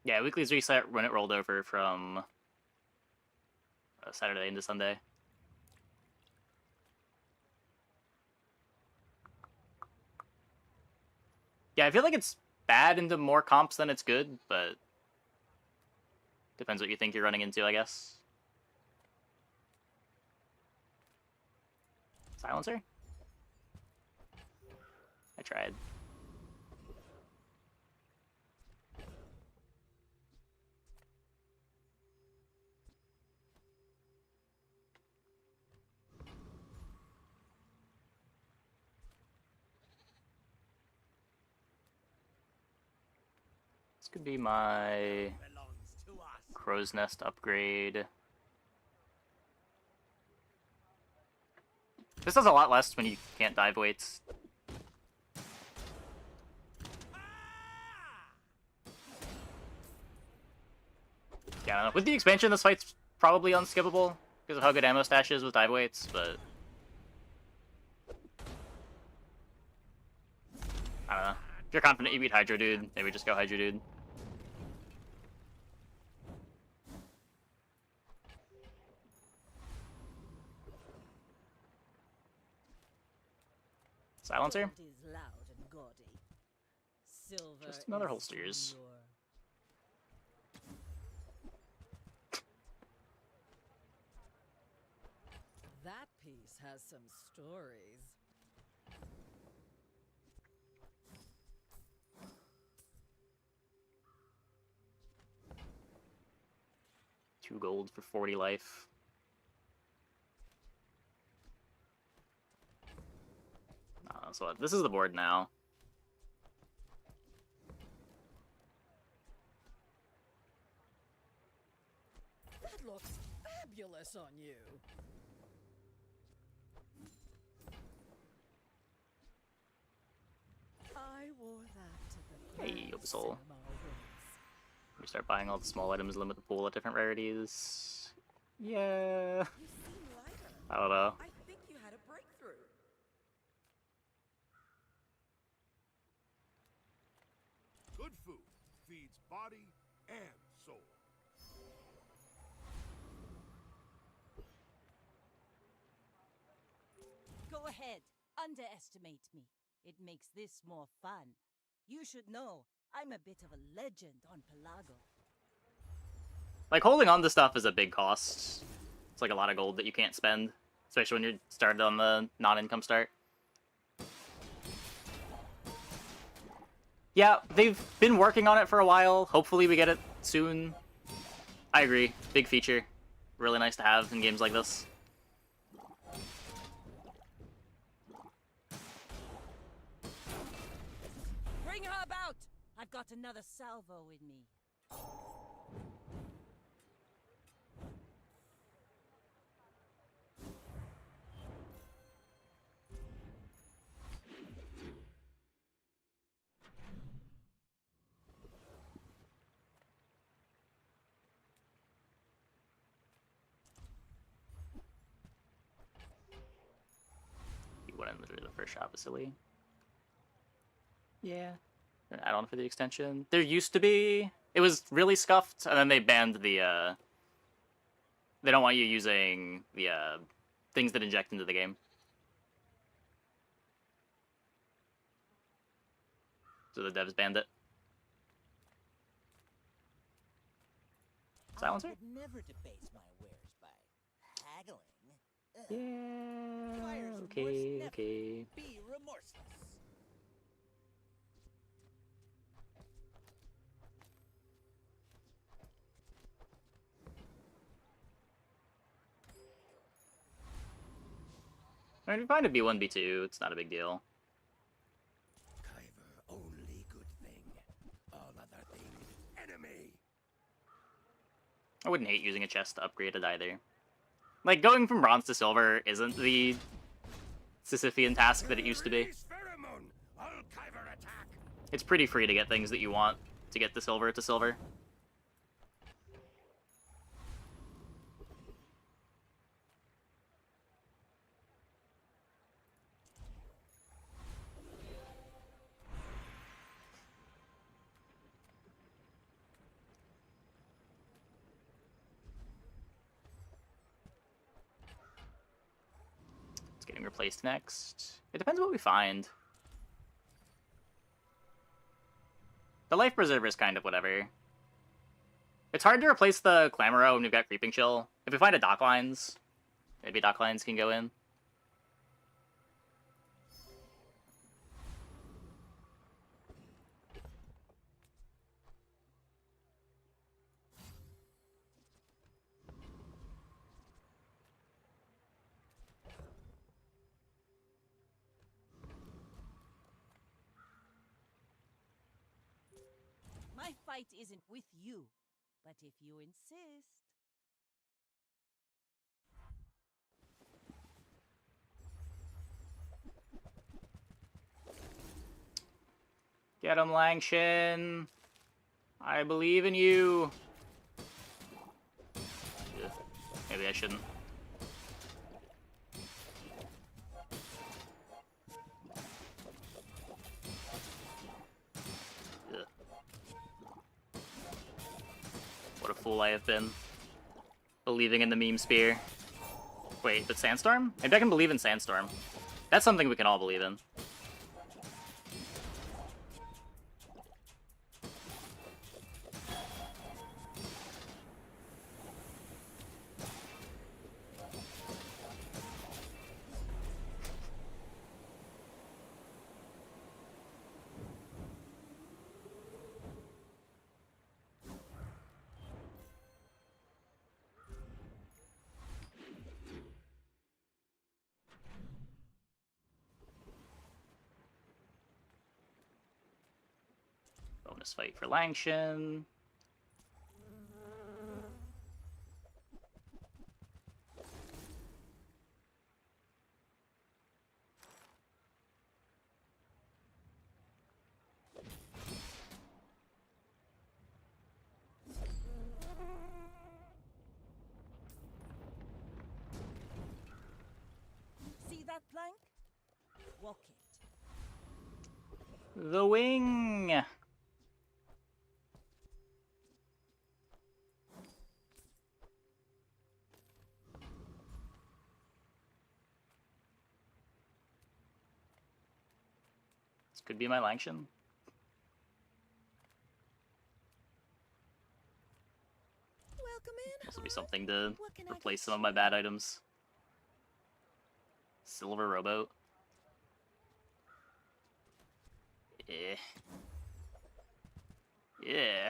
Yeah, weeklies reset when it rolled over from Saturday into Sunday. Yeah, I feel like it's bad into more comps than it's good, but depends what you think you're running into, I guess. Silencer? I tried. This could be my Crow's Nest upgrade. This does a lot less when you can't dive weights. Yeah, I don't know. With the expansion, this fight's probably unskippable because of how good ammo stash is with dive weights, but I don't know. If you're confident you beat Hydro Dude, maybe just go Hydro Dude. Silencer? Gold is loud and gaudy. Silver Just another is holsters. demure. That piece has some stories. 2 gold for 40 life. So this is the board now. That looks fabulous on you. I wore that to the Hey, grand Obisol. cinema awards. We start buying all the small items, limit the pool at different rarities. Yeah. You seem lighter. I don't know. I think you had a breakthrough. Good food feeds body and soul. Go ahead, underestimate me. It makes this more fun. You should know, I'm a bit of a legend on Pelago. Like, holding on to stuff is a big cost. It's like a lot of gold that you can't spend, especially when you're started on the non-income start. Yeah, they've been working on it for a while. Hopefully we get it soon. I agree. Big feature. Really nice to have in games like this. Bring her about! I've got another salvo in me. You went in literally the first shop is silly. Yeah. An add-on for the extension. There used to be. It was really scuffed, and then they banned the, they don't want you using the, things that inject into the game. So the devs banned it. Silencer? I would never debase my wares by haggling. Ugh. Yeah, Buyers okay, must never okay. be remorseless. I mean, fine to be 1v2, it's not a big deal. Kyver, only good thing. All other things, enemy. I wouldn't hate using a chest to upgrade it either. Like, going from bronze to silver isn't the Sisyphean task that it used to be. It's pretty free to get things that you want to get the silver to silver. It's getting replaced next. It depends what we find. The Life Preserver is kind of whatever. It's hard to replace the Clamoro when we've got Creeping Chill. If we find a Docklines, maybe Docklines can go in. My fight isn't with you, but if you insist. Get him, Langshin. I believe in you. Ugh. Maybe I shouldn't. Ugh. What a fool I have been. Believing in the meme spear. Wait, but Sandstorm? Maybe I can believe in Sandstorm. That's something we can all believe in. Bonus fight for Langshin. See that plank? Walk it. The wing! This could be my Langshin. Welcome in. This will be something to What can I replace get some of my bad items. Silver rowboat. Yeah. Yeah.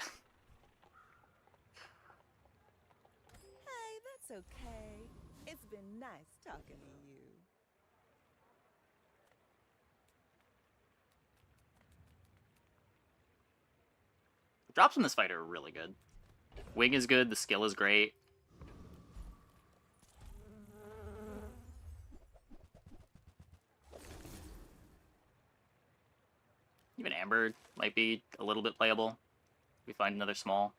Hey, that's okay. It's been nice talking to you. The drops in this fight are really good. Wing is good, the skill is great. Even Amber might be a little bit playable. If we find another small.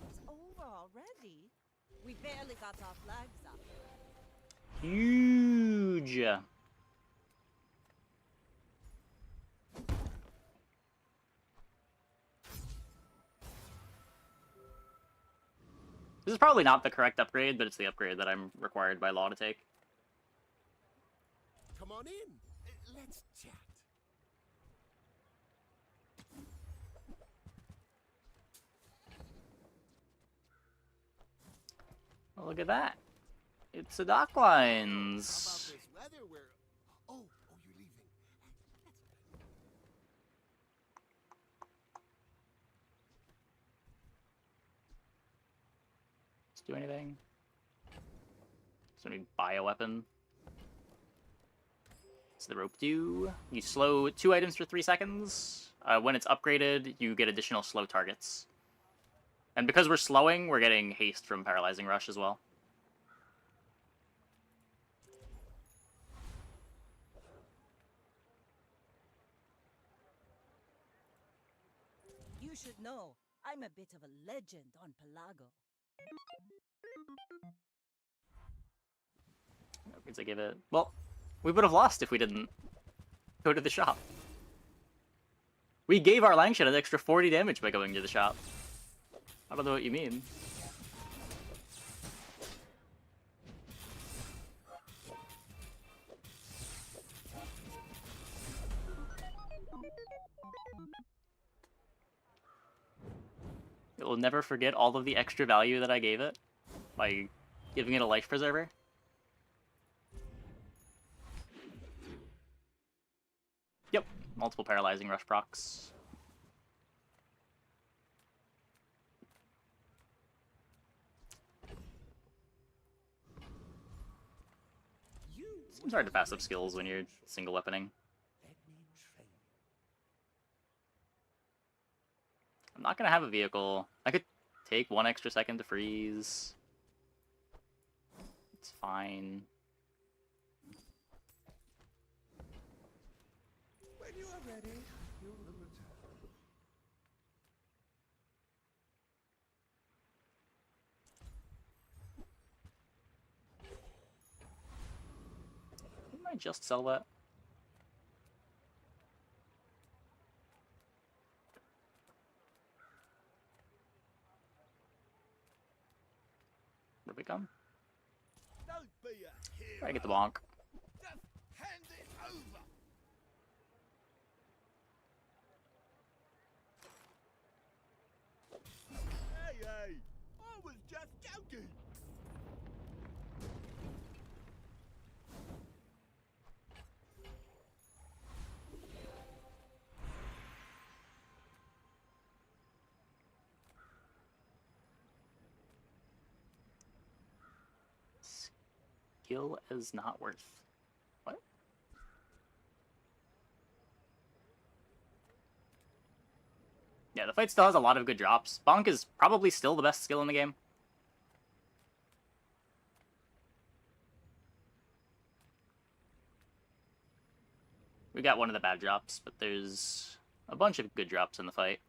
It's over already. We barely got our flags up. Huge! This is probably not the correct upgrade, but it's the upgrade that I'm required by law to take. Come on in. Let's chat. Well, look at that. It's a How about Docklines. this weather where... Oh, you're leaving. Let's do anything. Is there any bioweapon? What's the rope do? You slow 2 items for 3 seconds. When it's upgraded, you get additional slow targets. And because we're slowing, we're getting haste from Paralyzing Rush as well. You should know, I'm a bit of a legend on Pelago. I give it. Well, we would have lost if we didn't go to the shop. We gave our Langshan an extra 40 damage by going to the shop. I don't know what you mean. It will never forget all of the extra value that I gave it by giving it a life preserver. Yep, multiple paralyzing rush procs. Seems hard to pass up skills when you're single weaponing. I'm not gonna have a vehicle. I could take 1 extra second to freeze. It's fine. When you are ready, you will return. Didn't I just sell that? Where'd we come? Don't be a hero. Try to get the bonk. Just hand it over. Hey, I was just joking. Skill is not worth. What? Yeah, the fight still has a lot of good drops. Bonk is probably still the best skill in the game. We got one of the bad drops, but there's a bunch of good drops in the fight.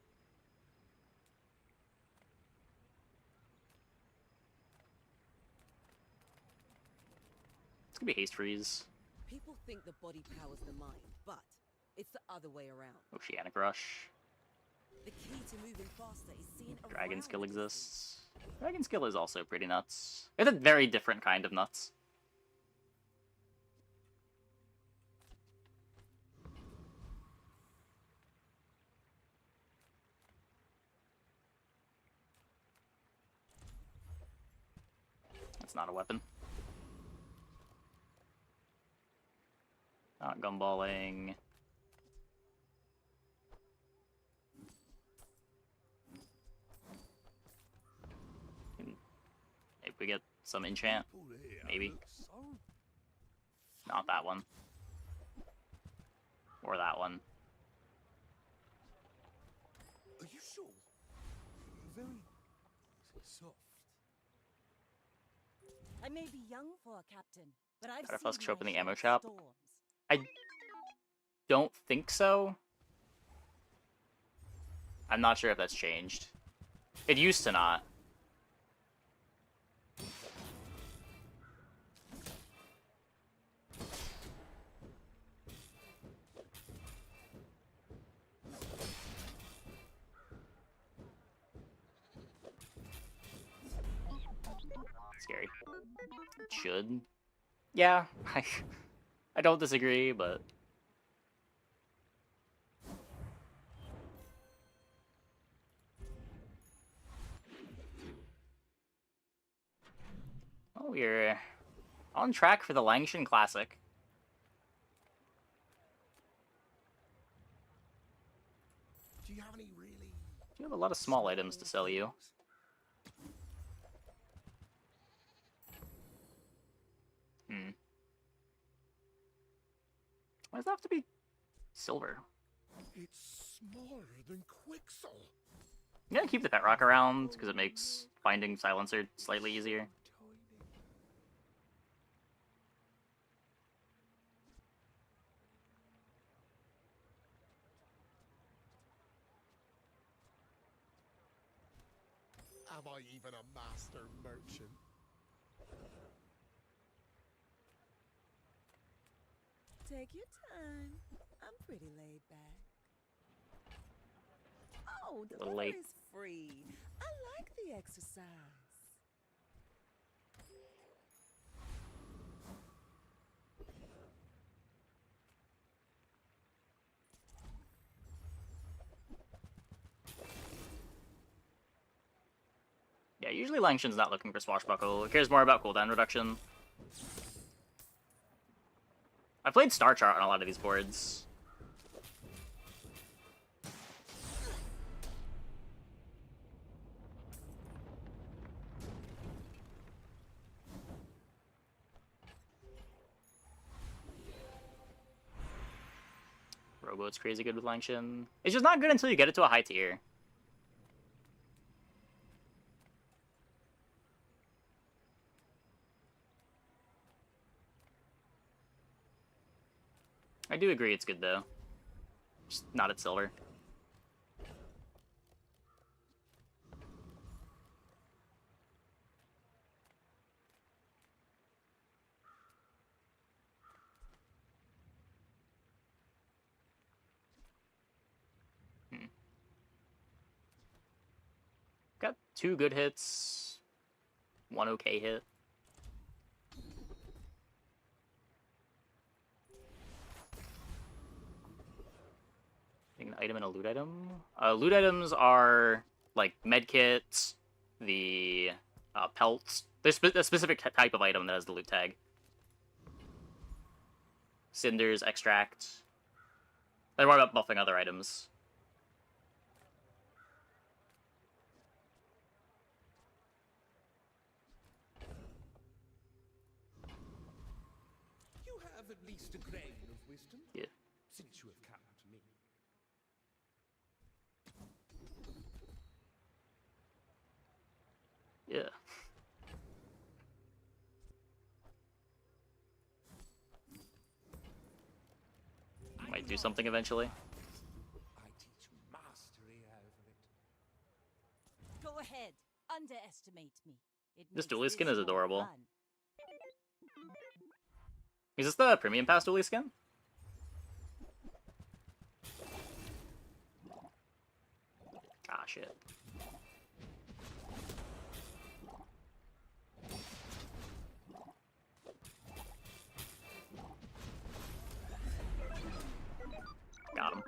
It's gonna be haste freeze. People think the body powers the mind, but it's the other way around. Oceanic Rush. The key to moving faster is seeing Dragon around skill the exists. Dragon skill is also pretty nuts. It's a very different kind of nuts. That's not a weapon. Not gumballing. Maybe we get some enchant. Maybe. Not that one. Or that one. Are you sure? Very soft. I may be young for a captain, but I've Better Flusk seen show up in my the share ammo of shop. storms. I don't think so. I'm not sure if that's changed. It used to not. Scary. It should. Yeah, I don't disagree, but... Oh, we're on track for the Langshan Classic. Do you have any really... You have a lot of small items to sell you. Why does that have to be silver? It's smaller than Quixel. I'm gonna keep the pet rock around because it makes finding silencer slightly easier. Am I even a master merchant? Take your time. I'm pretty laid back. Oh, the little river late. is free. I like the exercise. Yeah, usually Langshan's not looking for Swashbuckle. It cares more about cooldown reduction. I played Star Chart on a lot of these boards. Rowboat's crazy good with Langshan. It's just not good until you get it to a high tier. I do agree it's good though. Just not at silver. Got 2 good hits, 1 okay hit. An item and a loot item. Loot items are like medkits, the pelts. There's a specific type of item that has the loot tag. Cinders, extract. They're more about buffing other items. You have at least a grain of wisdom. Yeah. Since you have come to me. Yeah. Might do something eventually. I teach you mastery over it. Go ahead. Underestimate me. It This makes dually skin is more adorable. fun. Is this the premium pass dually skin? Ah, shit. Got him.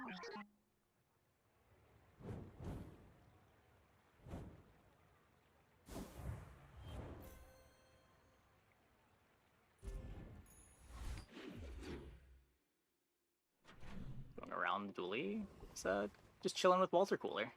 Going around dually. It's just chilling with Walter Cooler.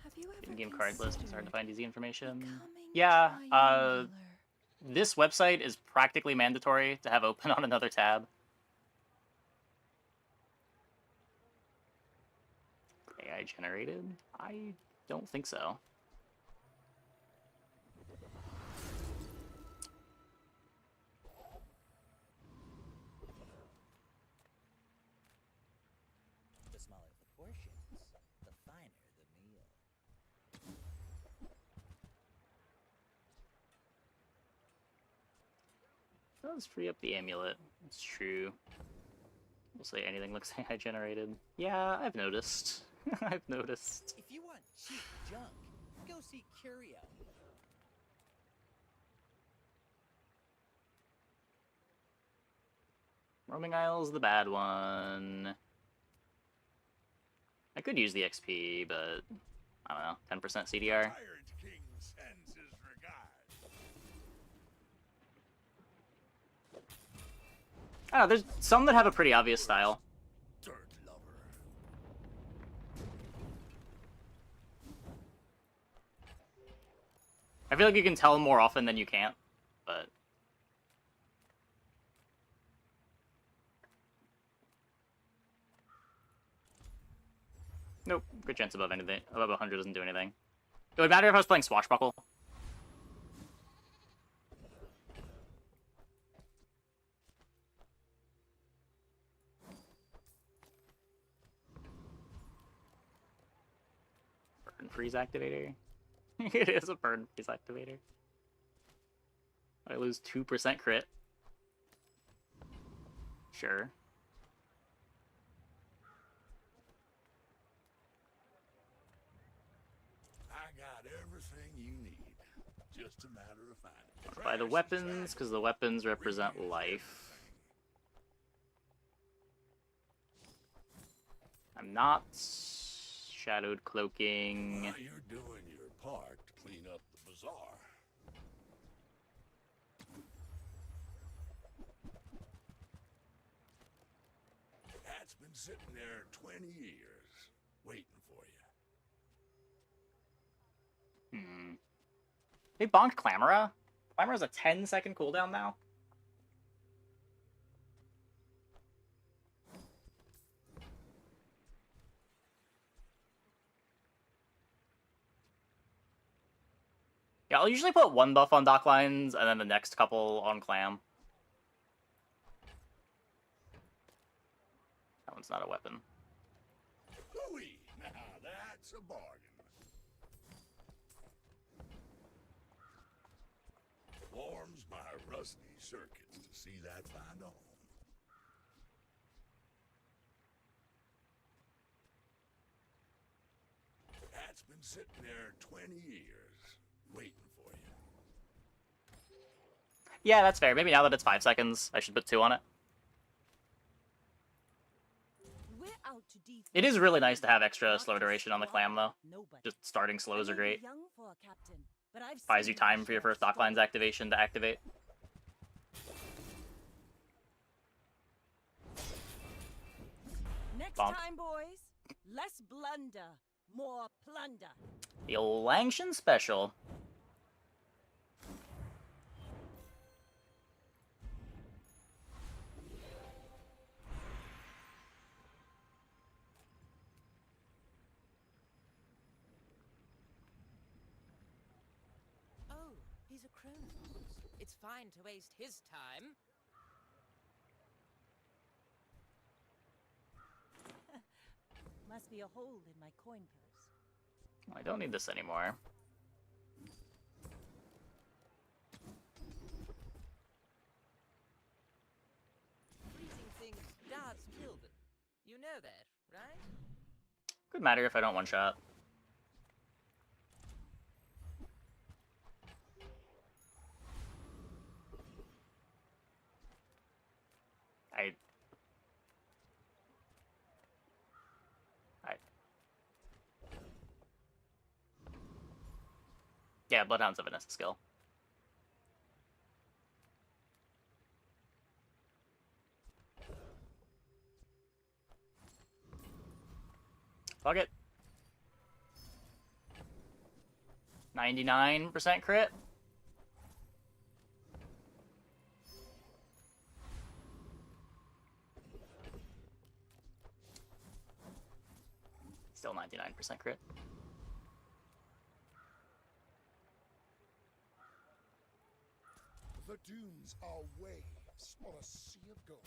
Have you ever In-game card list. It's hard to considered find easy information. becoming Yeah, triangular? this website is practically mandatory to have open on another tab. AI generated? I don't think so. The smaller the portions, the finer the meal. Does free up the amulet. It's true. We'll say anything looks AI generated. Yeah, I've noticed. I've noticed. If you want cheap junk, go see Curio. Roaming Isle's the bad one. I could use the XP, but I don't know, 10% CDR. Tyrant King sends his regards. I don't know, there's some that have a pretty obvious style. Dirt lover. I feel like you can tell more often than you can't, but... Nope, good chance above anything. Above 100 doesn't do anything. It would matter if I was playing Swashbuckle. Burn freeze activator. It is a burn freeze activator. I lose 2% crit. Sure. I got everything you need. Just a matter of finding. Buy the weapons, because the weapons represent life. I'm not shadowed cloaking. While you're doing your part to clean up the bazaar. That's been sitting there 20 years, waiting for you. They bonked Clamora? Clamora's a 10-second cooldown now? Yeah, I'll usually put one buff on Dock Lines and then the next couple on Clam. That one's not a weapon. Ooh-wee, now that's a bargain. Warms my rusty circuits to see that find a home. That's been sitting there 20 years, waiting for you. Yeah, that's fair. Maybe now that it's 5 seconds, I should put 2 on it. We're out to It is really nice to have extra slow duration on the Clam, though. Just starting slows are great. Buys you time for your first Dock Lines activation to activate. Next Bonk. time, boys, less blunder, more plunder. The old Langshan special. Oh, he's a crone. It's fine to waste his time. Must be a hole in my coin purse. I don't need this anymore. Freezing things does kill them. You know that, right? Could matter if I don't one-shot. Yeah, Bloodhound's a Vanessa skill. Fuck it. 99% crit. Still 99% crit. The dunes are waves on a sea of gold.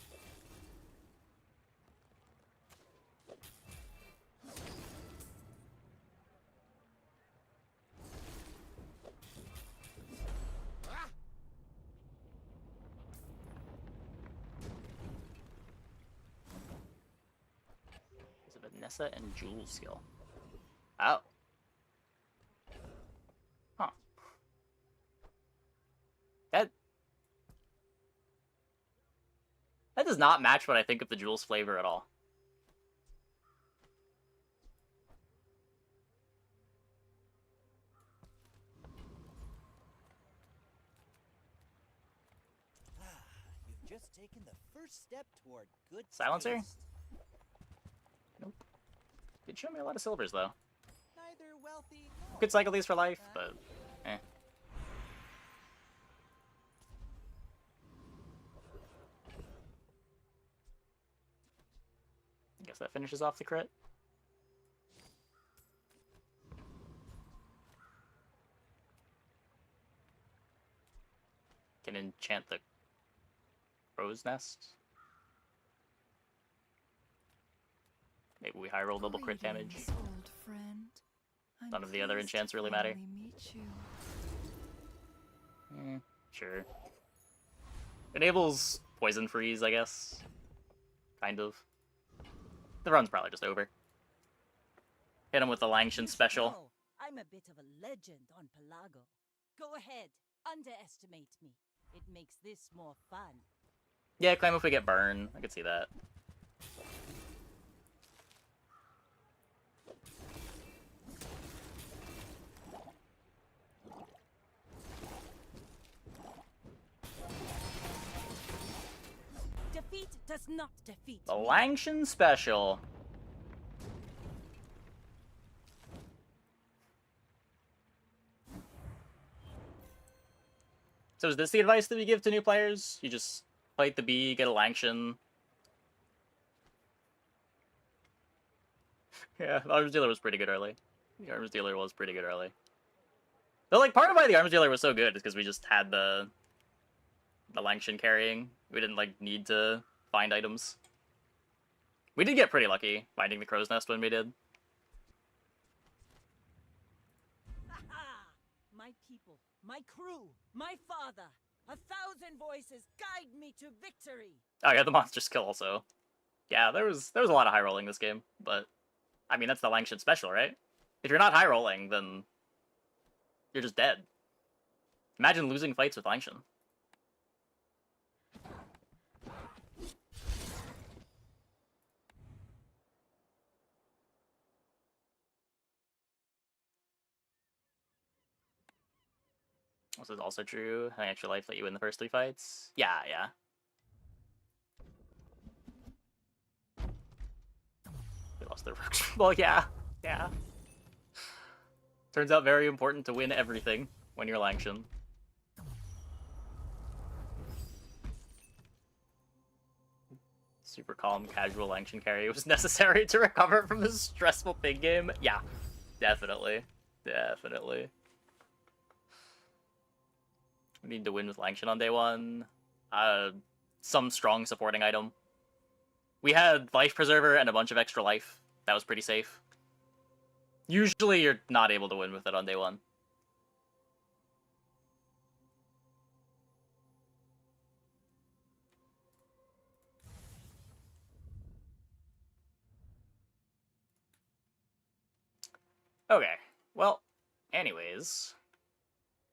There's a Vanessa and Jules skill. Oh. Huh. That does not match what I think of the Jules flavor at all. You've just taken the first step toward good Silencer? taste. Nope. Did show me a lot of silvers, though. Neither wealthy nor Could cycle these for life, but eh. I guess that finishes off the crit. Can enchant the crow's nest. Maybe we high roll double crit damage. Greetings, old friend. I'm None of the other pleased to enchants really matter. finally meet you. Sure. Enables poison freeze, I guess. Kind of. The run's probably just over. Hit him with the Langshan special. No, I'm a bit of a legend on Pelago. Go ahead, underestimate me. It makes this more fun. Yeah, claim if we get burn. I could see that. Defeat does not defeat The me. Langshan special. So is this the advice that we give to new players? You just fight the bee, get a Langshan. Yeah, the Arms Dealer was pretty good early. The Arms Dealer was pretty good early. But like, part of why the Arms Dealer was so good is because we just had the Langshan carrying. We didn't like need to find items. We did get pretty lucky finding the crow's nest when we did. My people, my crew, my father. 1,000 voices guide me to victory. Oh yeah, the monster skill also. Yeah, there was a lot of high rolling this game, but I mean that's the Langshan special, right? If you're not high rolling, then you're just dead. Imagine losing fights with Langshan. This is also true. Having extra life let you win the first 3 fights. Yeah, yeah. We lost their well, yeah, yeah. Turns out very important to win everything when you're Langshan. Super calm, casual Langshan carry was necessary to recover from this stressful pig game. Yeah, definitely. Definitely. We need to win with Langshan on day 1. Some strong supporting item. We had Life Preserver and a bunch of extra life. That was pretty safe. Usually you're not able to win with it on day 1. Okay, well, anyways...